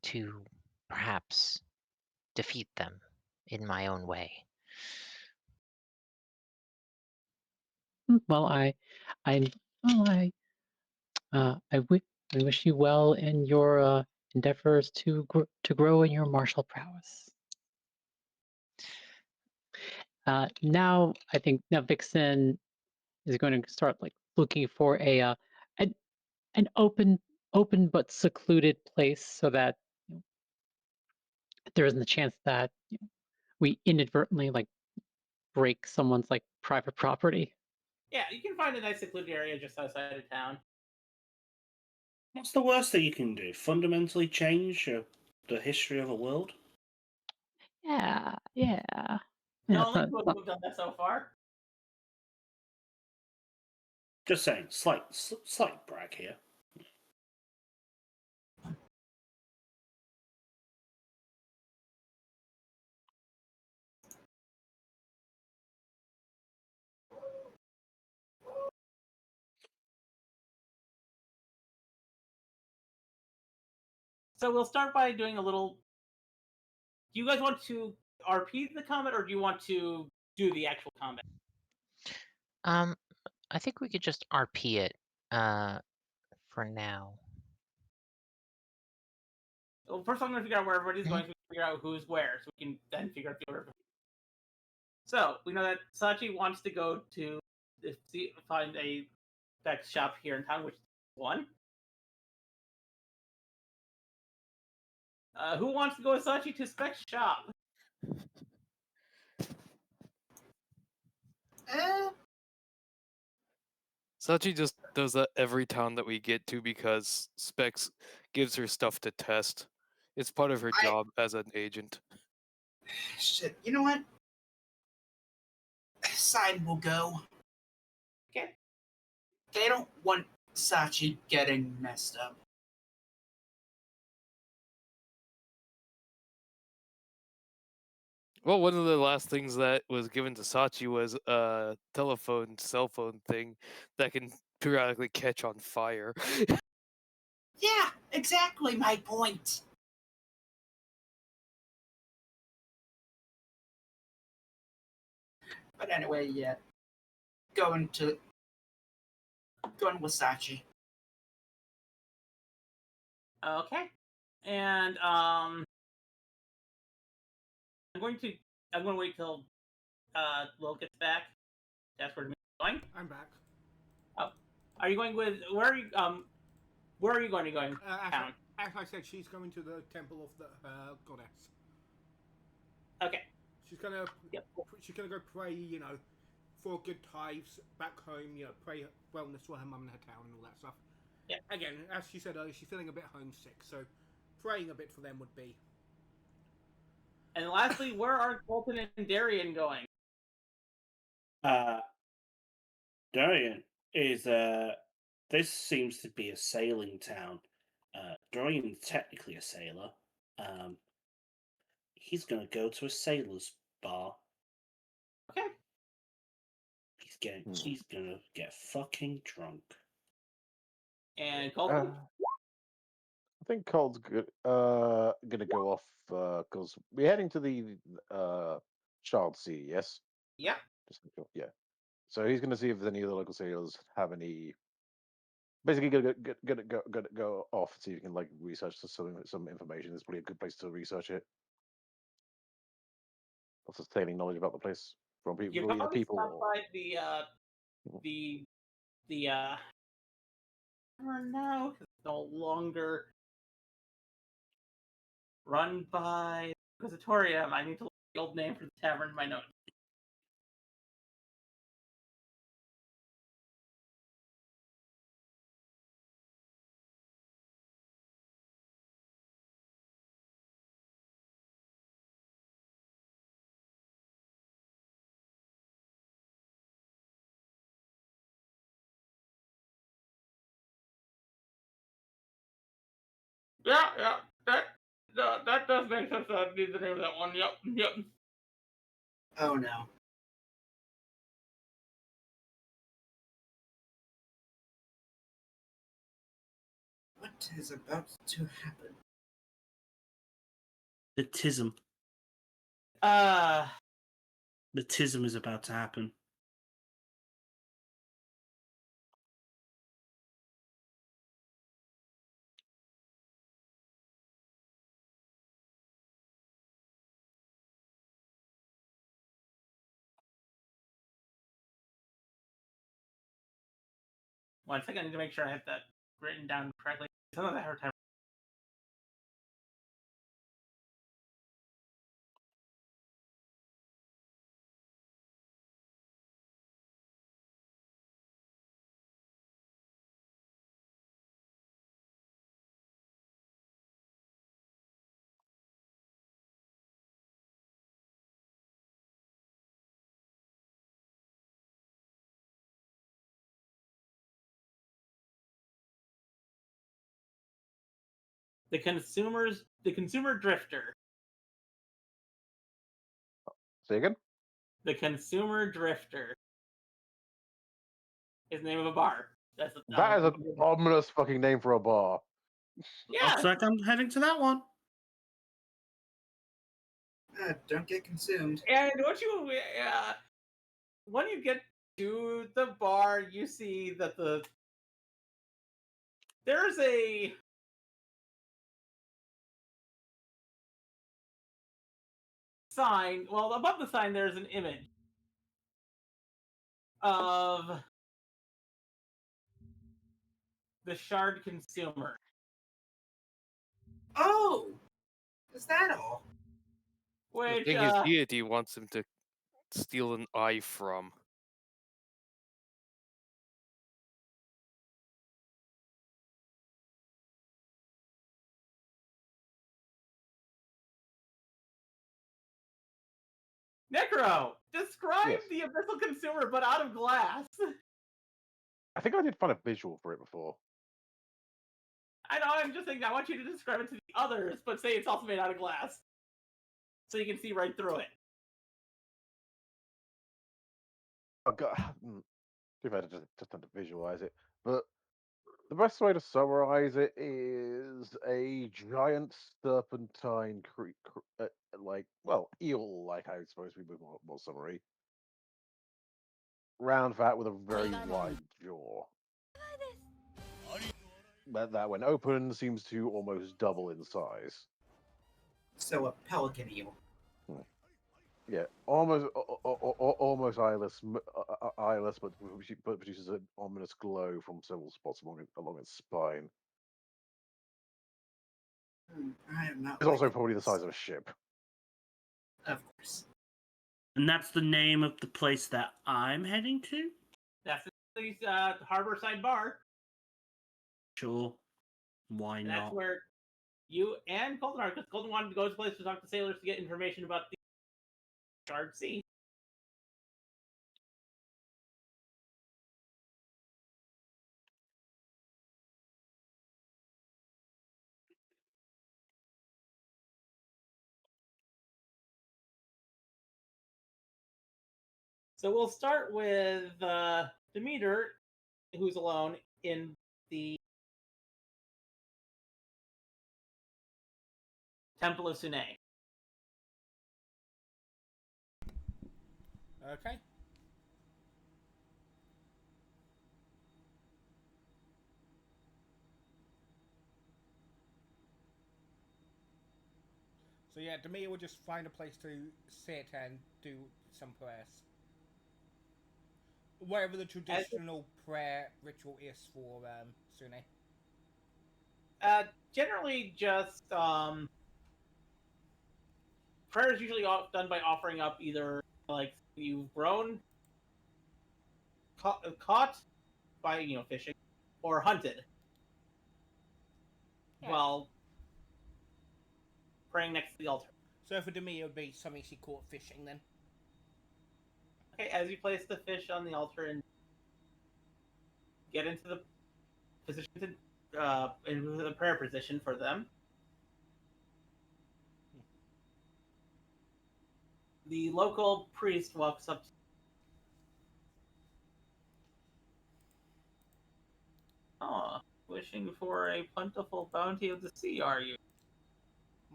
to perhaps defeat them in my own way. Well, I wish you well in your endeavors to grow in your martial prowess. Now, I think Vixen is going to start like looking for an open but secluded place, so that there isn't the chance that we inadvertently like break someone's like private property. Yeah, you can find a nice secluded area just outside of town. What's the worst that you can do? Fundamentally change the history of a world? Yeah. No, only two of them have done that so far. Just saying, slight brag here. So we'll start by doing a little. Do you guys want to RP the combat, or do you want to do the actual combat? I think we could just RP it for now. Well, first I'm going to figure out where everybody's going, so we can figure out who's where, so we can then figure out the order. So we know that Sachi wants to go to find a spec shop here in town, which is one. Who wants to go with Sachi to spec shop? Sachi just does that every town that we get to because Specs gives her stuff to test. It's part of her job as an agent. Shit, you know what? Side will go. Okay. They don't want Sachi getting messed up. Well, one of the last things that was given to Sachi was a cell phone thing that can periodically catch on fire. Yeah, exactly my point. But anyway, yeah. Going with Sachi. Okay. And I'm going to wait till Lil gets back. That's where we're going. I'm back. Oh, are you going with where are you where are you going to go? Town. As I said, she's going to the temple of the goddess. Okay. She's gonna Yep. She's gonna go pray, for good times back home. Pray wellness for her mum and her town and all that stuff. Yeah. Again, as she said earlier, she's feeling a bit homesick, so praying a bit for them would be. And lastly, where are Colton and Darian going? Darian is this seems to be a sailing town. Darian's technically a sailor. He's gonna go to a sailor's bar. Okay. He's gonna get fucking drunk. And Colton? I think Cold's gonna go off because we're heading to the Child Sea, yes? Yeah. Yeah. So he's gonna see if any of the local sailors have any. Basically, gonna go off and see if you can like research some information. It's probably a good place to research it. Lots of sailing knowledge about the place from people. You Either probably people. stop by the I don't know, it's no longer run by Inquisitorium. I need to look at the old name for the tavern in my notes. Yeah, that does make sense. That'd be the name of that one. Yep. Oh no. What is about to happen? The tism. Uh, The tism is about to happen. one second, I need to make sure I have that written down correctly. Sometimes I have time. The consumer drifter. Say again. The consumer drifter is the name of a bar. That is an ominous fucking name for a bar. Yeah. Looks like I'm heading to that one. Don't get consumed. And when you get to the bar, you see that there's a sign. Well, above the sign, there's an image of the Shard Consumer. Oh, is that all? The Which thing his deity wants him to steal an eye from. Necro, describe Yes. the Abyssal Consumer, but out of glass. I think I did find a visual for it before. I know. I'm just saying. I want you to describe it to the others, but say it's also made out of glass, so you can see right through it. I've got too bad I just had to visualize it. But the best way to summarize it is a giant serpentine eel-like, I suppose we would more summary. Round fat with a very wide jaw. But that, when open, seems to almost double in size. So a pelican eel. Yeah, almost eyeless, but produces an ominous glow from several spots along its spine. I am not. It's also probably the size of a ship. Of course. And that's the name of the place that I'm heading to? That's the Harborside Bar. Sure. Why And not? that's where you and Colton are, because Colton wanted to go to this place to talk to sailors to get information about the Shard Sea. So we'll start with Demeter, who's alone in the Temple of Sune. Okay. So yeah, Demeter will just find a place to sit and do some prayers. Whatever the traditional prayer ritual is for Sune. Generally, just prayers usually done by offering up either like you've grown, caught by fishing, or hunted. Yeah. While praying next to the altar. So for Demeter, it would be something she caught fishing then. Okay, as you place the fish on the altar and get into the position into the prayer position for them, the local priest walks up to you. Oh, wishing for a plentiful bounty of the sea, are you?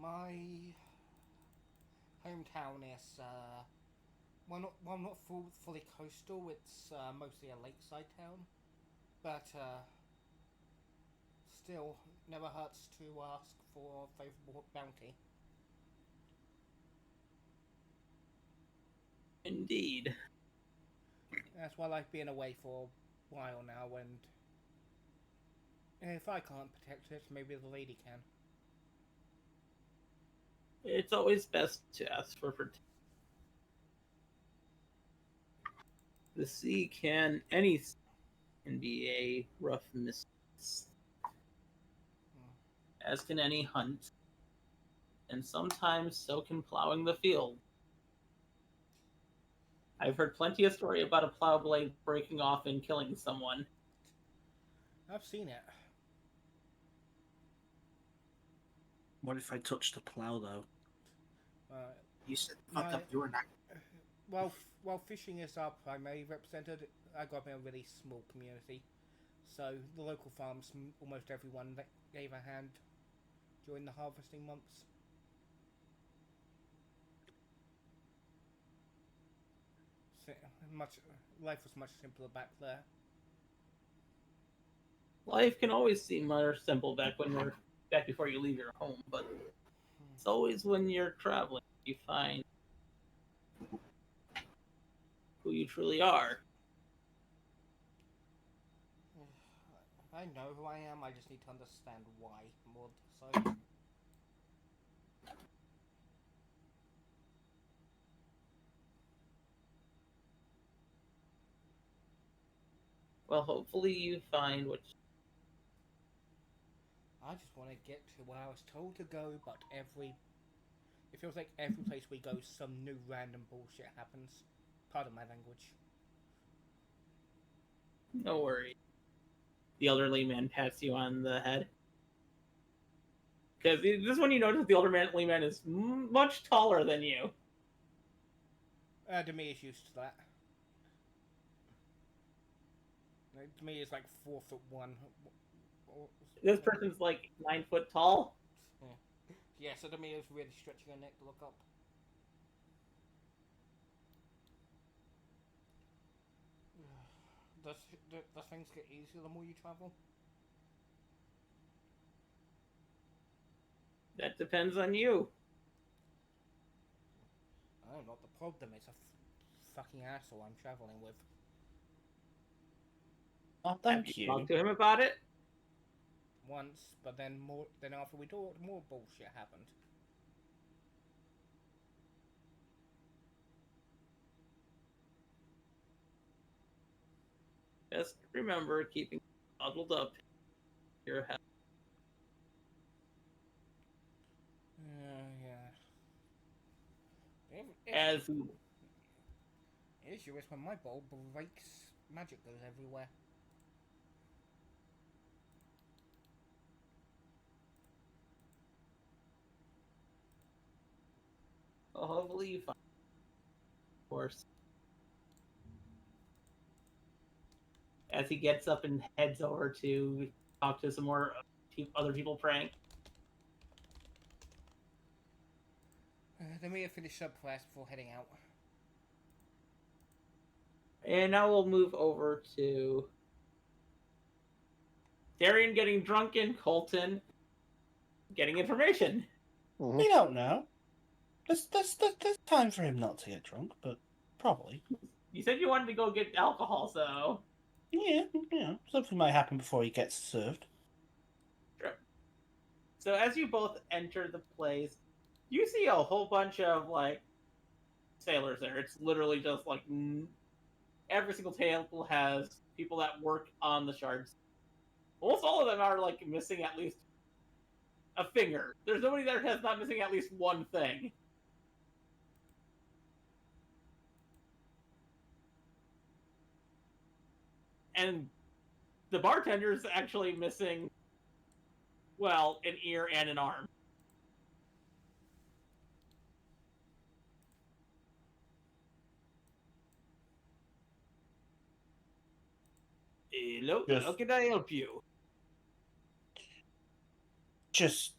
My hometown is not fully coastal. It's mostly a lakeside town, but still never hurts to ask for a favourable bounty. Indeed. That's why I've been away for a while now, and if I can't protect it, maybe the lady can. It's always best to ask for protection. The sea can be a rough mistress, as can any hunt, and sometimes so can plowing the field. I've heard plenty of story about a plow blade breaking off and killing someone. I've seen it. What if I touch the plow, though? You should fuck up your neck. While fishing is up, I may represented. I got in a really small community, So the local farms, almost everyone that gave a hand during the harvesting months. So, life was much simpler back there. Life can always seem more simple back before you leave your home, but it's always when you're traveling you find who you truly are. I know who I am, I just need to understand why more so. Well, hopefully you find what. I just want to get to where I was told to go, but it feels like every place we go, some new random bullshit happens. Pardon my language. No worries. The elderly man pats you on the head. Because this is when you notice the elderly man is much taller than you. Demi is used to that. Demi is like 4'1". This person's like 9 foot tall. Yeah, so Demi is really stretching her neck to look up. Does things get easier the more you travel? That depends on you. I don't know what the problem is. A fucking asshole I'm traveling with. Oh, Have thank you you. talked to him about it? Once, but then after we talked, more bullshit happened. Just remember keeping bottled up your head. Yeah. As Issue is when my bowl breaks, magic goes everywhere. hopefully you find a course. As he gets up and heads over to talk to some more other people praying. Then we finish up class before heading out. And now we'll move over to Darian getting drunk and Colton getting information. Mhm. We don't know. There's time for him not to get drunk, but probably. You said you wanted to go get alcohol, so Yeah, something might happen before he gets served. sure. So as you both enter the place, you see a whole bunch of like sailors there. It's literally just like every single table has people that work on the shards. Almost all of them are like missing at least a finger. There's nobody there that's not missing at least one thing. And the bartender's actually missing, well, an ear and an arm. Hello, how can I help you? Just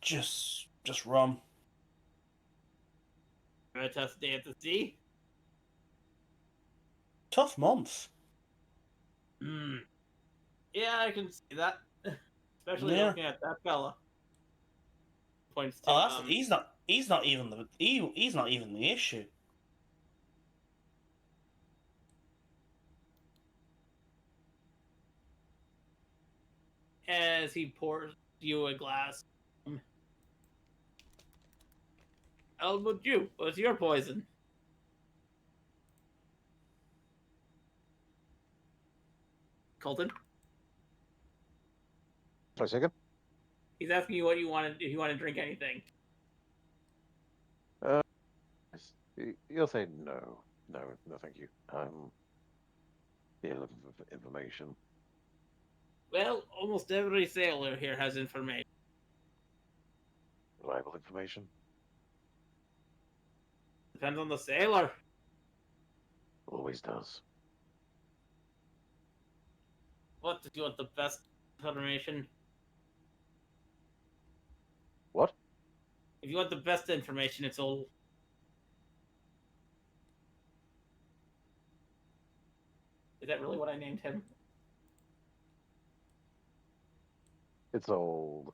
rum. A tough day at the sea? Tough month. Yeah, I can see that. Especially Yeah. looking at that fella. Points to Oh, he's not even the issue. as he pours you a glass. How about you? What's your poison? Colton? Try a second. He's asking you what you wanted, if you want to drink anything. You'll say no, no, thank you. Yeah, looking for information. Well, almost every sailor here has information. Reliable information. Depends on the sailor. Always does. What if you want the best information? What? If you want the best information, it's old. Is that really what I named him? It's old.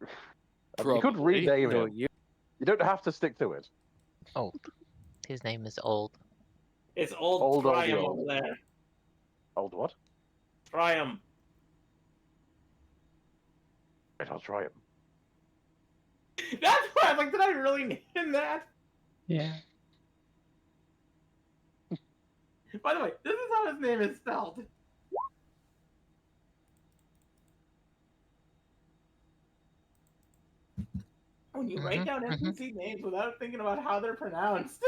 You Probably. could rename No, him. You don't have to stick to it. Old. His name is Old. It's old Old, old, Trium old. over there. Old what? Trium. Right, I'll try him. That's why I'm like, did I really name him that? Yeah. By the way, this is how his name is spelled. When you write down NPC names without thinking about how they're pronounced.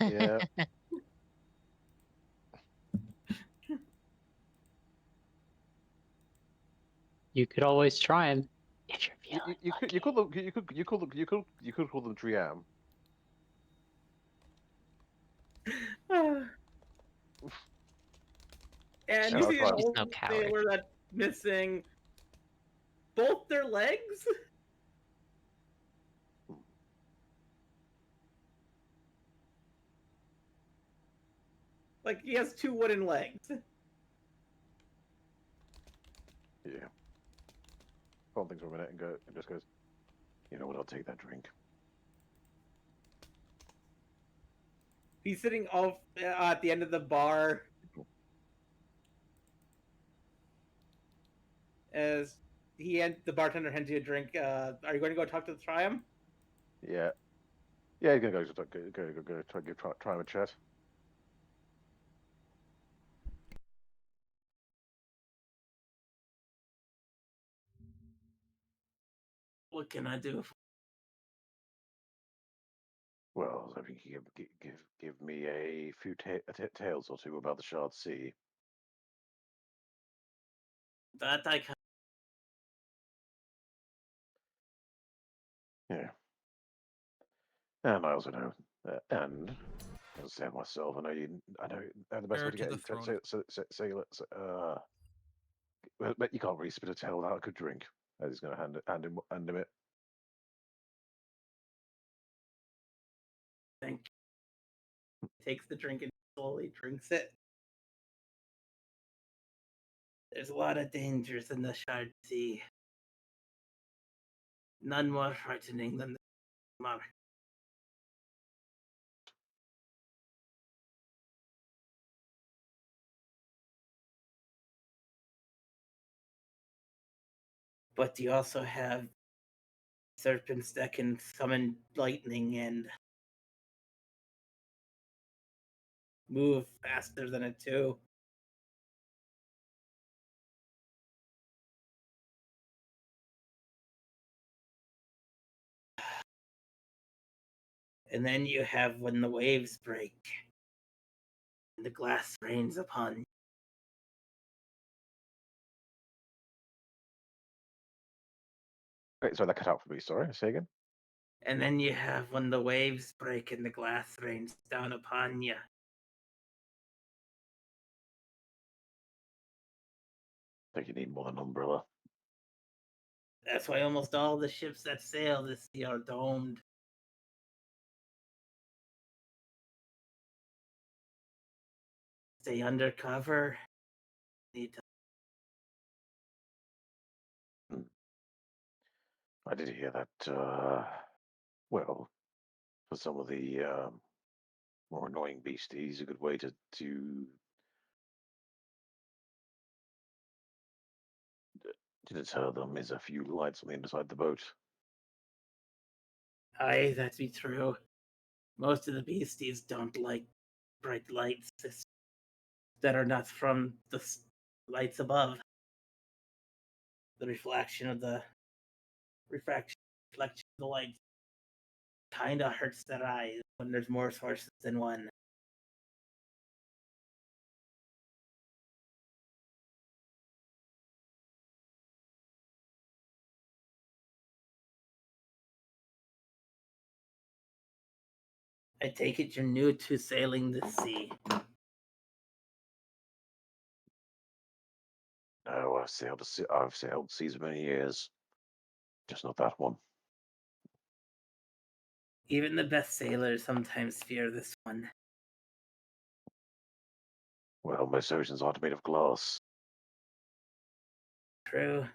Yeah. You could always try him if you're You, feeling you could you could call them Triam. And Yeah, you I'll see try an it. He's old no coward. sailor that's missing both their legs. Like he has two wooden legs. Yeah. Hold things for a minute and just goes. You know what? I'll take that drink. He's sitting off at the end of the bar as the bartender hands you a drink. Are you going to go talk to the Triumph? Yeah. Yeah, he's gonna go try him a chat. What can I do? Well, I was hoping you could give me a few tales or two about the Shard Sea. That I can. Yeah. And I also know, and as I said myself, I know the best way to Heir get to the into throne. sailors. But you can't really spit a tale without a good drink. As he's going to hand him it. Thank you. Takes the drink and slowly drinks it. There's a lot of dangers in the Shard Sea. None more frightening than the Mark. But you also have serpents that can summon lightning and move faster than it too. And then you have when the waves break and the glass rains upon you. Wait, sorry, that cut out for me. Sorry, say again. And then you have when the waves break and the glass rains down upon you. I think you need more than an umbrella. That's why almost all the ships that sail this sea are domed. Stay undercover. Need to I did hear that. Well, for some of the more annoying beasties, a good way to deter them is a few lights on the inside of the boat. Aye, that be true. Most of the beasties don't like bright lights that are not from the lights above. The reflection of the light kind of hurts their eyes when there's more sources than one. I take it you're new to sailing the sea. No, I've sailed seas many years. Just not that one. Even the best sailors sometimes fear this one. Well, most oceans aren't made of glass. True.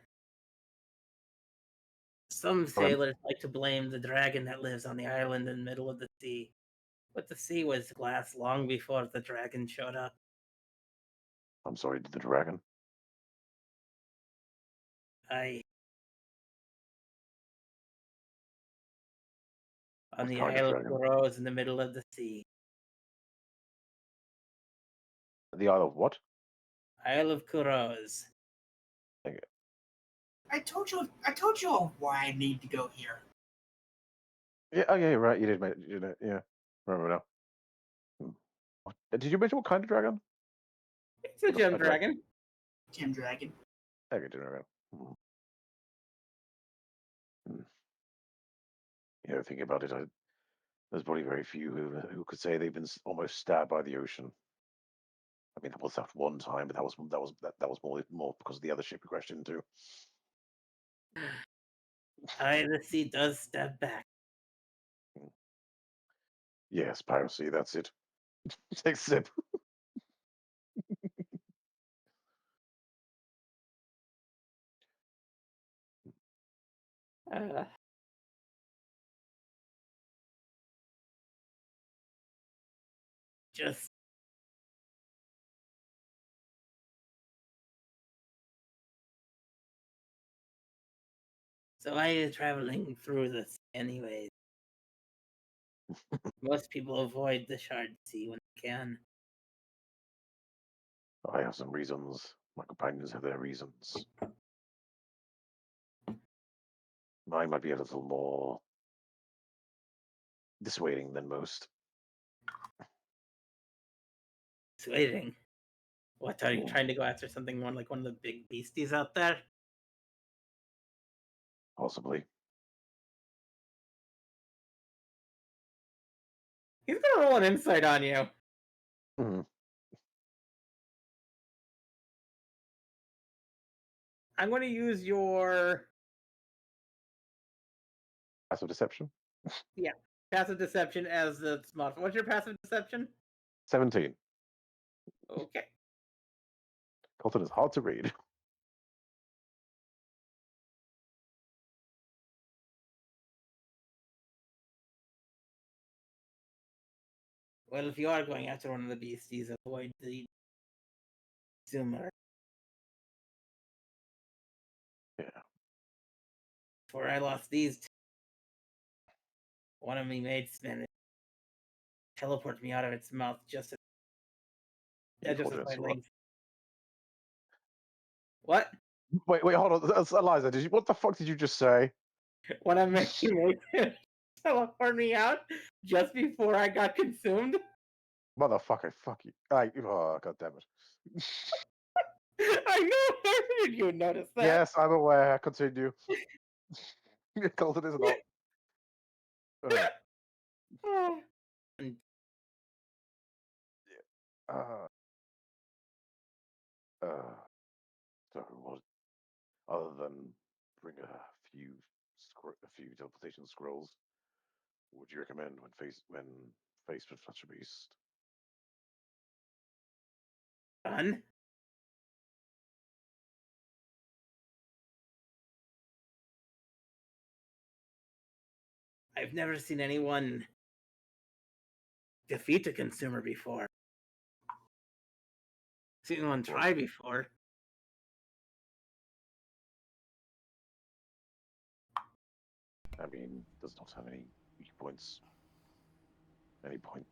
Some sailors like to blame the dragon that lives on the island in the middle of the sea. But the sea was glass long before the dragon showed up. I'm sorry, did the dragon? On What the kind of Isle of dragon? Aeraus in the middle of the sea. The Isle of what? Isle of Aeraus. I told you all why I need to go here. Yeah, oh yeah, right. You did, mate. You did, yeah. Remember now. Did you mention what kind of dragon? It's a gem dragon. Gem dragon. Okay, dragon. You know, thinking about it, there's probably very few who could say they've been almost stabbed by the ocean. I mean, that was that one time, but that was more because of the other ship we crashed into. The sea does step back. Yes, piracy. That's it. Take a sip. Just so I am traveling through this anyways. Most people avoid the Shard Sea when they can. I have some reasons. My companions have their reasons. Mine might be a little more dissuading than most. Dissuading? What, are you trying to go after something more like one of the big beasties out there? Possibly. He's gonna roll an insight on you. Mm-hmm. I'm going to use your Passive deception. passive deception as the modifier. What's your passive deception? 17. Okay. Colton is hard to read. Well, if you are going after one of the beasties, avoid the zoomer. Yeah. Before I lost these two, one of me mates managed to teleport me out of its mouth just as my legs. What? Wait, hold on. That's Eliza, what the fuck did you just say? One of my mates teleport me out just before I got consumed? Motherfucker, fuck you. Oh, god damn it. I know. Did you notice that? Yes, I'm aware. Continue. Colton is not. So what? Other than bring a few teleportation scrolls, would you recommend when faced with such a beast? Fun. I've never seen anyone defeat a consumer before. Seen one try before. I mean, does not have any weak points. Any point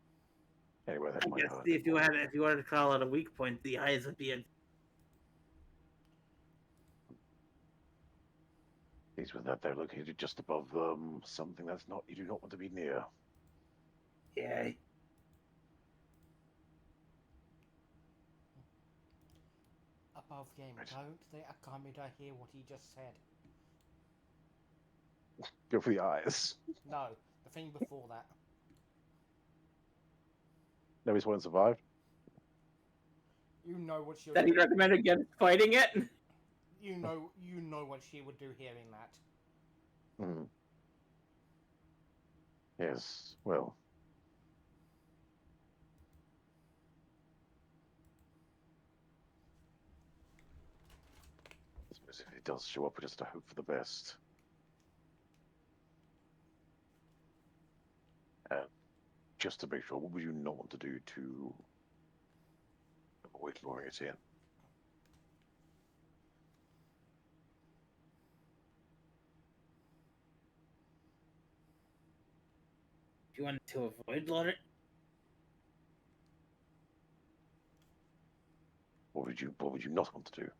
anywhere that might hurt. If you were to call it a weak point, the eyes would be a. These with that they're located just above something that's not you do not want to be near. Yeah. Above game, Right. don't let Akamida hear what he just said. Go for the eyes. No, the thing before that. Nobody's one survived. You know what you're That he doing. recommended against fighting it? you know what she would do hearing that. Hmm. Yes, well. I suppose if it does show up, we just hope for the best. And just to make sure, what would you not want to do to avoid luring it in? If you want to avoid lure, What would you not want to do?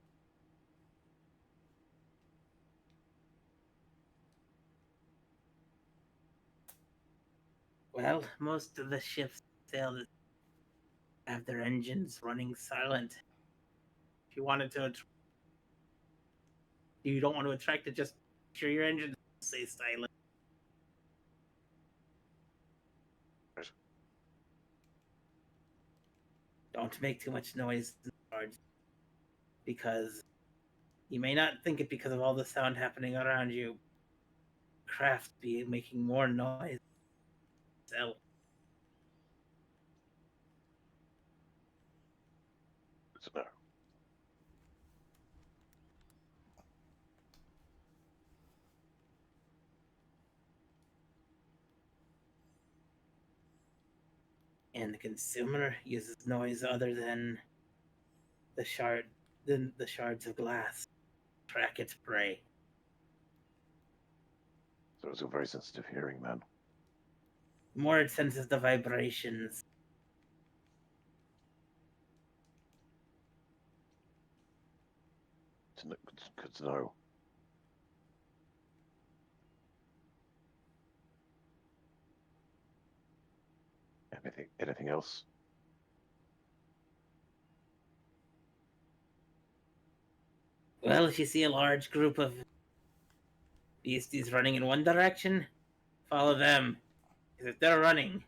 well, most of the ships sail have their engines running silent. If you wanted to, you don't want to attract it, just make sure your engines stay silent. Right. Don't make too much noise in the barge, because you may not think it because of all the sound happening around you. Craft be making more noise. So, Good to know. and the consumer uses noise other than the shards of glass to track its prey. So it's a very sensitive hearing, then. More it senses the vibrations. Good to know. Anything else? Well, if you see a large group of beasties running in one direction, follow them. Because if they're running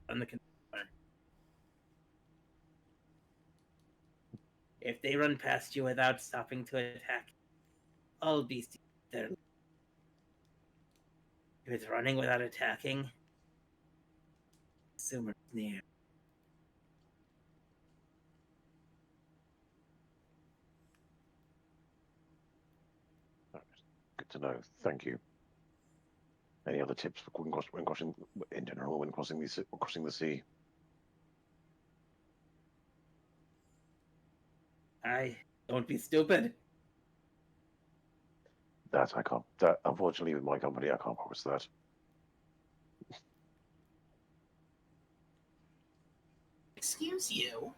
on the consumer, if they run past you without stopping to attack, all beasties there. If it's running without attacking, consumer's near. Good to know. Thank you. Any other tips for when crossing, in general, when crossing the sea? Don't be stupid. That I can't. That unfortunately, with my company, I can't promise that. Excuse you.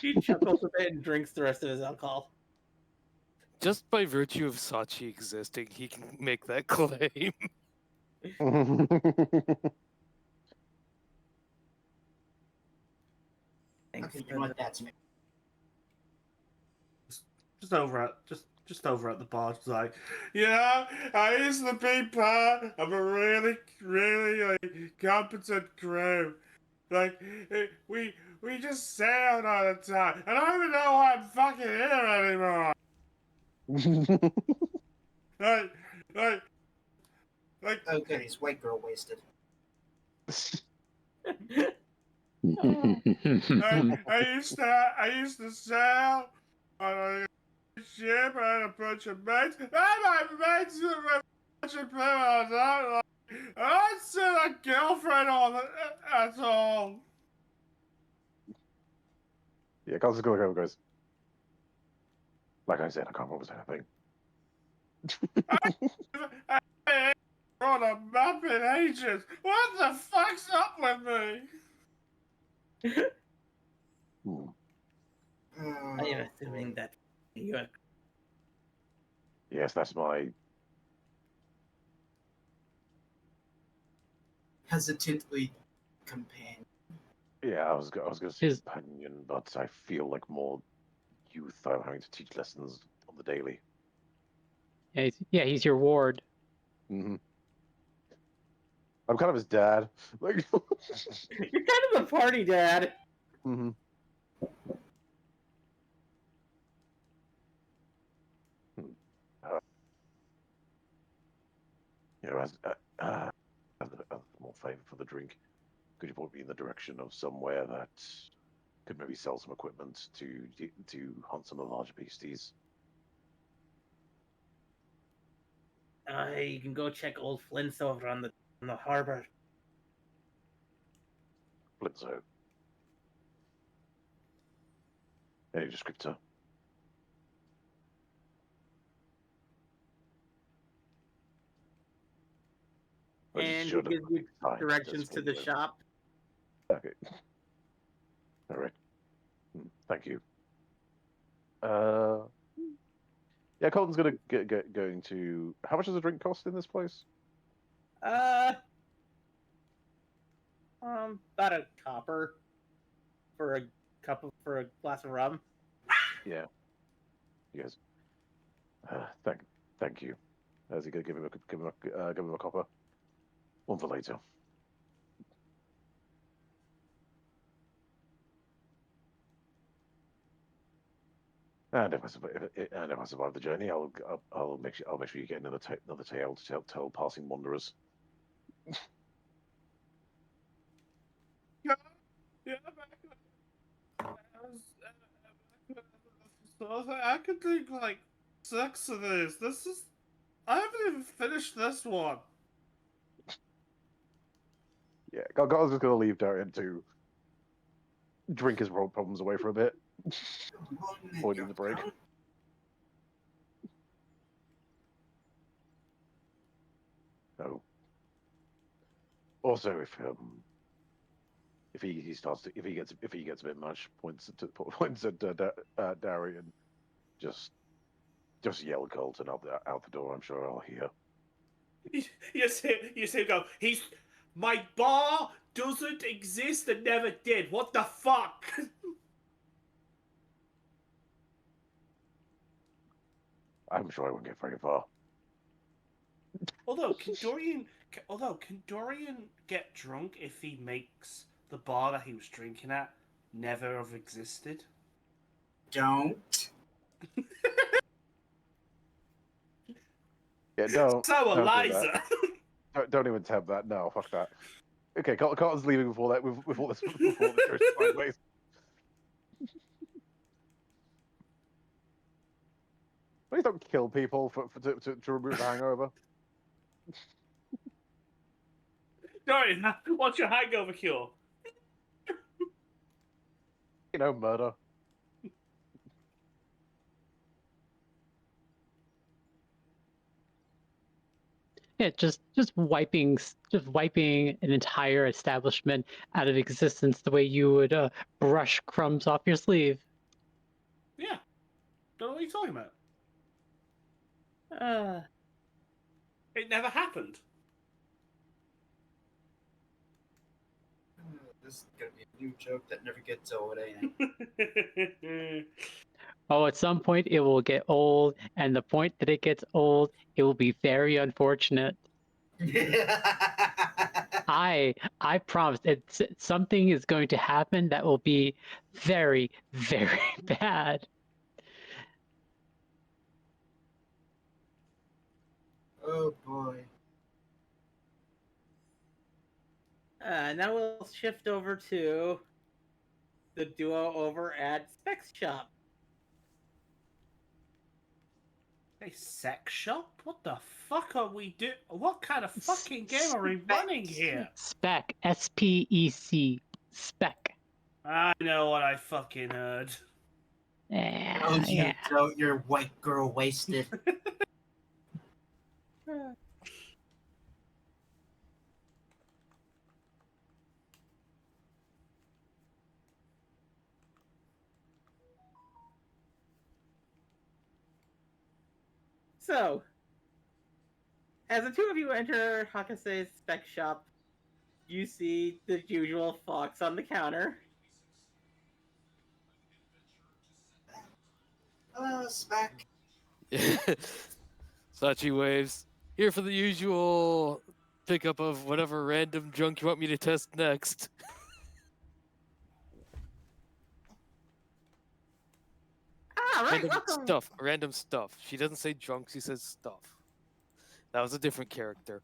He chuckles a bit and drinks the rest of his alcohol. Just by virtue of Sachi existing, he can make that claim. Thanks Okay, you for know the- what? That's me. Just over at the bar, just like, yeah, I used to be part of a really, really like competent crew. Like, we just sailed all the time, and I don't even know why I'm fucking here anymore. Like, like, like. Oh goodies, white girl wasted. I used to sail on a ship. I had a bunch of mates. And my mates were a bunch of people I don't like. I don't see a girlfriend at all. Yeah, Carl's going over goes. Like I said, I can't promise anything. I ain't on a map in ages. What the fuck's up with me? I am assuming that you are Yes, that's my. Hesitantly, companion. Yeah, I was going to say His- companion, but I feel like more youth. I'm having to teach lessons on the daily. He's your ward. Hmm. I'm kind of his dad. Like. You're kind of a party dad. Hmm. You know, as a small favor for the drink, could you point me in the direction of somewhere that could maybe sell some equipment to hunt some of the larger beasties? You can go check old Flint's over on the harbor. Blinzo. Any descriptor? I just And he showed up gives you time directions to the Blinzo. shop. Okay. All right. Thank you. Yeah, Colton's gonna going to. How much does a drink cost in this place? About a copper for a for a glass of rum. Yeah. Yes. Thank you. Is he gonna give him a copper? One for later. And if I survive the journey, I'll make sure you get another tale to tell passing wanderers. Yeah, I could drink like 6 of these. I haven't even finished this one. Yeah, Gargoyle's just gonna leave Darian to drink his problems away for a bit. Avoiding the break. Oh. Also, if he starts to if he gets a bit much, points at Darian, just yell Colton out the door. I'm sure I'll hear. You see, go. My bar doesn't exist and never did. What the fuck? I'm sure I won't get very far. Although, can Dorian get drunk if he makes the bar that he was drinking at never have existed? Don't. Yeah, don't So do that. Eliza. Don't even tempt that. No, fuck that. Okay, Carlton's leaving before that. Before this goes sideways. Please don't kill people to remove the hangover. Dorian, what's your hangover cure? You know, murder. Yeah, just wiping an entire establishment out of existence the way you would brush crumbs off your sleeve. Yeah. Don't know what you're talking about. It never happened. This is gonna be a new joke that never gets old, ain't it? Oh, at some point it will get old, and the point that it gets old, it will be very unfortunate. I promise something is going to happen that will be very, very bad. Oh boy. Now we'll shift over to the duo over at Specs Shop. A sex shop? What the fuck are we doing? What kind of fucking game are we running here? Spec, SPEC, spec. I know what I fucking heard. Oh, you don't. You're white girl wasted. So, as the two of you enter Hakase's Spec Shop, you see the usual fox on the counter. Hello, Spec. Sachi waves. Here for the usual pickup of whatever random junk you want me to test next. Ah, right, Random welcome. stuff. Random stuff. She doesn't say junk, she says stuff. That was a different character.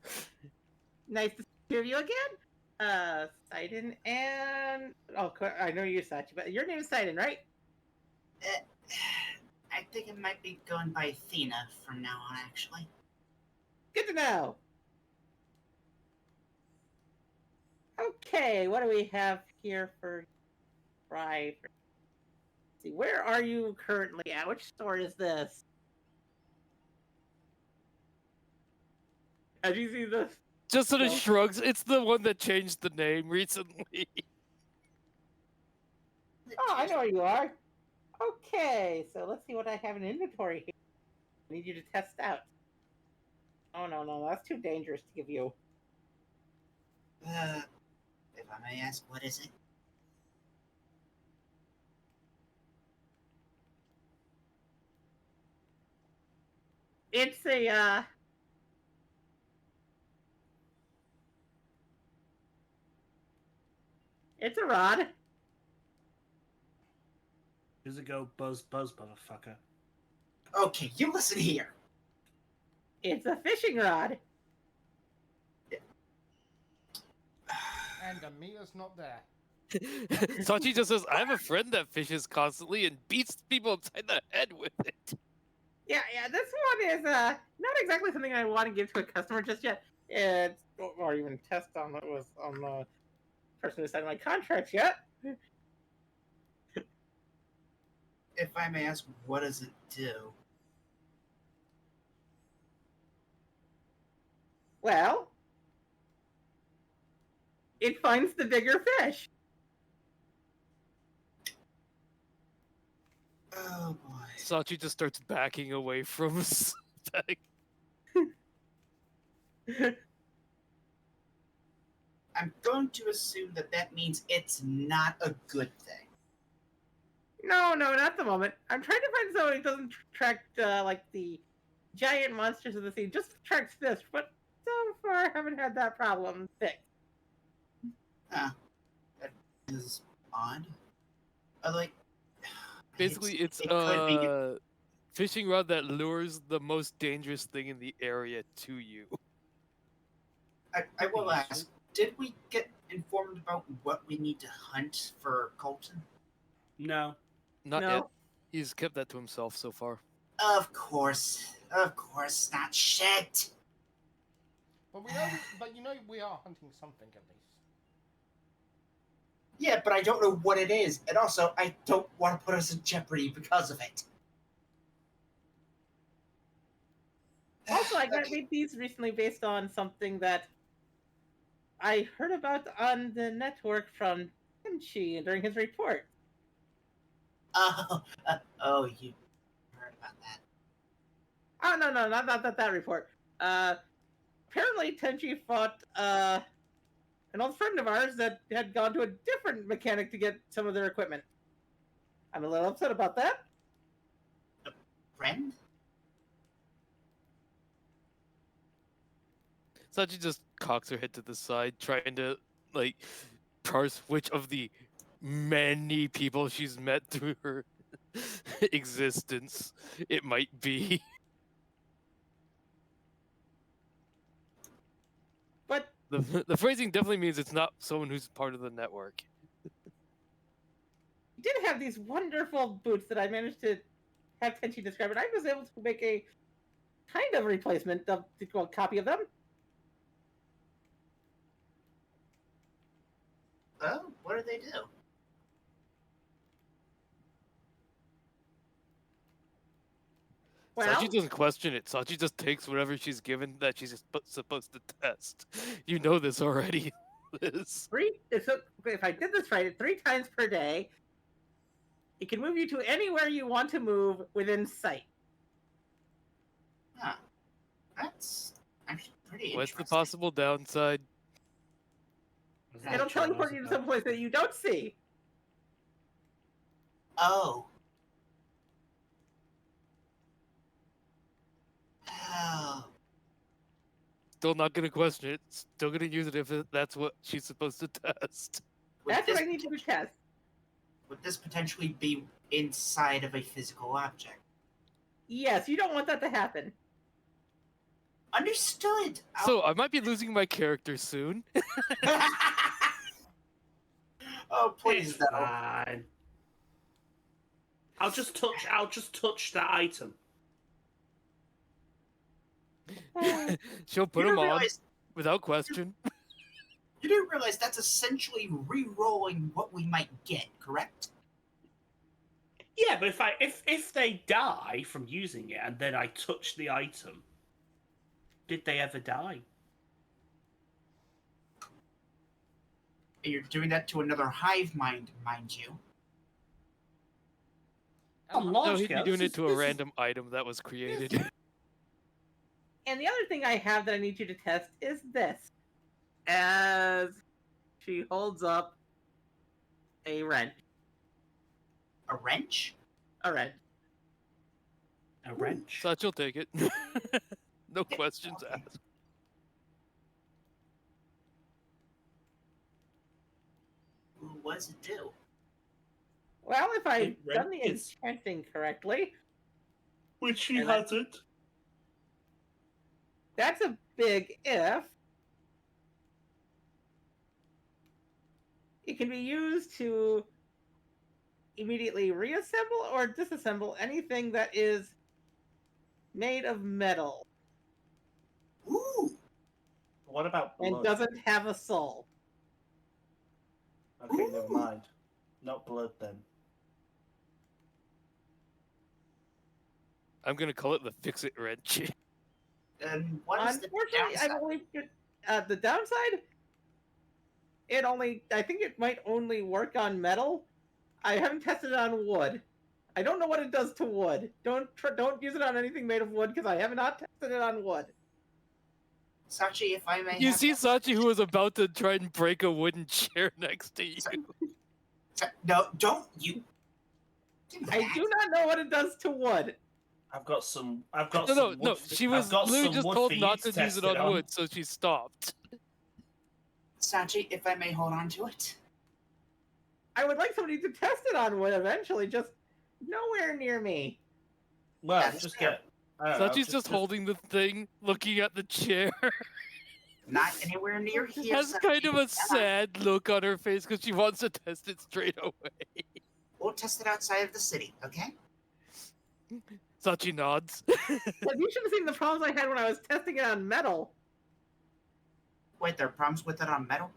Nice to see two of you again. Sidon and I know you're Sachi, but your name is Sidon, right? I think it might be going by Athena from now on, actually. Good to know. Okay, what do we have here for Fry? See, where are you currently at? Which store is this? As you see this? Just sort of No. shrugs. It's the one that changed the name recently. Oh, I know where you are. Okay, so let's see what I have in inventory here. I need you to test out. Oh, no, that's too dangerous to give you. If I may ask, what is it? It's a, it's a rod. Does it go buzz, motherfucker? Okay, you listen here. It's a fishing rod. And Amila's not there. Sachi just says, I have a friend that fishes constantly and beats people upside the head with it. Yeah, this one is not exactly something I want to give to a customer just yet. It's or even test on the person who signed my contract yet. If I may ask, what does it do? Well, it finds the bigger fish. Oh boy. Sachi just starts backing away from us. I'm going to assume that that means it's not a good thing. No, not the moment. I'm trying to find someone who doesn't track like the giant monsters of the sea. Just tracks fish, but so far haven't had that problem fixed. That is odd. Like, Basically, it's it could be. a fishing rod that lures the most dangerous thing in the area to you. I will ask, did we get informed about what we need to hunt for Colton? No. Not No. yet. He's kept that to himself so far. Of course, not shit. But we know, but you know we are hunting something at least. Yeah, but I don't know what it is, and also I don't want to put us in jeopardy because of it. Also, I got made these recently based on something that I heard about on the network from Tenchi during his report. Oh, you heard about that? Oh no, not that report. Apparently Tenchi fought an old friend of ours that had gone to a different mechanic to get some of their equipment. I'm a little upset about that. Friend? Sachi just cocks her head to the side, trying to, like, parse which of the many people she's met through her existence it might be. But The phrasing definitely means it's not someone who's part of the network. he did have these wonderful boots that I managed to have Tenchi describe, and I was able to make a kind of replacement of a copy of them. Oh, what do they do? Well, Sachi doesn't question it. Sachi just takes whatever she's given that she's supposed to test. You know this already, Liz. if I did this right, 3 times per day, it can move you to anywhere you want to move within sight. Huh. That's actually pretty What's the interesting. possible downside? It'll teleport you to some place that you don't see. Oh. Oh. Still not gonna question it. Still gonna use it if that's what she's supposed to test. Would That's this, what I need to test. would this potentially be inside of a physical object? Yes, you don't want that to happen. Understood. So I might be losing my character soon. Oh, please It's no. fine. I'll just touch that item. She'll put You him do on realize without question. you do realize that's essentially re-rolling what we might get, correct? Yeah, but if they die from using it and then I touch the item, did they ever die? And you're doing that to another hive mind you. On No, large he'd be scale, doing this it to a random item that was created. And the other thing I have that I need you to test is this. As she holds up a wrench. A wrench? A wrench. a wrench. So she'll take it. No questions Okay. asked. What does it do? Well, if I've It done the wrenches. enchanting correctly, Which she And I- hasn't. that's a big if. It can be used to immediately reassemble or disassemble anything that is made of metal Ooh. What about and blood? doesn't have a soul. Okay, never Ooh. mind. Not blood then. I'm gonna call it the fix-it wrench. And what is the Unfortunately, I've downside? only the downside. I think it might only work on metal. I haven't tested it on wood. I don't know what it does to wood. Don't use it on anything made of wood because I have not tested it on wood. Sachi, if I may You have see that- Sachi, who was about to try and break a wooden chair next to you. No, don't you. I do not know what it does to wood. I've got some. I've got No, some. no, wood no. for- She I've was got literally some just wood told for you not to to use test it on wood, so she stopped. Sachi, if I may hold on to it. I would like somebody to test it on wood eventually, just nowhere near me. Well, That's just fair. get. I don't know, Sachi's just holding the thing, looking at the chair. Not anywhere near here. Has Sachi. kind of a Come on. sad look on her face because she wants to test it straight away. We'll test it outside of the city, okay? Sachi nods. But you should have seen the problems I had when I was testing it on metal. Wait, there are problems with it on metal?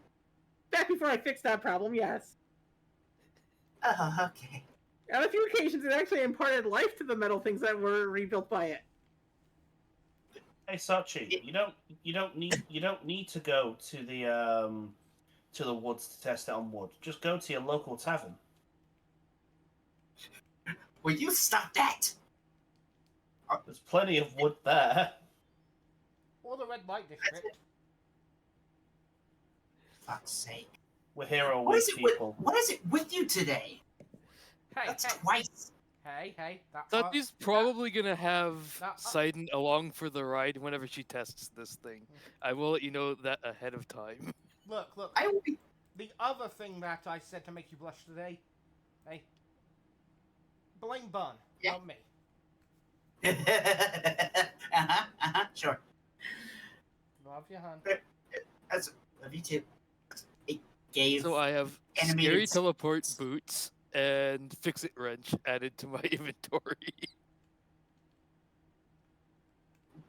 Back before I fixed that problem, yes. Oh, okay. On a few occasions, it actually imparted life to the metal things that were rebuilt by it. Hey Sachi, you don't need to go to the woods to test it on wood. Just go to your local tavern. Will you stop that? There's plenty of wood there. Or the red light district. Fuck's sake. We're hero What week is it with, people. what is it with you today? Hey, That's hey, twice. hey. Sachi's probably gonna have that- Sidon along for the ride whenever she tests this thing. I will let you know that ahead of time. Look. I will be. The other thing that I said to make you blush today, hey, blame Bun, Yeah. not me. Sure. Love you, hon. Love you too. It gave So I have animated scary s- teleport boots and fix-it wrench added to my inventory.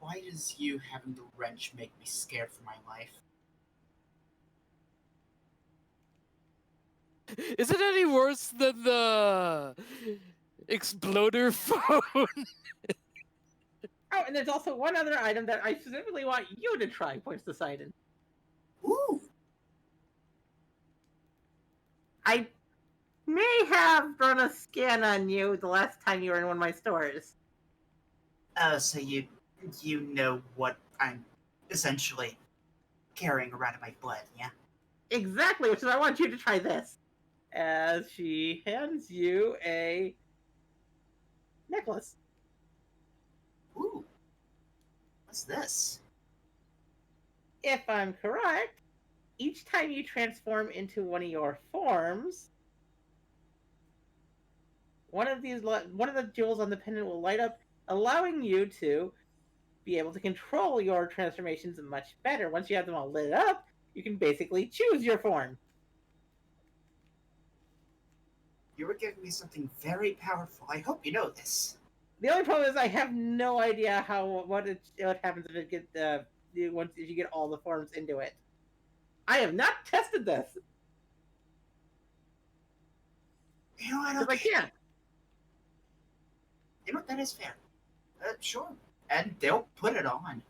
Why does you having the wrench make me scared for my life? Is it any worse than the exploder phone? Oh, and there's also one other item that I specifically want you to try, points to Sidon. Ooh. I may have run a scan on you the last time you were in one of my stores. So you know what I'm essentially carrying around in my blood, yeah? Exactly, which is why I want you to try this. As she hands you a necklace. Ooh. What's this? If I'm correct, each time you transform into one of your forms, one of the jewels on the pendant will light up, allowing you to be able to control your transformations much better. Once you have them all lit up, you can basically choose your form. You were giving me something very powerful. I hope you know this. The only problem is I have no idea what happens if it if you get all the forms into it. I have not tested this You know what? because I Okay. can't. You know what? That is fair. Sure. And they'll put it on.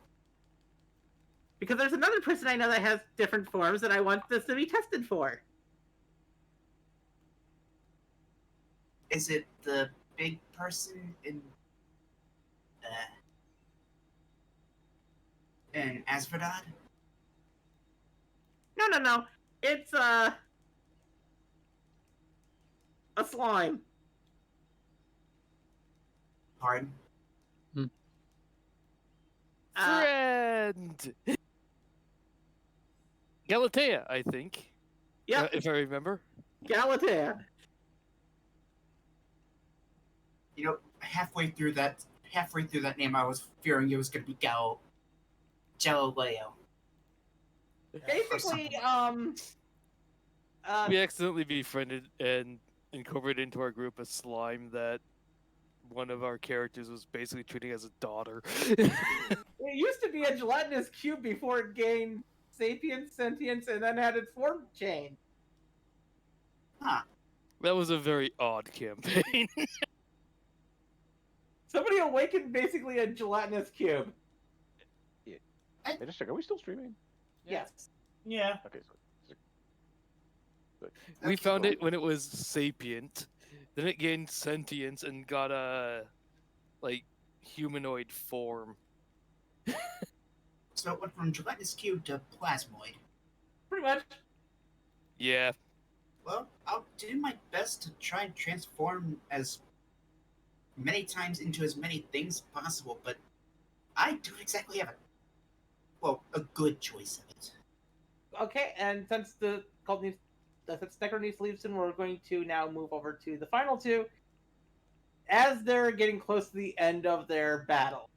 Because there's another person I know that has different forms that I want this to be tested for. Is it the big person in Asverdad? No. It's a slime. Pardon? Friend! Galatea, I think. Yep, If I remember. Galatea. You know, halfway through that name, I was fearing it was going to be Galileo. Basically, We accidentally befriended and incorporated into our group a slime that one of our characters was basically treating as a daughter. it used to be a gelatinous cube before it gained sapience, sentience, and then had its form change. Huh. That was a very odd campaign. Somebody awakened basically a gelatinous cube. Hey, just check. Are we still streaming? Yes. Yeah. Okay, so We Okay, found cool. it when it was sapient. Then it gained sentience and got a humanoid form. So it went from gelatinous cube to plasmoid. Pretty much. Yeah. Well, I'll do my best to try and transform as many times into as many things possible, but I don't exactly have a good choice of it. Okay, and since since Necro needs to leave soon, we're going to now move over to the final two as they're getting close to the end of their battle.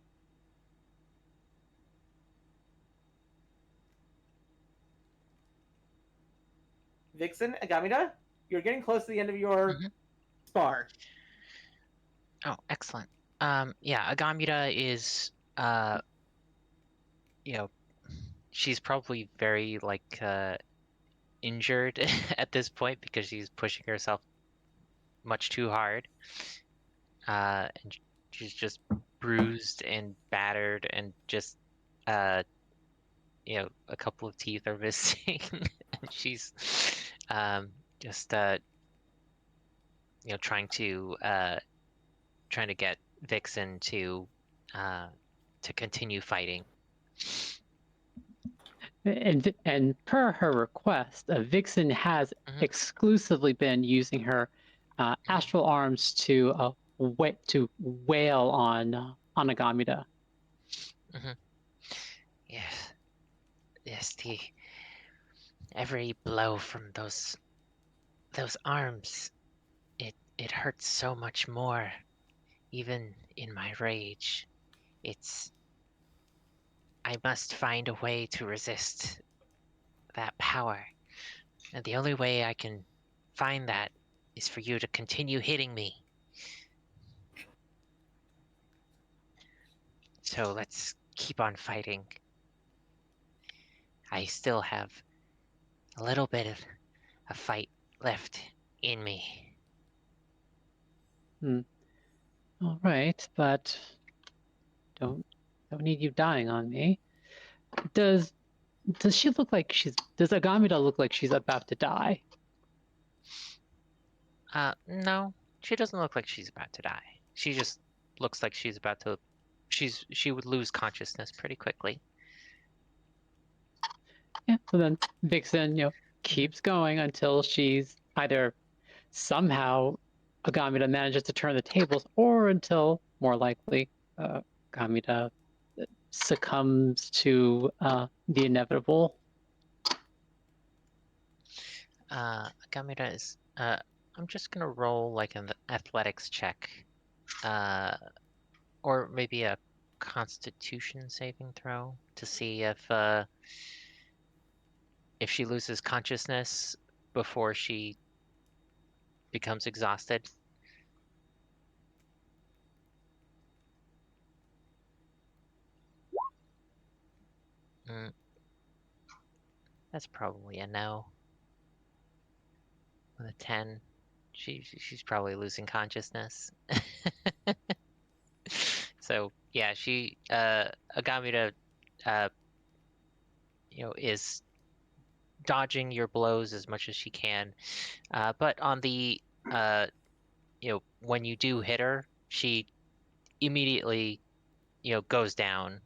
Vixen, Agamida, you're getting close to the end of your spar. Oh, excellent. Yeah, Agamida is, she's probably very injured at this point because she's pushing herself much too hard. And she's just bruised and battered and just, a couple of teeth are missing. And she's, just, trying to get Vixen to continue fighting. And per her request, Vixen has Mhm. exclusively been using her astral arms to wail on Agamida. Yes, every blow from those arms, it hurts so much more, even in my rage. I must find a way to resist that power. And the only way I can find that is for you to continue hitting me. So let's keep on fighting. I still have a little bit of a fight left in me. All right, but don't need you dying on me. Does she look like does Agamida look like she's about to die? No, she doesn't look like she's about to die. She just looks like she's about to. She would lose consciousness pretty quickly. Yeah. So then Vixen, keeps going until she's either somehow Agamida manages to turn the tables, or until, more likely, Agamida succumbs to the inevitable. Agamida is. I'm just gonna roll like an athletics check, or maybe a Constitution saving throw to see if she loses consciousness before she becomes exhausted. That's probably a no. With a 10, she's probably losing consciousness. So yeah, she Agamita is dodging your blows as much as she can. But on the when you do hit her, she immediately goes down,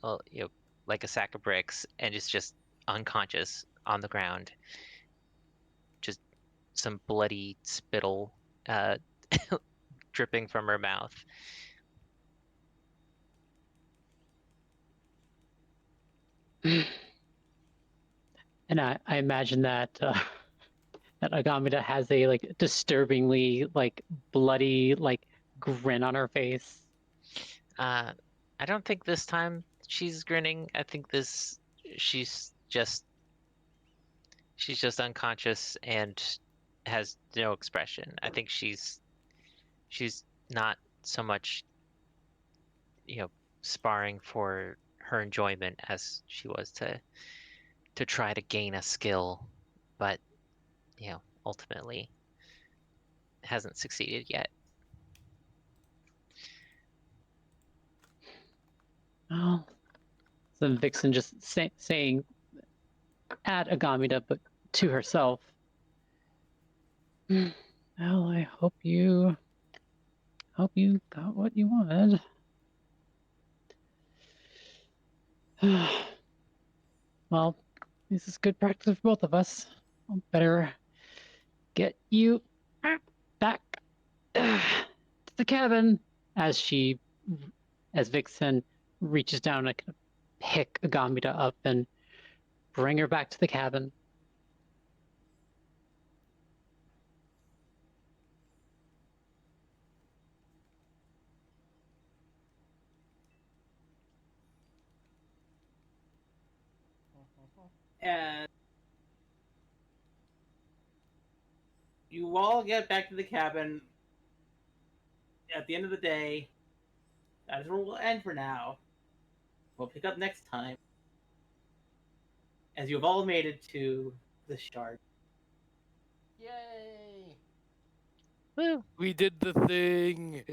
like a sack of bricks, and is just unconscious on the ground. Just some bloody spittle dripping from her mouth. And I imagine that that Agamida has a like disturbingly like bloody like grin on her face. I don't think this time she's grinning. I think she's just unconscious and has no expression. I think she's not so much sparring for her enjoyment as she was to try to gain a skill, but ultimately hasn't succeeded yet. Oh, so Vixen just saying at Agamida, but to herself. Well, I hope you got what you wanted. Well, this is good practice for both of us. I'll better get you back to the cabin as Vixen reaches down and kind of pick Agamida up and bring her back to the cabin. And you all get back to the cabin. At the end of the day, that is where we'll end for now. We'll pick up next time, as you've all made it to the shard. Yay! Woo! We did the thing.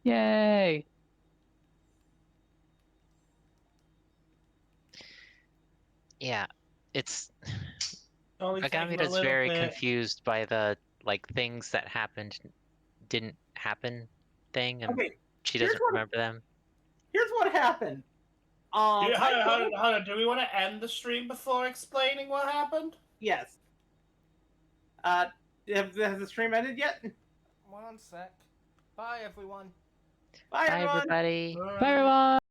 Yay! Yeah, it's Only taking a Agamida's little very bit. confused by the things that happened didn't happen thing, and Okay, she here's doesn't what- remember them. Here's what happened. Hold on. Do we want to end the stream before explaining what happened? Yes. Has the stream ended yet? One sec. Bye, everyone. Bye, Bye, everyone. everybody. Bye, everyone!